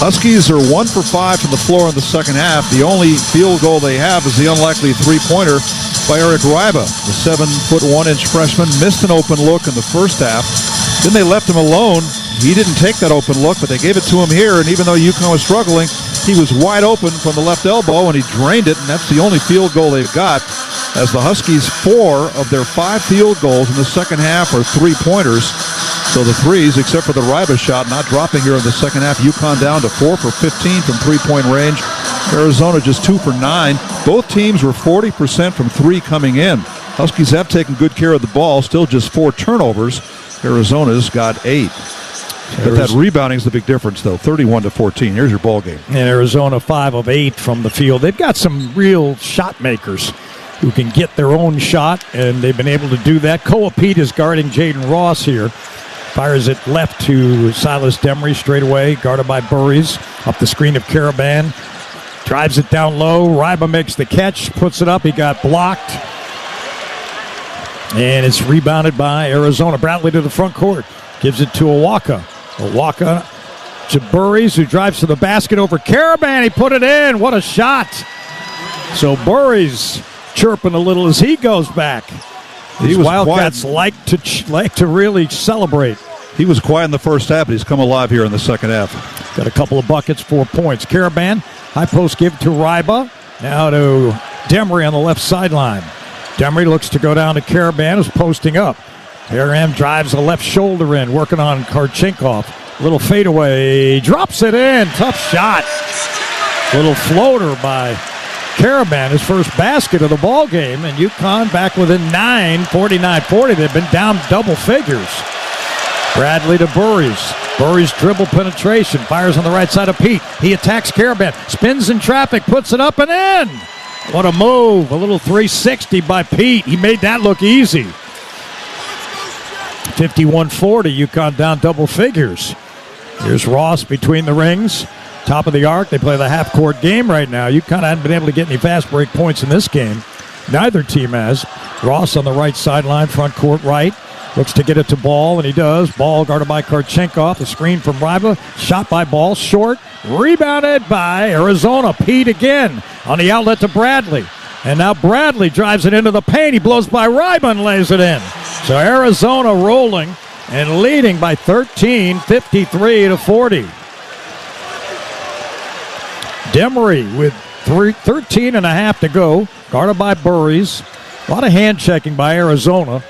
Huskies are 1 for 5 from the floor in the second half. The only field goal they have is the unlikely three-pointer by Eric Ryba. The 7'1" freshman missed an open look in the first half. Then they left him alone. He didn't take that open look, but they gave it to him here, and even though UConn was struggling, he was wide open from the left elbow, and he drained it, and that's the only field goal they've got, as the Huskies, 4 of their 5 field goals in the second half are three-pointers. So the threes, except for the Ryba shot, not dropping here in the second half. UConn down to 4 for 15 from three-point range. Arizona just 2 for 9. Both teams were 40% from 3 coming in. Huskies have taken good care of the ball, still just 4 turnovers. Arizona's got 8. But that rebounding is the big difference, though. 31-14. Here's your ball game. And Arizona 5 of 8 from the field. They've got some real shot makers who can get their own shot, and they've been able to do that. Koa Pete is guarding Jaden Ross here. Fires it left to Silas Demery straight away, guarded by Burries. Up the screen of Caravan. Drives it down low. Ryba makes the catch, puts it up. He got blocked. And it's rebounded by Arizona. Bradley to the front court. Gives it to Awaka. Awaka to Burries, who drives to the basket over Caravan. He put it in. What a shot. So Burries chirping a little as he goes back. These Wildcats like to really celebrate. He was quiet in the first half, but he's come alive here in the second half. Got a couple of buckets, 4 points. Caravan, high post give to Ryba. Now to Demery on the left sideline. Demery looks to go down to Caravan, who's posting up. Caravan drives the left shoulder in, working on Karchenkov. Little fadeaway, drops it in. Tough shot. Little floater by Caravan, his first basket of the ball game, and UConn back within 9, 49-40. They've been down double figures. Bradley to Burries. Burries dribble penetration, fires on the right side of Pete. He attacks Caravan, spins in traffic, puts it up and in. What a move. A little 360 by Pete. He made that look easy. 51-40, UConn down double figures. Here's Ross between the rings. Top of the arc. They play the half-court game right now. UConn hadn't been able to get any fast break points in this game. Neither team has. Ross on the right sideline, front court right. Looks to get it to Ball, and he does. Ball guarded by Karchenkov. The screen from Ryba. Shot by Ball. Short. Rebounded by Arizona. Pete again on the outlet to Bradley. And now Bradley drives it into the paint. He blows by Ryba and lays it in. So Arizona rolling and leading by 13, 53-40. Demery with 13 and a half to go, guarded by Burries. A lot of hand checking by Arizona.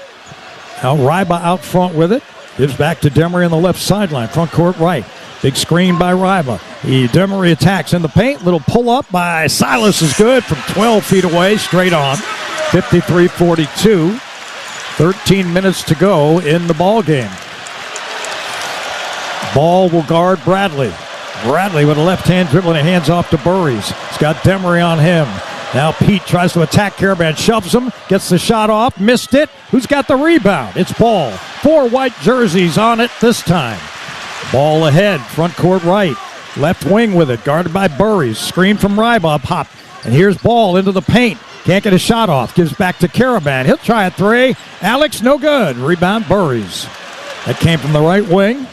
Now Ryba out front with it. Gives back to Demery on the left sideline, front court right. Big screen by Ryba. Demery attacks in the paint. Little pull up by Silas is good from 12 feet away, straight on. 53-42. 13 minutes to go in the ball game. Ball will guard Bradley. Bradley with a left hand dribbling and hands off to Burries. He's got Demery on him. Now Pete tries to attack Caravan, shoves him, gets the shot off, missed it. Who's got the rebound? It's Ball. 4 white jerseys on it this time. Ball ahead, front court right. Left wing with it, guarded by Burries. Screen from Ryba, pop. And here's Ball into the paint. Can't get a shot off. Gives back to Caravan. He'll try a 3. Alex, no good. Rebound, Burries. That came from the right wing.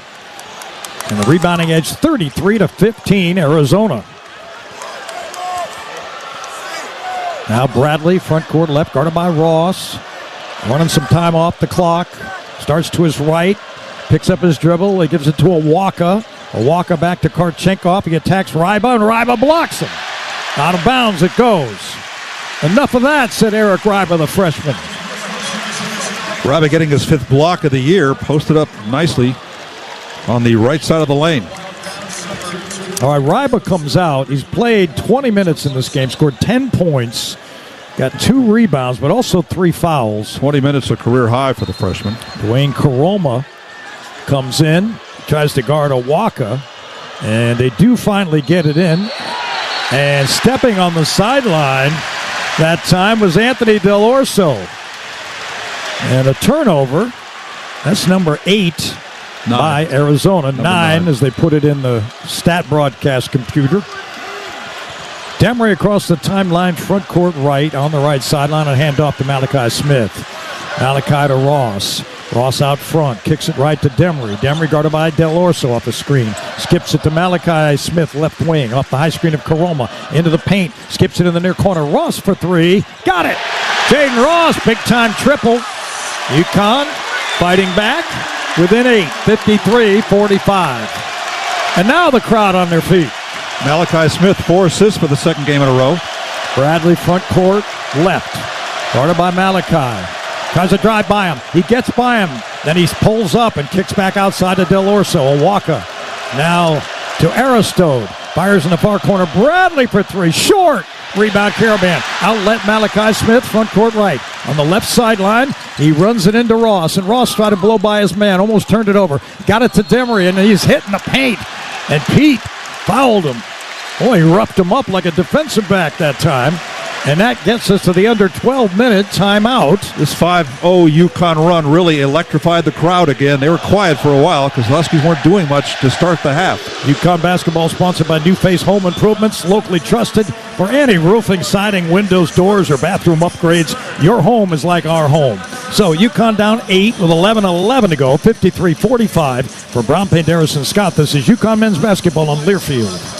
And the rebounding edge, 33-15, Arizona. Now Bradley, front court left, guarded by Ross. Running some time off the clock. Starts to his right. Picks up his dribble. He gives it to Awaka. Awaka back to Karchenkov. He attacks Ryba, and Ryba blocks him. Out of bounds it goes. Enough of that, said Eric Ryba, the freshman. Ryba getting his 5th block of the year. Posted up nicely on the right side of the lane. All right, Ryba comes out. He's played 20 minutes in this game, scored 10 points, got 2 rebounds, but also 3 fouls. 20 minutes, a career high for the freshman. Dwayne Karoma comes in, tries to guard Awaka, and they do finally get it in. And stepping on the sideline that time was Anthony Del Orso. And a turnover. That's number 8. 9. By Arizona. 9 as they put it in the stat broadcast computer. Demery across the timeline, front court right, on the right sideline, and hand off to Malachi Smith. Malachi to Ross. Ross out front, kicks it right to Demery. Demery guarded by Del Orso off the screen. Skips it to Malachi Smith, left wing, off the high screen of Karoma. Into the paint, skips it in the near corner. Ross for 3. Got it! Jaden Ross, big-time triple. UConn fighting back. Within 8, 53-45. And now the crowd on their feet. Malachi Smith, 4 assists for the 2nd game in a row. Bradley front court, left. Guarded by Malachi. Tries to drive by him. He gets by him. Then he pulls up and kicks back outside to Del Orso. Awaka now to Aristode. Fires in the far corner. Bradley for 3. Short. Rebound Caravan. Outlet Malachi Smith, front court right. On the left sideline, he runs it into Ross, and Ross tried to blow by his man, almost turned it over. Got it to Demery, and he's hitting the paint. And Pete fouled him. Boy, he roughed him up like a defensive back that time. And that gets us to the under 12-minute timeout. This 5-0 UConn run really electrified the crowd again. They were quiet for a while because the Huskies weren't doing much to start the half. UConn basketball sponsored by New Face Home Improvements, locally trusted for any roofing, siding, windows, doors, or bathroom upgrades. Your home is like our home. So UConn down 8 with 11:11 to go, 53-45 for Brown Paint Harrison Scott. This is UConn men's basketball on Learfield.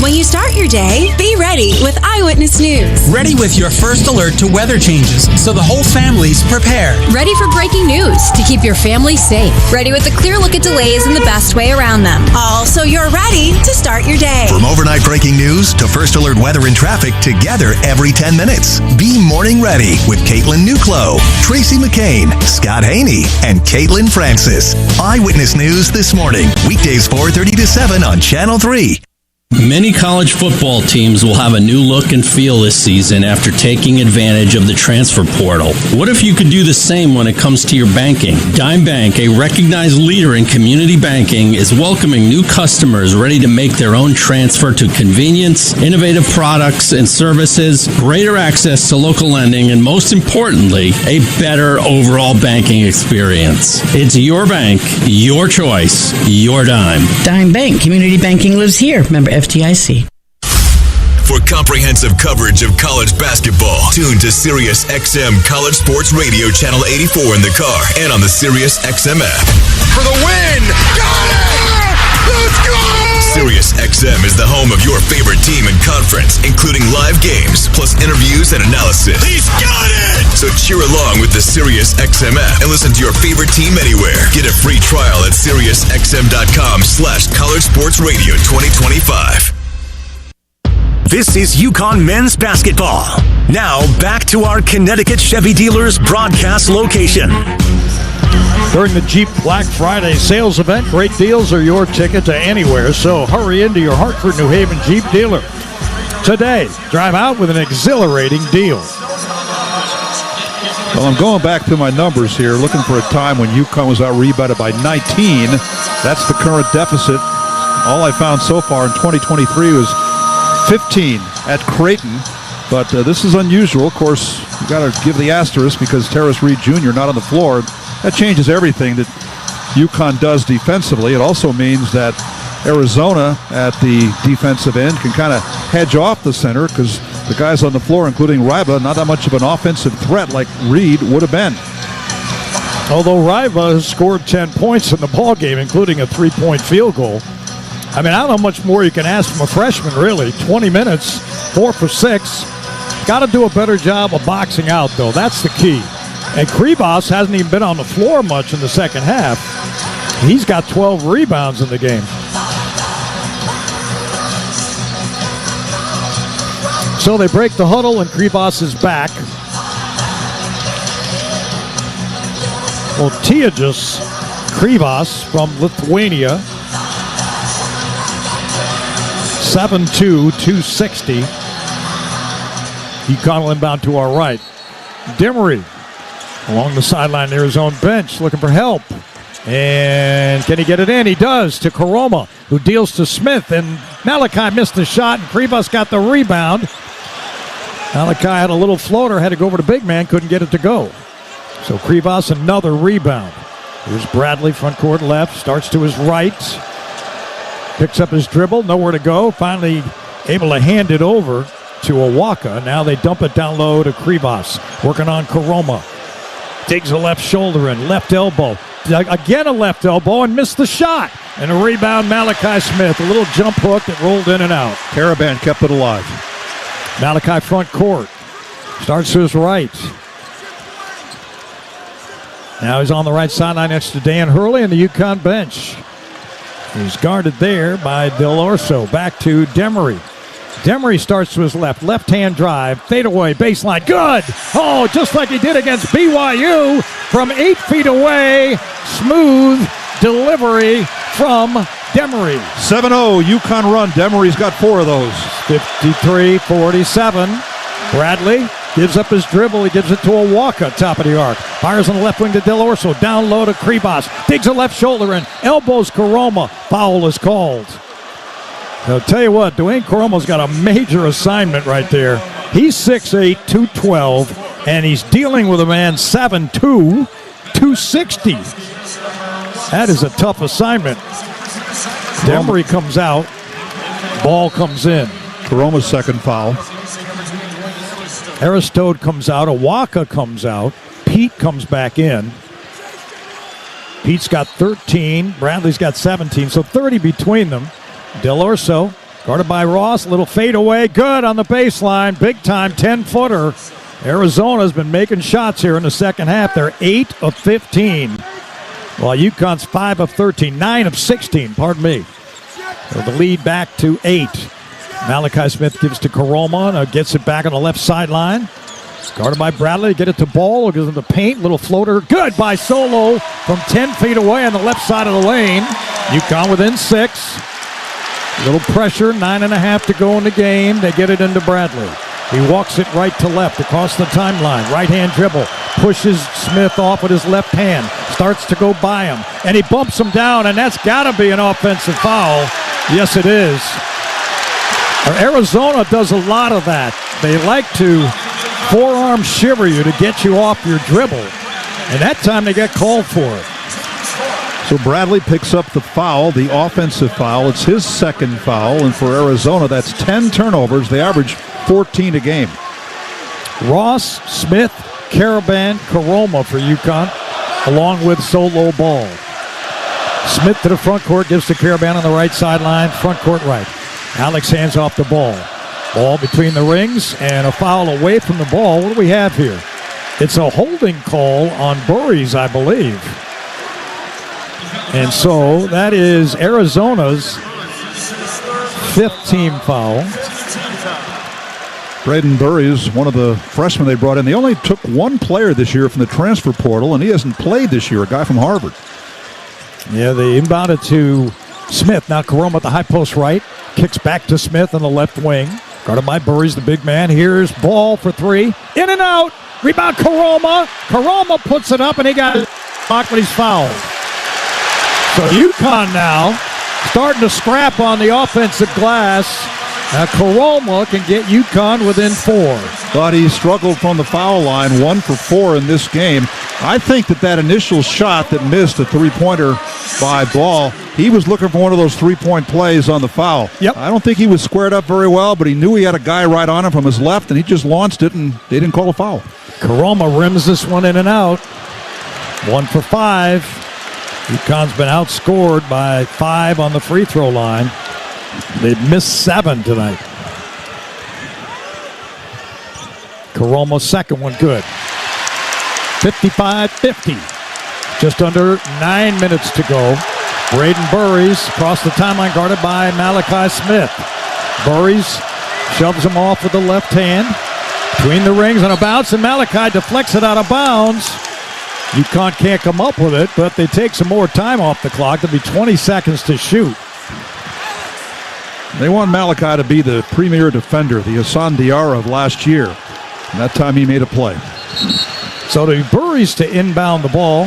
When you start your day, be ready with Eyewitness News. Ready with your first alert to weather changes so the whole family's prepared. Ready for breaking news to keep your family safe. Ready with a clear look at delays and the best way around them. All so you're ready to start your day. From overnight breaking news to first alert weather and traffic, together every 10 minutes. Be morning ready with Caitlin Newclow, Tracy McCain, Scott Haney, and Caitlin Francis. Eyewitness News this morning, weekdays 4:30 to 7 on Channel 3. Many college football teams will have a new look and feel this season after taking advantage of the transfer portal. What if you could do the same when it comes to your banking? Dime Bank, a recognized leader in community banking, is welcoming new customers ready to make their own transfer to convenience, innovative products and services, greater access to local lending, and most importantly, a better overall banking experience. It's your bank, your choice, your dime. Dime Bank, community banking lives here. Member FDIC. For comprehensive coverage of college basketball, tune to Sirius XM College Sports Radio Channel 84 in the car and on the Sirius XM app. For the win! Got it! Let's go! Sirius XM is the home of your favorite team and conference, including live games, plus interviews and analysis. He's got it! So cheer along with the Sirius XM app and listen to your favorite team anywhere. Get a free trial at SiriusXM.com/College Sports Radio 2025. This is UConn men's basketball. Now back to our Connecticut Chevy dealers broadcast location. During the Jeep Black Friday sales event, great deals are your ticket to anywhere, so hurry into your Hartford, New Haven Jeep dealer. Today, drive out with an exhilarating deal. Well, I'm going back to my numbers here, looking for a time when UConn was out-rebounded by 19. That's the current deficit. All I found so far in 2023 was 15 at Creighton, but this is unusual. Of course, you got to give the asterisk because Tarris Reed Jr. not on the floor. that changes everything that UConn does defensively. It also means that Arizona at the defensive end can kind of hedge off the center because the guys on the floor, including Ryba, not that much of an offensive threat like Reed would have been. Although Ryba has scored 10 points in the ball game, including a 3-point field goal. I mean, I don't know how much more you can ask from a freshman, really. 20 minutes, 4 for 6. Got to do a better job of boxing out, though. That's the key. And Kribas hasn't even been on the floor much in the second half. He's got 12 rebounds in the game. So they break the huddle, and Kribas is back. Well, Tejas Kribas from Lithuania. 7'2", 260. UConn will inbound to our right. Demery along the sideline near his own bench, looking for help. And can he get it in? He does, to Karoma, who deals to Smith. And Malachi missed the shot, and Kribas got the rebound. Malachi had a little floater, had to go over to big man, couldn't get it to go. So Kribas, another rebound. Here's Bradley, front court left, starts to his right. Picks up his dribble, nowhere to go. Finally able to hand it over to Awaka. Now they dump it down low to Kribas. Working on Karoma. Digs a left shoulder in, left elbow. Again a left elbow and missed the shot. And a rebound, Malachi Smith. A little jump hook that rolled in and out. Caravan kept it alive. Malachi front court. Starts to his right. Now he's on the right sideline next to Dan Hurley and the UConn bench. He's guarded there by Del Orso. Back to Demery. Demery starts to his left. Left-hand drive. Fadeaway. Baseline. Good! Oh, just like he did against BYU from 8 feet away. Smooth delivery from Demery. 7-0 UConn run. Demery's got 4 of those. 53-47. Bradley gives up his dribble. He gives it to Awaka, top of the arc. Fires on the left wing to Del Orso. Down low to Kribas. Digs a left shoulder and elbows Karoma. Foul is called. I'll tell you what, Dwayne Karoma's got a major assignment right there. He's 6'8", 212, and he's dealing with a man 7'2", 260. That is a tough assignment. Demery comes out. Ball comes in. Karoma's second foul. Aristode comes out. Awaka comes out. Pete comes back in. Pete's got 13. Bradley's got 17, so 30 between them. Del Orso, guarded by Ross. Little fadeaway. Good on the baseline. Big time 10-footer. Arizona's been making shots here in the second half. They're 8 of 15. While UConn's 5 of 13. 9 of 16, pardon me. So the lead back to 8. Malachi Smith gives to Karoma. Gets it back on the left sideline. Guarded by Bradley. Get it to Ball. Gives him the paint. Little floater. Good by Solo from 10 feet away on the left side of the lane. UConn within 6. Little pressure. 9.5 to go in the game. They get it into Bradley. He walks it right to left across the timeline. Right-hand dribble. Pushes Smith off with his left hand. Starts to go by him. And he bumps him down, and that's got to be an offensive foul. Yes, it is. Arizona does a lot of that. They like to forearm shiver you to get you off your dribble. And that time they get called for it. So Bradley picks up the foul, the offensive foul. It's his second foul, and for Arizona, that's 10 turnovers. They average 14 a game. Ross, Smith, Caravan, Karoma for UConn, along with Solo Ball. Smith to the front court, gives to Caravan on the right sideline, front court right. Alex hands off the ball. Ball between the rings and a foul away from the ball. What do we have here? It's a holding call on Burries, I believe. And so that is Arizona's 5th team foul. Braden Burries, one of the freshmen they brought in. They only took one player this year from the transfer portal, and he hasn't played this year, a guy from Harvard. Yeah, they inbounded to Smith. Now Karoma at the high post right. Kicks back to Smith on the left wing. Guarded by Burries, the big man. Here's Ball for 3. In and out. Rebound Karoma. Karoma puts it up, and he got it blocked, but he's fouled. So UConn now starting to scrap on the offensive glass. Now Carolma can get UConn within 4. But he struggled from the foul line, 1 for 4 in this game. I think that initial shot that missed, a three-pointer by Ball, he was looking for one of those three-point plays on the foul. Yep. I don't think he was squared up very well, but he knew he had a guy right on him from his left, and he just launched it, and they didn't call a foul. Carolma rims this one in and out. 1 for 5. UConn's been outscored by 5 on the free throw line. They've missed 7 tonight. Carolma's second one good. 55-50. Just under 9 minutes to go. Braden Burries across the timeline, guarded by Malachi Smith. Burries shoves him off with the left hand. Between the rings on a bounce, and Malachi deflects it out of bounds. UConn can't come up with it, but they take some more time off the clock. There'll be 20 seconds to shoot. They want Malachi to be the premier defender, the Hassan Diarra of last year. And that time he made a play. So the Burries to inbound the ball.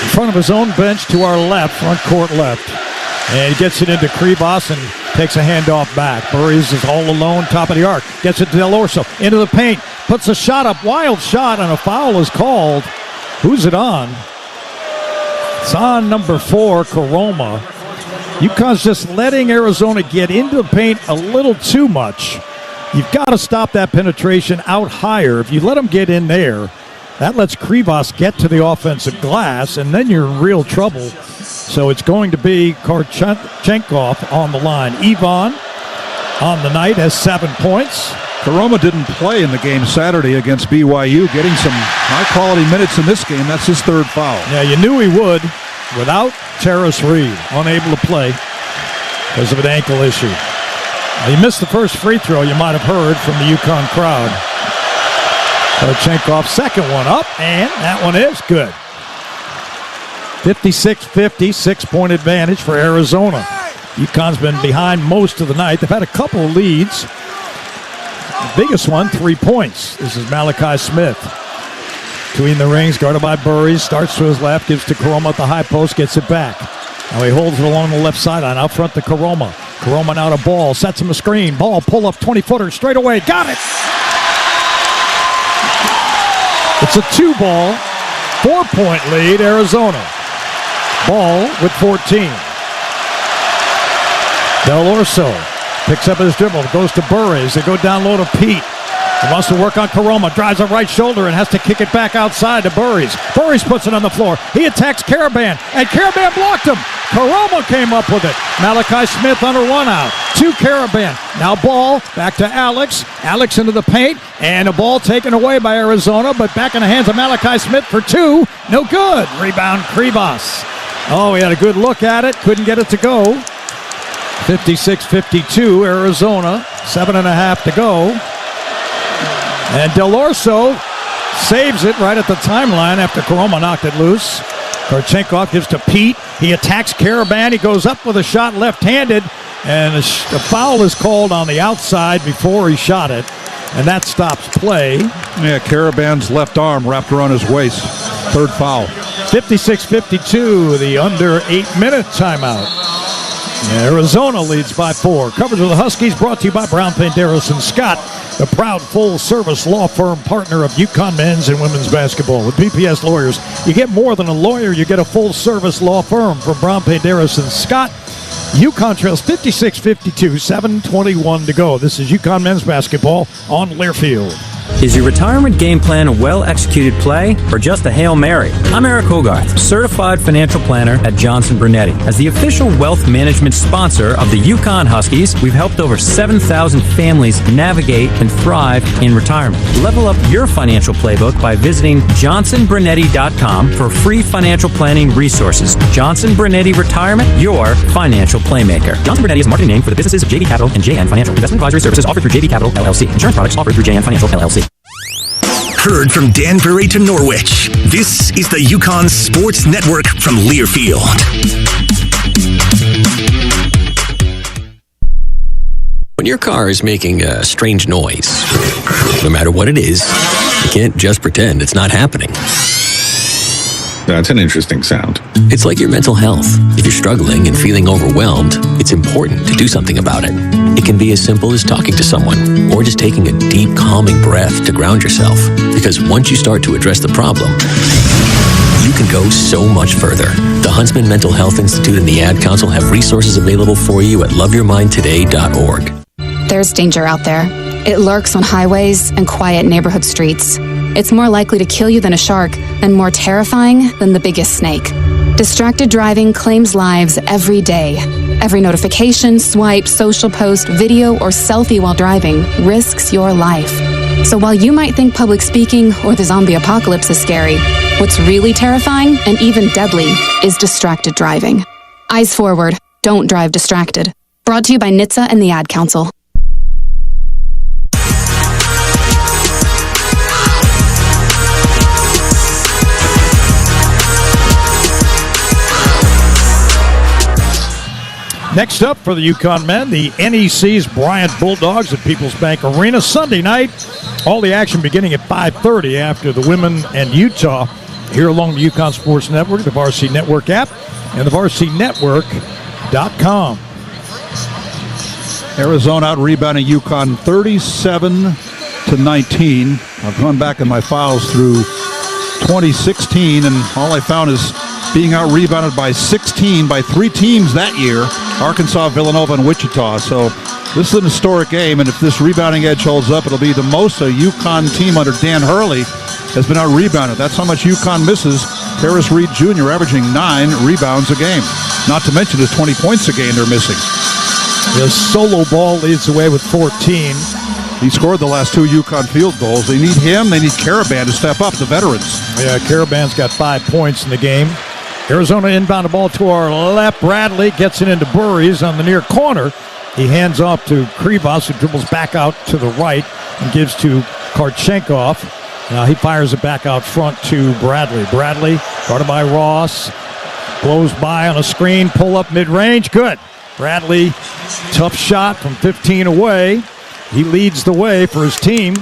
In front of his own bench to our left, front court left. And he gets it into Kribos and takes a handoff back. Burries is all alone, top of the arc. Gets it to Del Orso, into the paint. Puts a shot up, wild shot, and a foul is called. Who's it on? It's on number 4, Carolma. UConn's just letting Arizona get into the paint a little too much. You've got to stop that penetration out higher. If you let them get in there, that lets Kribos get to the offensive glass, and then you're in real trouble. So it's going to be Korchenkov on the line. Ivan on the night has 7 points. Carolma didn't play in the game Saturday against BYU, getting some high-quality minutes in this game. That's his 3rd foul. Yeah, you knew he would without Tarris Reed, unable to play because of an ankle issue. He missed the first free throw, you might have heard from the UConn crowd. Korchenkov, second one up, and that one is good. 56-50, 6-point advantage for Arizona. UConn's been behind most of the night. They've had a couple of leads. The biggest one, 3 points. This is Malachi Smith. Between the rings, guarded by Burries. Starts to his left, gives to Carolma at the high post, gets it back. Now he holds it along the left sideline, out front to Carolma. Carolma now to Ball, sets him a screen. Ball, pull up, 20-footer, straight away. Got it! It's a 2-ball, 4-point lead, Arizona. Ball with 14. Del Orso picks up his dribble, goes to Burries. They go down low to Pete. He wants to work on Carolma, drives a right shoulder and has to kick it back outside to Burries. Burries puts it on the floor. He attacks Karaban, and Karaban blocked him. Carolma came up with it. Malachi Smith under 1 out. To Karaban. Now Ball back to Alex. Alex into the paint, and a ball taken away by Arizona, but back in the hands of Malachi Smith for 2. No good. Rebound Kribos. Oh, he had a good look at it. Couldn't get it to go. 56-52, Arizona. 7.5 to go. And Del Orso saves it right at the timeline after Carolma knocked it loose. Korchenkov gives to Pete. He attacks Karaban. He goes up with a shot left-handed, and a foul is called on the outside before he shot it, and that stops play. Yeah, Karaban's left arm wrapped around his waist. 3rd foul. 56-52, the under 8-minute timeout. Arizona leads by 4. Coverage of the Huskies brought to you by Brown Paint Darrison Scott, the proud full-service law firm partner of UConn men's and women's basketball. With BPS Lawyers, you get more than a lawyer, you get a full-service law firm from Brown Paint Darrison Scott. UConn trails 56-52, 7:21 to go. This is UConn men's basketball on Learfield. Is your retirement game plan a well-executed play or just a Hail Mary? I'm Eric Hogarth, certified financial planner at Johnson Brunetti. As the official wealth management sponsor of the UConn Huskies, we've helped over 7,000 families navigate and thrive in retirement. Level up your financial playbook by visiting johnsonbrunetti.com for free financial planning resources. Johnson Brunetti Retirement, your financial playmaker. Johnson Brunetti is a marketing name for the businesses of JV Capital and JN Financial. Investment advisory services offered through JV Capital, LLC. Insurance products offered through JN Financial, LLC. Heard from Danbury to Norwich. This is the UConn Sports Network from Learfield. When your car is making a strange noise, no matter what it is, you can't just pretend it's not happening. That's an interesting sound. It's like your mental health. If you're struggling and feeling overwhelmed, it's important to do something about it. It can be as simple as talking to someone or just taking a deep, calming breath to ground yourself. Because once you start to address the problem, you can go so much further. The Huntsman Mental Health Institute and the Ad Council have resources available for you at loveyourmindtoday.org. There's danger out there. It lurks on highways and quiet neighborhood streets. It's more likely to kill you than a shark, and more terrifying than the biggest snake. Distracted driving claims lives every day. Every notification, swipe, social post, video, or selfie while driving risks your life. So while you might think public speaking or the zombie apocalypse is scary, what's really terrifying and even deadly is distracted driving. Eyes forward. Don't drive distracted. Brought to you by NHTSA and the Ad Council. Next up for the UConn men, the NEC's Bryant Bulldogs at People's Bank Arena. Sunday night, all the action beginning at 5:30 after the women and Utah here along the UConn Sports Network, the Varsity Network app, and the VarsityNetwork.com. Arizona out-rebounding UConn 37-19. I've gone back in my files through 2016, and all I found is being out-rebounded by 16 by 3 teams that year, Arkansas, Villanova, and Wichita. So this is an historic game, and if this rebounding edge holds up, it'll be the most a UConn team under Dan Hurley has been out-rebounded. That's how much UConn misses. Harris Reed Jr. averaging 9 rebounds a game. Not to mention his 20 points a game they're missing. His solo ball leads the way with 14. He scored the last 2 UConn field goals. They need him. They need Caravan to step up, the veterans. Yeah, Caravan's got 5 points in the game. Arizona inbound the ball to our left. Bradley gets it into Burries on the near corner. He hands off to Krivas, who dribbles back out to the right and gives to Karchenkov. Now he fires it back out front to Bradley. Bradley, guarded by Ross, blows by on a screen, pull up mid-range. Good. Bradley, tough shot from 15 away. He leads the way for his team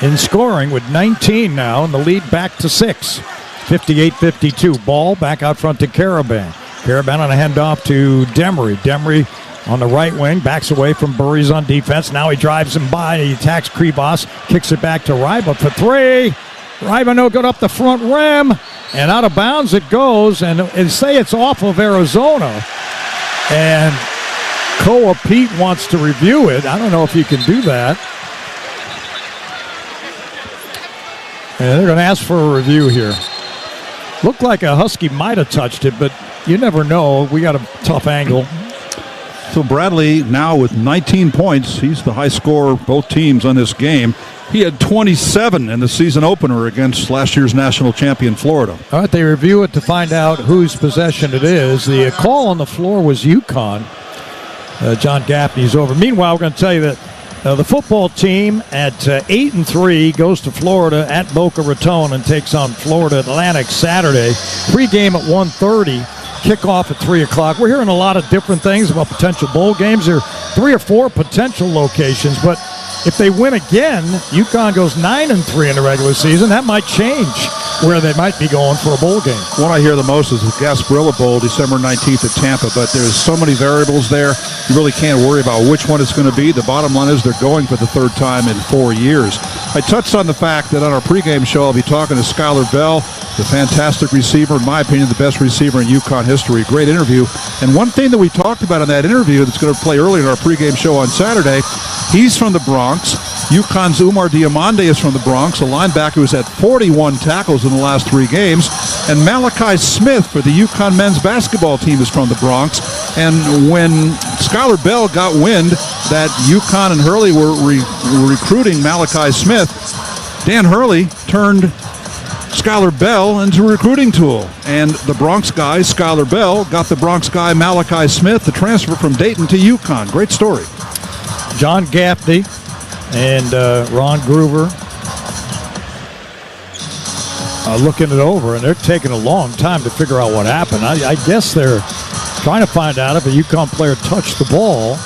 in scoring with 19 now, and the lead back to 6. 58-52. Ball back out front to Caravan. Caravan on a handoff to Demery. Demery on the right wing, backs away from Burries on defense. Now he drives him by, and he attacks Krivas, kicks it back to Ryba for 3. Ryba no good up the front rim, and out of bounds it goes, and say it's off of Arizona. And Koa Pete wants to review it. I don't know if you can do that. And they're going to ask for a review here. Looked like a Husky might have touched it, but you never know. We got a tough angle. So Bradley now with 19 points. He's the high scorer both teams on this game. He had 27 in the season opener against last year's national champion Florida. All right, they review it to find out whose possession it is. The call on the floor was UConn. John Gaffney's over. Meanwhile, we're going to tell you that the football team at 8-3 goes to Florida at Boca Raton and takes on Florida Atlantic Saturday. Pre-game at 1:30, kickoff at 3 o'clock. We're hearing a lot of different things about potential bowl games. There are 3 or 4 potential locations, but if they win again, UConn goes 9-3 in the regular season. That might change where they might be going for a bowl game. What I hear the most is the Gasparilla Bowl, December 19th at Tampa, but there's so many variables there, you really can't worry about which one it's going to be. The bottom line is they're going for the 3rd time in 4 years. I touched on the fact that on our pregame show, I'll be talking to Skylar Bell, the fantastic receiver, in my opinion, the best receiver in UConn history. Great interview. And one thing that we talked about in that interview that's going to play early in our pregame show on Saturday, he's from the Bronx. UConn's Umar Diamande is from the Bronx, a linebacker who's had 41 tackles in the last 3 games. And Malachi Smith for the UConn men's basketball team is from the Bronx. And when Skylar Bell got wind that UConn and Hurley were recruiting Malachi Smith, Dan Hurley turned Skylar Bell into a recruiting tool. And the Bronx guy, Skylar Bell, got the Bronx guy, Malachi Smith, the transfer from Dayton to UConn. Great story. John Gaffney and Ron Groover looking it over, and they're taking a long time to figure out what happened. I guess they're trying to find out if a UConn player touched the ball.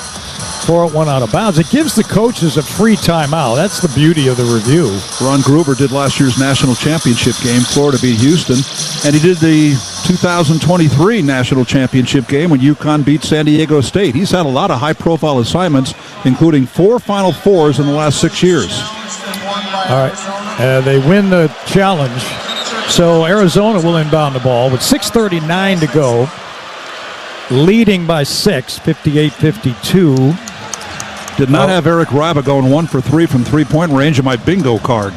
before it went out of bounds. It gives the coaches a free timeout. That's the beauty of the review. Ron Gruber did last year's national championship game. Florida beat Houston. And he did the 2023 national championship game when UConn beat San Diego State. He's had a lot of high-profile assignments, including 4 Final Fours in the last 6 years. All right. They win the challenge. So Arizona will inbound the ball with 6:39 to go. Leading by 6, 58-52. Did not have Eric Riba going 1 for 3 from three-point range in my bingo card.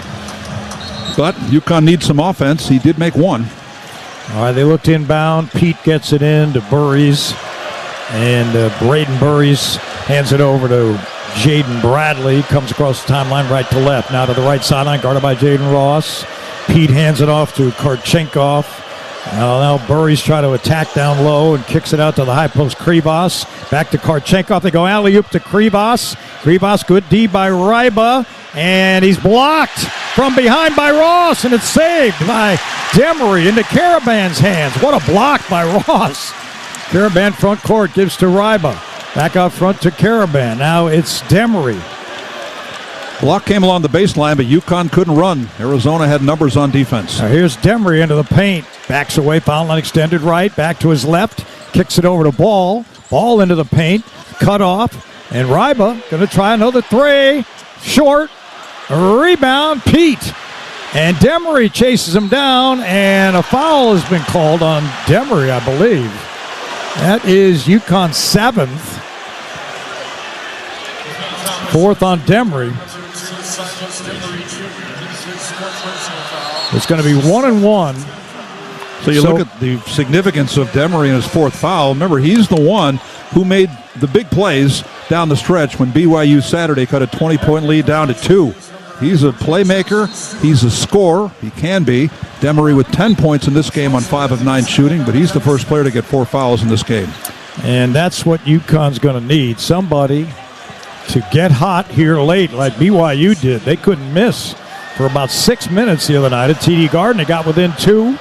But UConn needs some offense. He did make one. All right, they looked inbound. Pete gets it in to Burries. And Braden Burries hands it over to Jaden Bradley. Comes across the timeline right to left. Now to the right sideline, guarded by Jaden Ross. Pete hands it off to Korchenkov. Now Burries try to attack down low and kicks it out to the high post. Krivas back to Korchenkov. They go alley-oop to Krivas. Krivas, good D by Riba. And he's blocked from behind by Ross. And it's saved by Demery into Caraban's hands. What a block by Ross. Caraban front court gives to Riba. Back out front to Caraban. Now it's Demery. Block came along the baseline, but UConn couldn't run. Arizona had numbers on defense. Now here's Demery into the paint. Backs away, foul line extended right. Back to his left. Kicks it over to Ball. Ball into the paint. Cut off. And Riba going to try another three. Short. Rebound. Pete. And Demery chases him down. And a foul has been called on Demery, I believe. That is UConn's 7th. 4th on Demery. It's going to be 1-1. So you look at the significance of Demery in his 4th foul. Remember, he's the one who made the big plays down the stretch when BYU Saturday cut a 20-point lead down to 2. He's a playmaker. He's a scorer. He can be. Demery with 10 points in this game on 5 of 9 shooting, but he's the first player to get 4 fouls in this game. And that's what UConn's going to need. Somebody to get hot here late like BYU did. They couldn't miss for about 6 minutes the other night at TD Garden. They got within 2.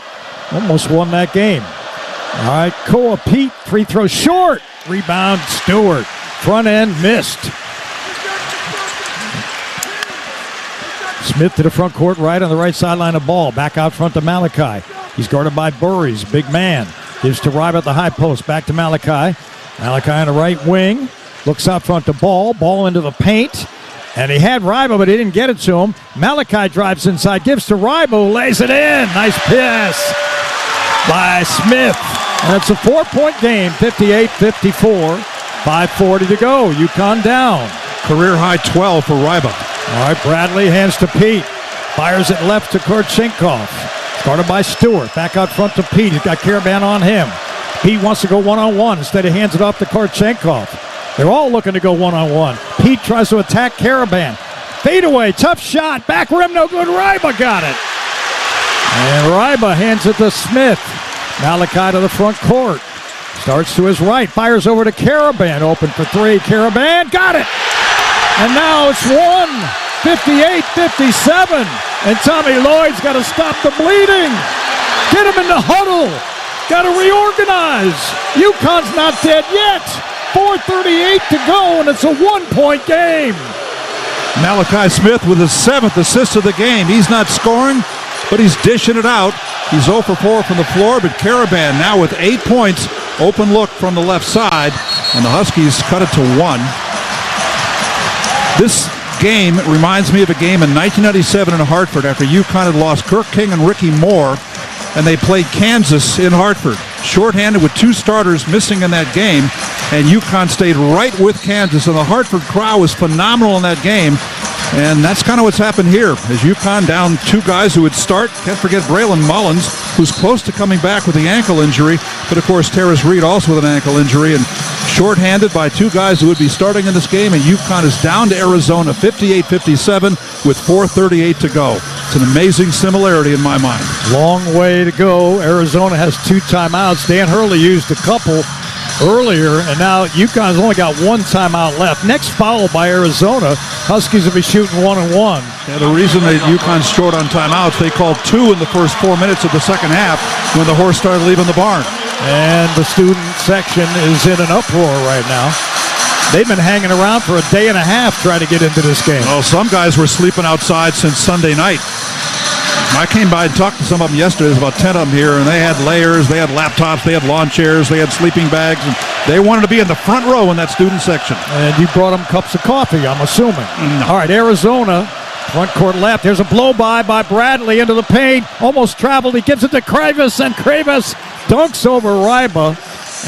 Almost won that game. All right, Koa Pete, free throw short. Rebound, Stewart. Front end missed. Smith to the front court right on the right sideline of Ball. Back out front to Malachi. He's guarded by Burries, big man. Gives to Riba at the high post. Back to Malachi. Malachi on the right wing. Looks out front to Ball. Ball into the paint. And he had Riba, but he didn't get it to him. Malachi drives inside. Gives to Riba, who lays it in. Nice pass by Smith. And it's a 4-point game, 58-54. 5:40 to go. UConn down. Career high 12 for Riba. All right, Bradley hands to Pete. Fires it left to Korchenkov. Started by Stewart. Back out front to Pete. He's got Caravan on him. Pete wants to go one-on-one. Instead, he hands it off to Korchenkov. They're all looking to go one-on-one. Pete tries to attack Caravan. Fadeaway, tough shot. Back rim, no good. Riba got it. And Riba hands it to Smith. Malachi to the front court. Starts to his right. Fires over to Caravan. Open for 3. Caravan got it. And now it's 58-57. And Tommy Lloyd's got to stop the bleeding. Get him in the huddle. Got to reorganize. UConn's not dead yet. 4:38 to go, and it's a 1-point game. Malachi Smith with his 7th assist of the game. He's not scoring, but he's dishing it out. He's 0 for 4 from the floor, but Caravan now with 8 points. Open look from the left side, and the Huskies cut it to 1. This game reminds me of a game in 1997 in Hartford after UConn had lost Kirk King and Ricky Moore, and they played Kansas in Hartford. Shorthanded with 2 starters missing in that game, and UConn stayed right with Kansas, and the Hartford crowd was phenomenal in that game. And that's kind of what's happened here, as UConn down 2 guys who would start. Can't forget Braylon Mullins, who's close to coming back with the ankle injury. But, of course, Tarris Reed also with an ankle injury. And shorthanded by 2 guys who would be starting in this game. And UConn is down to Arizona 58-57 with 4:38 to go. It's an amazing similarity in my mind. Long way to go. Arizona has 2 timeouts. Dan Hurley used a couple earlier, and now UConn's only got 1 timeout left. Next foul by Arizona. Huskies will be shooting 1-1. Yeah, the reason that UConn's short on timeouts, they called 2 in the first 4 minutes of the second half when the horse started leaving the barn. And the student section is in an uproar right now. They've been hanging around for a day and a half trying to get into this game. Well, some guys were sleeping outside since Sunday night. I came by and talked to some of them yesterday. There's about 10 of them here, and they had layers, they had laptops, they had lawn chairs, they had sleeping bags, and they wanted to be in the front row in that student section. And you brought them cups of coffee, I'm assuming. No. All right, Arizona, front court left. There's a blow-by Bradley into the paint. Almost traveled. He gives it to Kravis, and Kravis dunks over Ryba.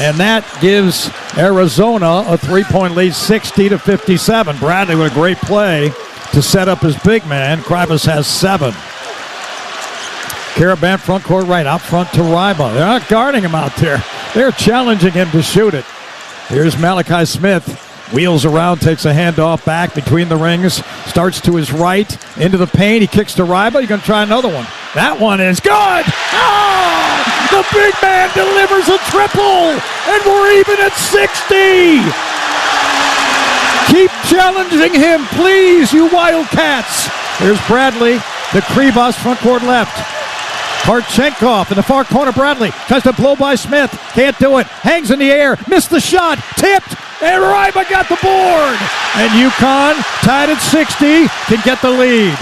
And that gives Arizona a 3-point lead, 60-57. Bradley with a great play to set up his big man. Kravis has 7. Karaban front court right, out front to Ryba. They're not guarding him out there. They're challenging him to shoot it. Here's Malachi Smith. Wheels around, takes a handoff back between the rings. Starts to his right, into the paint. He kicks to Ryba. He's going to try another one. That one is good. Oh! The big man delivers a triple, and we're even at 60. Keep challenging him, please, you Wildcats. Here's Bradley, the Krivas front court left. Harchenkov in the far corner. Bradley tries to blow by Smith. Can't do it. Hangs in the air. Missed the shot. Tipped. And Ryba got the board. And UConn, tied at 60, can get the lead.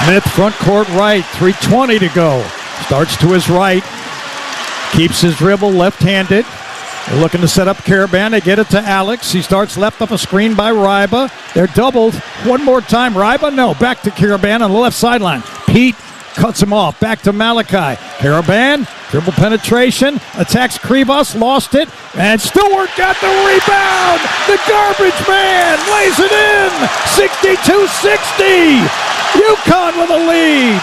Smith front court right. 3:20 to go. Starts to his right. Keeps his dribble left-handed. They're looking to set up Karaban. They get it to Alex. He starts left up a screen by Ryba. They're doubled. One more time. Ryba, no. Back to Karaban on the left sideline. Pete cuts him off. Back to Malachi. Karaban, dribble penetration. Attacks Krivas. Lost it. And Stewart got the rebound. The garbage man lays it in. 62-60. UConn with a lead.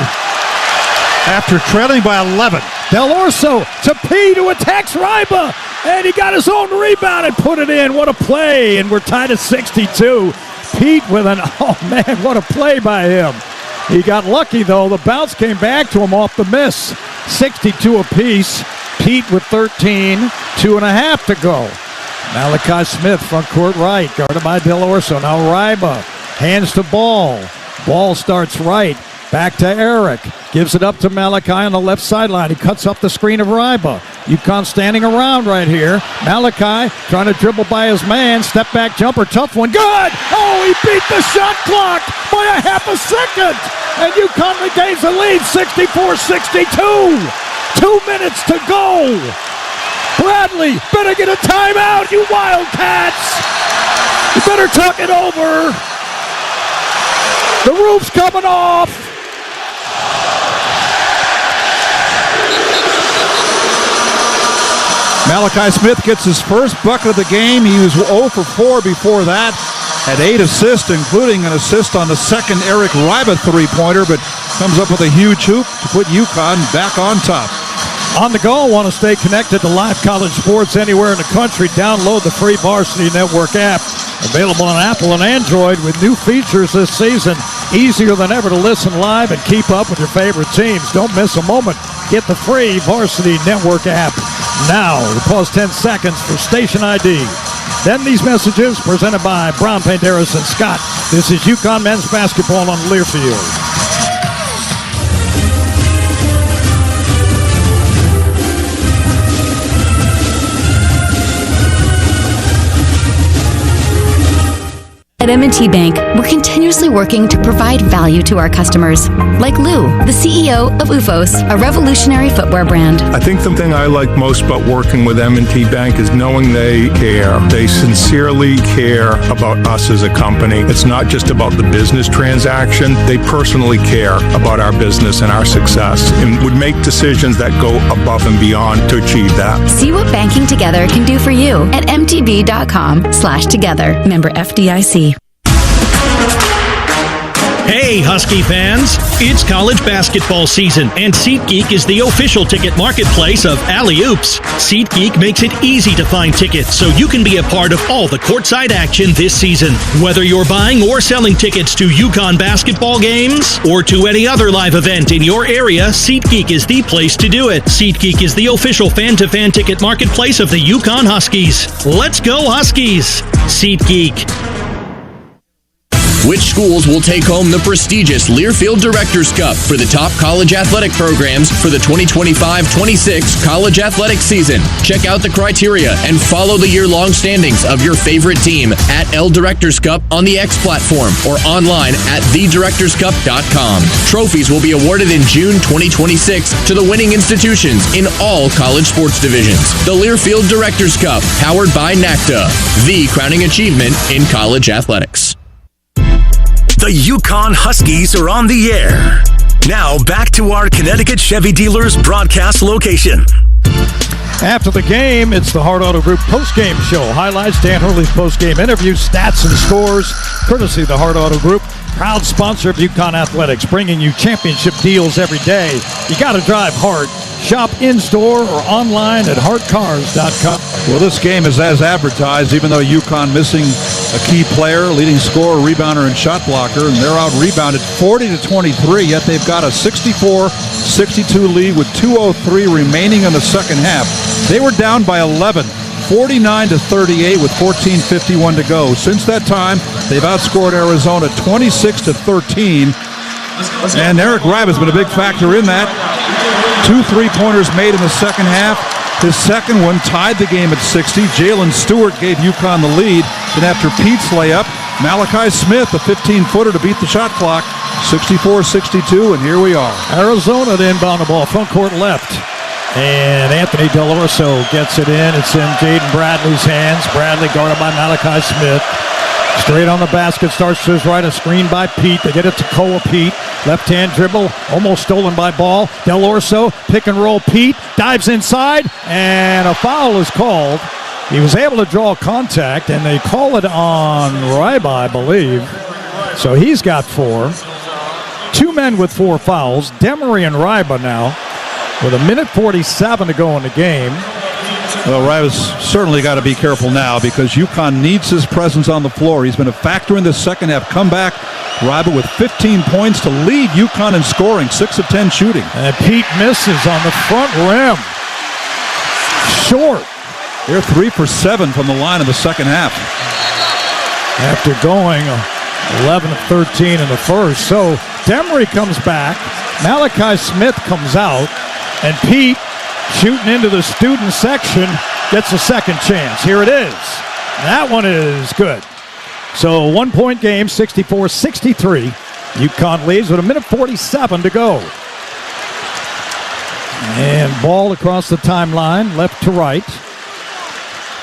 After trailing by 11. Del Orso to Pete, who attacks Ryba. And he got his own rebound and put it in. What a play. And we're tied at 62. Pete with what a play by him. He got lucky, though. The bounce came back to him off the miss. 62 apiece. Pete with 13. 2.5 to go. Malachi Smith, front court right. Guarded by Del Orso. Now Ryba. Hands to Ball. Ball starts right. Back to Eric. Gives it up to Malachi on the left sideline. He cuts up the screen of Ryba. UConn standing around right here. Malachi trying to dribble by his man. Step back jumper. Tough one. Good! Oh, he beat the shot clock by a half a second. And UConn regains the lead. 64-62. 2 minutes to go. Bradley better get a timeout, you Wildcats. You better tuck it over. The roof's coming off. Malachi Smith gets his first bucket of the game. He was 0 for 4 before that. Had 8 assists, including an assist on the second Eric Ryba three-pointer, but comes up with a huge hoop to put UConn back on top. On the go, want to stay connected to live college sports anywhere in the country? Download the free Varsity Network app. Available on Apple and Android with new features this season. Easier than ever to listen live and keep up with your favorite teams. Don't miss a moment. Get the free Varsity Network app now. We'll pause 10 seconds for station ID. Then these messages presented by Brown Panderas and Scott. This is UConn men's basketball on Learfield. At M&T Bank, we're continuously working to provide value to our customers. Like Lou, the CEO of UFOS, a revolutionary footwear brand. I think the thing I like most about working with M&T Bank is knowing they care. They sincerely care about us as a company. It's not just about the business transaction. They personally care about our business and our success and would make decisions that go above and beyond to achieve that. See what banking together can do for you at mtb.com/together. Member FDIC. Hey, Husky fans! It's college basketball season, and SeatGeek is the official ticket marketplace of Alley Oops. SeatGeek makes it easy to find tickets so you can be a part of all the courtside action this season. Whether you're buying or selling tickets to UConn basketball games or to any other live event in your area, SeatGeek is the place to do it. SeatGeek is the official fan-to-fan ticket marketplace of the UConn Huskies. Let's go, Huskies! SeatGeek. Which schools will take home the prestigious Learfield Directors Cup for the top college athletic programs for the 2025-26 college athletic season? Check out the criteria and follow the year-long standings of your favorite team at L Directors Cup on the X platform or online at thedirectorscup.com. Trophies will be awarded in June 2026 to the winning institutions in all college sports divisions. The Learfield Directors Cup, powered by NACTA, the crowning achievement in college athletics. The UConn Huskies are on the air. Now back to our Connecticut Chevy Dealers broadcast location. After the game, it's the Hard Auto Group post-game show. Highlights Dan Hurley's post-game interview, stats and scores, courtesy of the Hard Auto Group. Proud sponsor of UConn Athletics, bringing you championship deals every day. You got to drive hard. Shop in-store or online at hardcars.com. Well, this game is as advertised, even though UConn missing a key player, leading scorer, rebounder, and shot blocker, and they're out-rebounded 40-23, yet they've got a 64-62 lead with 2:03 remaining in the second half. They were down by 11. 49-38 with 14:51 to go. Since that time, they've outscored Arizona 26-13. And Eric Reiba's been a big factor in that. 2 3-pointers made in the second half. His second one tied the game at 60. Jalen Stewart gave UConn the lead. Then after Pete's layup, Malachi Smith, a 15-footer to beat the shot clock, 64-62, and here we are. Arizona to inbound the ball, front court left. And Anthony Delorso gets it in. It's in Jaden Bradley's hands. Bradley guarded by Malachi Smith. Straight on the basket, starts to his right, a screen by Pete. They get it to Koa Pete. Left-hand dribble, almost stolen by Ball. Delorso, pick and roll Pete, dives inside, and a foul is called. He was able to draw contact, and they call it on Reiba, I believe. So he's got 4. 2 men with 4 fouls. Demery and Reiba now, with 1:47 to go in the game. Well, Reiba's certainly got to be careful now because UConn needs his presence on the floor. He's been a factor in the second half comeback. Reiba with 15 points to lead UConn in scoring, 6 of 10 shooting. And Pete misses on the front rim. Short. They're 3 for 7 from the line in the second half. After going 11 of 13 in the first. So Demery comes back. Malachi Smith comes out. And Pete, shooting into the student section, gets a second chance. Here it is. That one is good. So 1-point game, 64-63. UConn leads with 1:47 to go. And Ball across the timeline, left to right.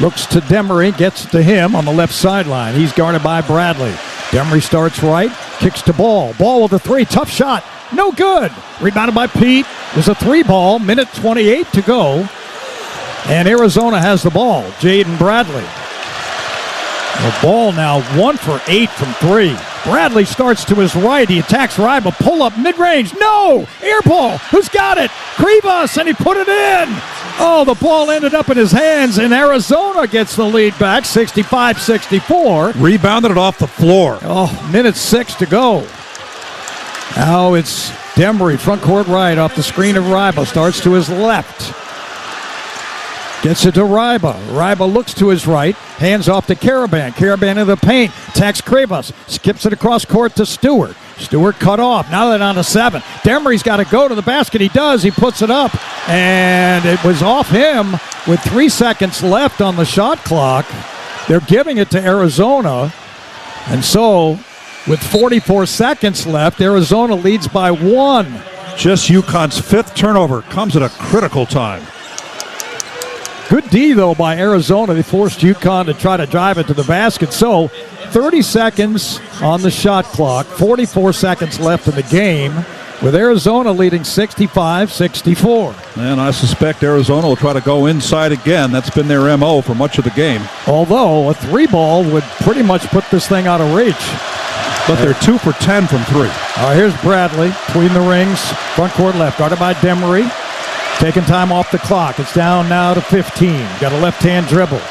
Looks to Demery, gets to him on the left sideline. He's guarded by Bradley. Demery starts right, kicks to Ball. Ball with a 3, tough shot. No good. Rebounded by Pete. There's a 3-ball, 1:28 to go. And Arizona has the ball. Jaden Bradley. The Ball now 1 for 8 from 3. Bradley starts to his right. He attacks Reiba. Pull up mid-range. No! Air ball. Who's got it? Krivas, and he put it in. Oh, the ball ended up in his hands, and Arizona gets the lead back, 65-64. Rebounded it off the floor. Oh, 1:06 to go. Now it's Demery, front court right, off the screen of Reiba. Starts to his left. Gets it to Reiba. Reiba looks to his right. Hands off to Caravan. Caravan in the paint. Attacks Krivas. Skips it across court to Stewart. Stewart cut off. Now they're down to 7. Demery's got to go to the basket. He does. He puts it up. And it was off him with 3 seconds left on the shot clock. They're giving it to Arizona. And so, with 44 seconds left, Arizona leads by 1. Just UConn's 5th turnover comes at a critical time. Good D, though, by Arizona. They forced UConn to try to drive it to the basket. So, 30 seconds on the shot clock, 44 seconds left in the game, with Arizona leading 65-64. And I suspect Arizona will try to go inside again. That's been their MO for much of the game. Although a 3-ball would pretty much put this thing out of reach. But they're 2 for 10 from 3. Here's Bradley between the rings, front court left, guarded by Demery. Taking time off the clock. It's down now to 15. Got a left-hand dribble.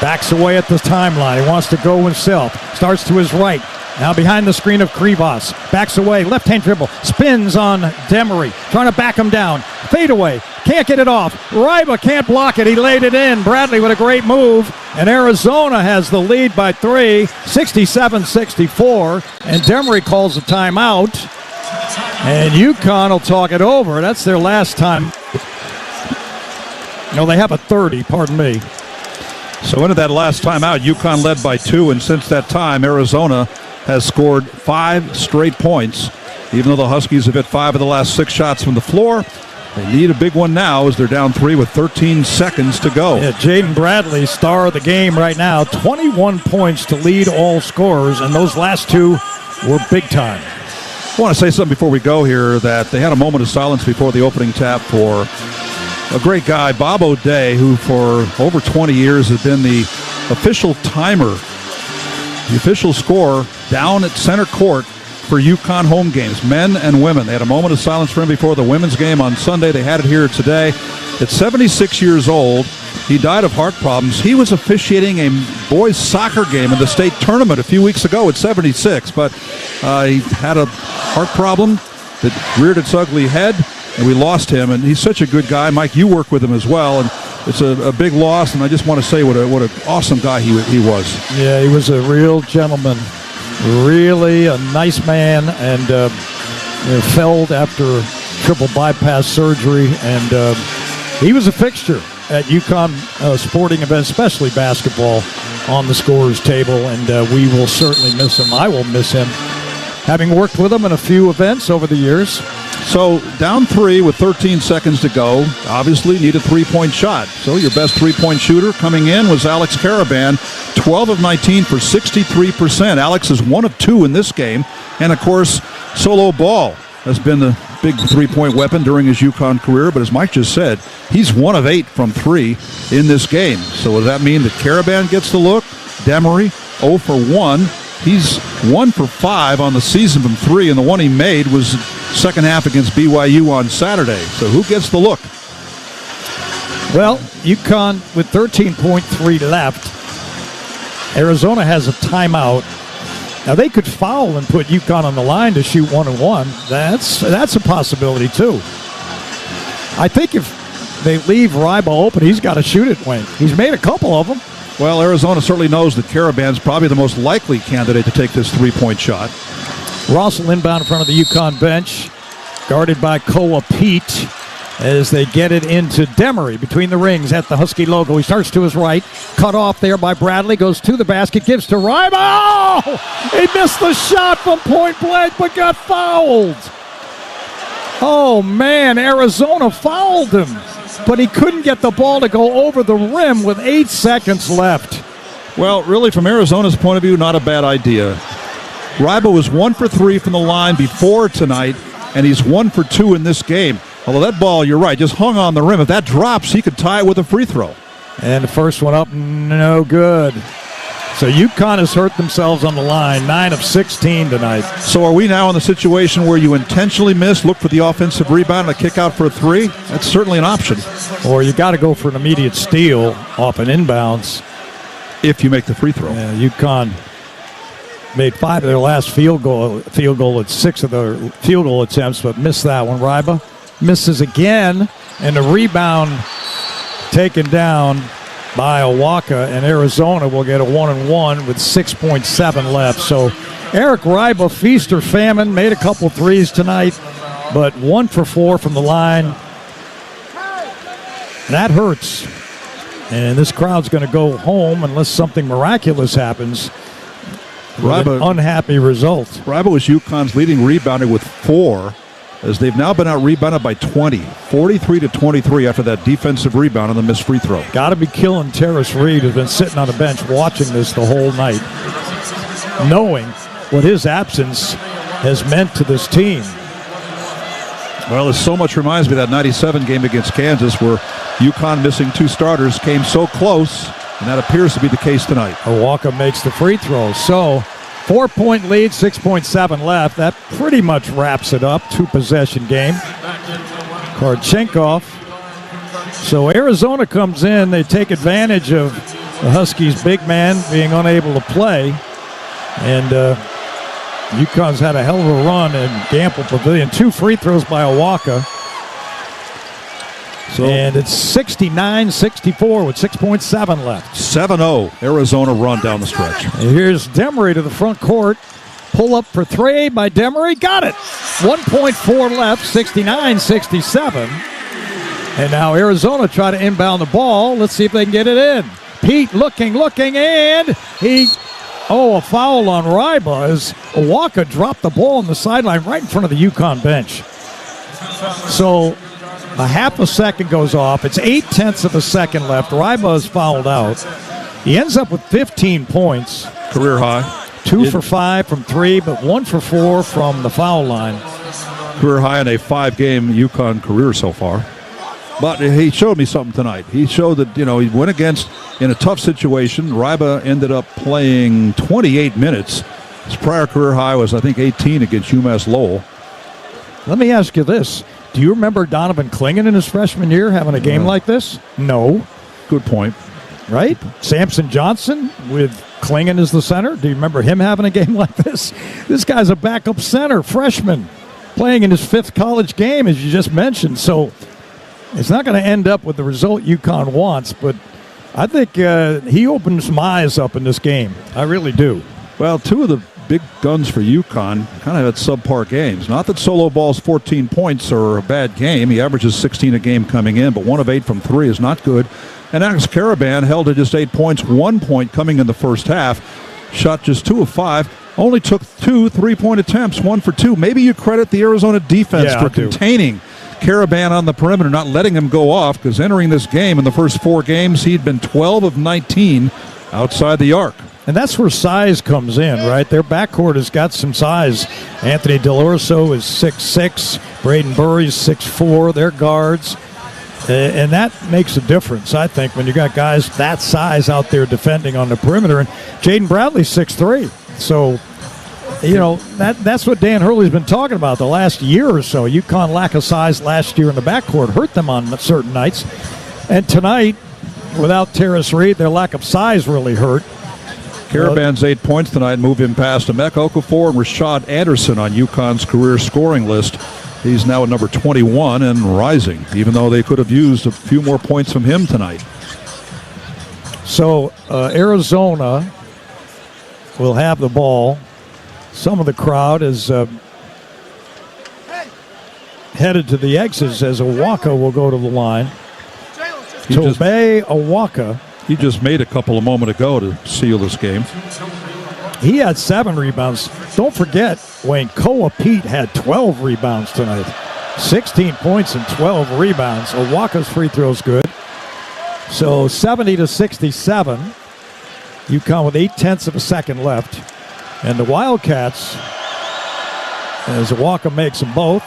Backs away at the timeline. He wants to go himself. Starts to his right. Now behind the screen of Krivas. Backs away. Left-hand dribble. Spins on Demery. Trying to back him down. Fade away. Can't get it off. Ryba can't block it. He laid it in. Bradley with a great move. And Arizona has the lead by 3, 67-64. And Demery calls a timeout. And UConn will talk it over. That's their last time. No, they have a 30, pardon me. So into that last timeout, UConn led by 2, and since that time, Arizona has scored 5 straight points. Even though the Huskies have hit 5 of the last 6 shots from the floor, they need a big one now as they're down 3 with 13 seconds to go. Yeah, Jaden Bradley, star of the game right now, 21 points to lead all scorers, and those last 2 were big time. I want to say something before we go here, that they had a moment of silence before the opening tap for a great guy, Bob O'Day, who for over 20 years has been the official timer, the official scorer down at center court for UConn home games, men and women. They had a moment of silence for him before the women's game on Sunday. They had it here today. At 76 years old, he died of heart problems. He was officiating a boys soccer game in the state tournament a few weeks ago at 76, but he had a heart problem that reared its ugly head, and we lost him. And he's such a good guy. Mike, you work with him as well, and it's a big loss, and I just want to say what an awesome guy he was. Yeah, he was a real gentleman. Really a nice man, and felled after triple bypass surgery, and he was a fixture at UConn sporting events, especially basketball, on the scorer's table, and we will certainly miss him. I will miss him, having worked with him in a few events over the years. So down 3 with 13 seconds to go, obviously need a three-point shot. So your best three-point shooter coming in was Alex Karaban, 12 of 19 for 63%. Alex is 1 of 2 in this game. And, of course, Solo Ball has been the big three-point weapon during his UConn career. But as Mike just said, he's 1 of 8 from 3 in this game. So does that mean that Karaban gets the look? Demery, 0 for 1. He's 1 for 5 on the season from 3, and the one he made was second half against BYU on Saturday. So who gets the look? Well, UConn with 13.3 left. Arizona has a timeout. Now, they could foul and put UConn on the line to shoot 1-1. That's a possibility, too. I think if they leave Ryba open, he's got to shoot it, Wayne. He's made a couple of them. Well, Arizona certainly knows that Karaban's probably the most likely candidate to take this three-point shot. Russell inbound in front of the UConn bench, guarded by Koa Pete as they get it into Demery between the rings at the Husky logo. He starts to his right, cut off there by Bradley, goes to the basket, gives to Ryba. Oh! He missed the shot from point blank, but got fouled. Oh, man, Arizona fouled him, but he couldn't get the ball to go over the rim with 8 seconds left. Well, really, from Arizona's point of view, not a bad idea. Ryba was 1 for 3 from the line before tonight, and he's 1 for 2 in this game. Although that ball, you're right, just hung on the rim. If that drops, he could tie it with a free throw. And the first one up, no good. So UConn has hurt themselves on the line, 9 of 16 tonight. So are we now in the situation where you intentionally miss, look for the offensive rebound, and a kick out for a 3? That's certainly an option. Or you got to go for an immediate steal off an inbounds. If you make the free throw. Yeah, UConn made 5 of their last field goal at 6 of their field goal attempts, but missed that one. Ryba misses again, and the rebound taken down by Owaka, and Arizona will get a 1-and-1 with 6.7 left. So Eric Ryba, feast or famine, made a couple threes tonight, but 1 for 4 from the line. That hurts. And this crowd's going to go home unless something miraculous happens. Ryba, an unhappy result. Ryba was UConn's leading rebounder with 4, as they've now been out-rebounded by 20, 43-23 after that defensive rebound on the missed free throw. Got to be killing Tarris Reed, who's been sitting on the bench watching this the whole night, knowing what his absence has meant to this team. Well, this so much reminds me of that 97 game against Kansas where UConn missing 2 starters came so close, and that appears to be the case tonight. Owaka makes the free throw. So 4-point lead, 6.7 left. That pretty much wraps it up. 2-possession game. Korchenkov. So Arizona comes in. They take advantage of the Huskies' big man being unable to play. And UConn's had a hell of a run in Gamble Pavilion. 2 free throws by Awaka. And it's 69-64 with 6.7 left. 7-0 Arizona run down the stretch. And here's Demery to the front court. Pull up for 3 by Demery. Got it. 1.4 left, 69-67. And now Arizona try to inbound the ball. Let's see if they can get it in. Pete looking, and a foul on Ryba as Awaka dropped the ball on the sideline right in front of the UConn bench. So a half a second goes off. It's 0.8 of a second left. Ryba is fouled out. He ends up with 15 points. Career high. 2 for 5 from 3, but 1 for 4 from the foul line. Career high in a 5-game UConn career so far. But he showed me something tonight. He showed that, he went against, in a tough situation. Ryba ended up playing 28 minutes. His prior career high was, I think, 18 against UMass Lowell. Let me ask you this. Do you remember Donovan Clingan in his freshman year having a game like this? No. Good point. Right? Samson Johnson with Clingan as the center. Do you remember him having a game like this? This guy's a backup center, freshman, playing in his 5th college game, as you just mentioned. So it's not going to end up with the result UConn wants, but I think he opened some eyes up in this game. I really do. Well, 2 of the big guns for UConn kind of had subpar games. Not that Solo Ball's 14 points are a bad game. He averages 16 a game coming in, but 1 of 8 from 3 is not good. And Alex Caravan held to just 8 points, 1 point coming in the first half. Shot just 2 of 5. Only took 2 3-point attempts, 1 for 2. Maybe you credit the Arizona defense for containing Caravan on the perimeter, not letting him go off, because entering this game in the first 4 games, he'd been 12 of 19 outside the arc. And that's where size comes in, right? Their backcourt has got some size. Anthony Delorso is 6'6", Braden Burry's 6'4", they're guards. And that makes a difference, I think, when you got guys that size out there defending on the perimeter. And Jaden Bradley's 6'3". So, that's what Dan Hurley's been talking about the last year or so. UConn lack of size last year in the backcourt hurt them on certain nights. And tonight, without Tarris Reed, their lack of size really hurt. Caravan's 8 points tonight move him past Emeka Okafor and Rashad Anderson on UConn's career scoring list. He's now at number 21 and rising, even though they could have used a few more points from him tonight. So Arizona will have the ball. Some of the crowd is headed to the exits as Awaka will go to the line. Tobey Awaka. He just made a couple a moment ago to seal this game. He had 7 rebounds. Don't forget, Wayne, Koa Pete had 12 rebounds tonight. 16 points and 12 rebounds. Awaka's free throw's good. So 70-67. UConn with 0.8 of a second left. And the Wildcats, as Awaka makes them both,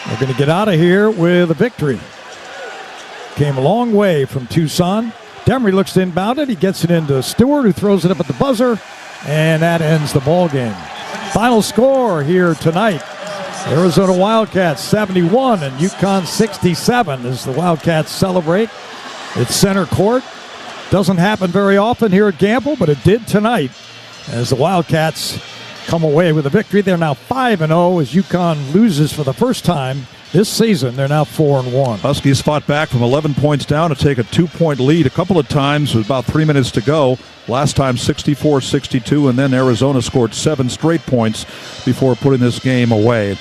are going to get out of here with a victory. Came a long way from Tucson. Demery looks to inbound it. He gets it into Stewart, who throws it up at the buzzer, and that ends the ball game. Final score here tonight: Arizona Wildcats 71 and UConn 67 as the Wildcats celebrate. It's center court. Doesn't happen very often here at Gamble, but it did tonight as the Wildcats come away with a victory. They're now 5-0 as UConn loses for the first time this season. They're now 4-1. Huskies fought back from 11 points down to take a 2-point lead a couple of times with about 3 minutes to go. Last time 64-62, and then Arizona scored 7 straight points before putting this game away.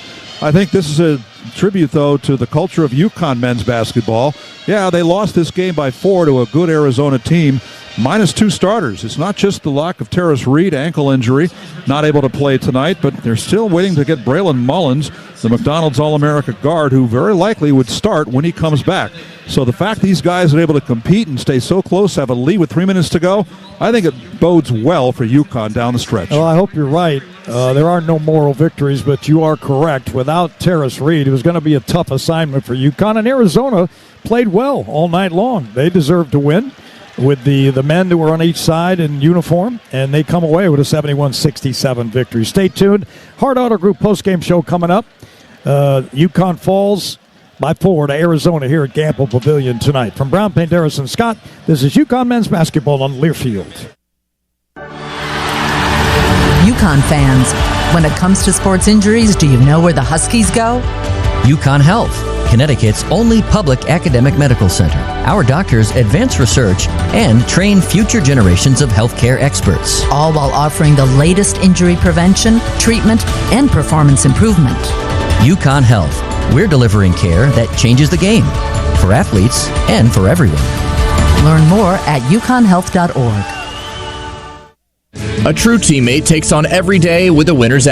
I think this is a tribute, though, to the culture of UConn men's basketball. Yeah, they lost this game by 4 to a good Arizona team. Minus 2 starters. It's not just the lack of Tarris Reed, ankle injury, not able to play tonight, but they're still waiting to get Braylon Mullins, the McDonald's All-America guard, who very likely would start when he comes back. So the fact these guys are able to compete and stay so close, have a lead with 3 minutes to go, I think it bodes well for UConn down the stretch. Well, I hope you're right. There are no moral victories, but you are correct. Without Tarris Reed, it was going to be a tough assignment for UConn, and Arizona played well all night long. They deserved to win with the men that were on each side in uniform, and they come away with a 71-67 victory. Stay tuned. Hard Auto Group postgame show coming up. UConn falls by 4 to Arizona here at Gamble Pavilion tonight. From Brown, Panderas, and Scott, this is UConn men's basketball on Learfield. UConn fans, When it comes to sports injuries, do you know where the Huskies go? UCONN Health, Connecticut's only public academic medical center. Our doctors advance research and train future generations of healthcare experts. All while offering the latest injury prevention, treatment, and performance improvement. UCONN Health, we're delivering care that changes the game for athletes and for everyone. Learn more at uconnhealth.org. A true teammate takes on every day with a winner's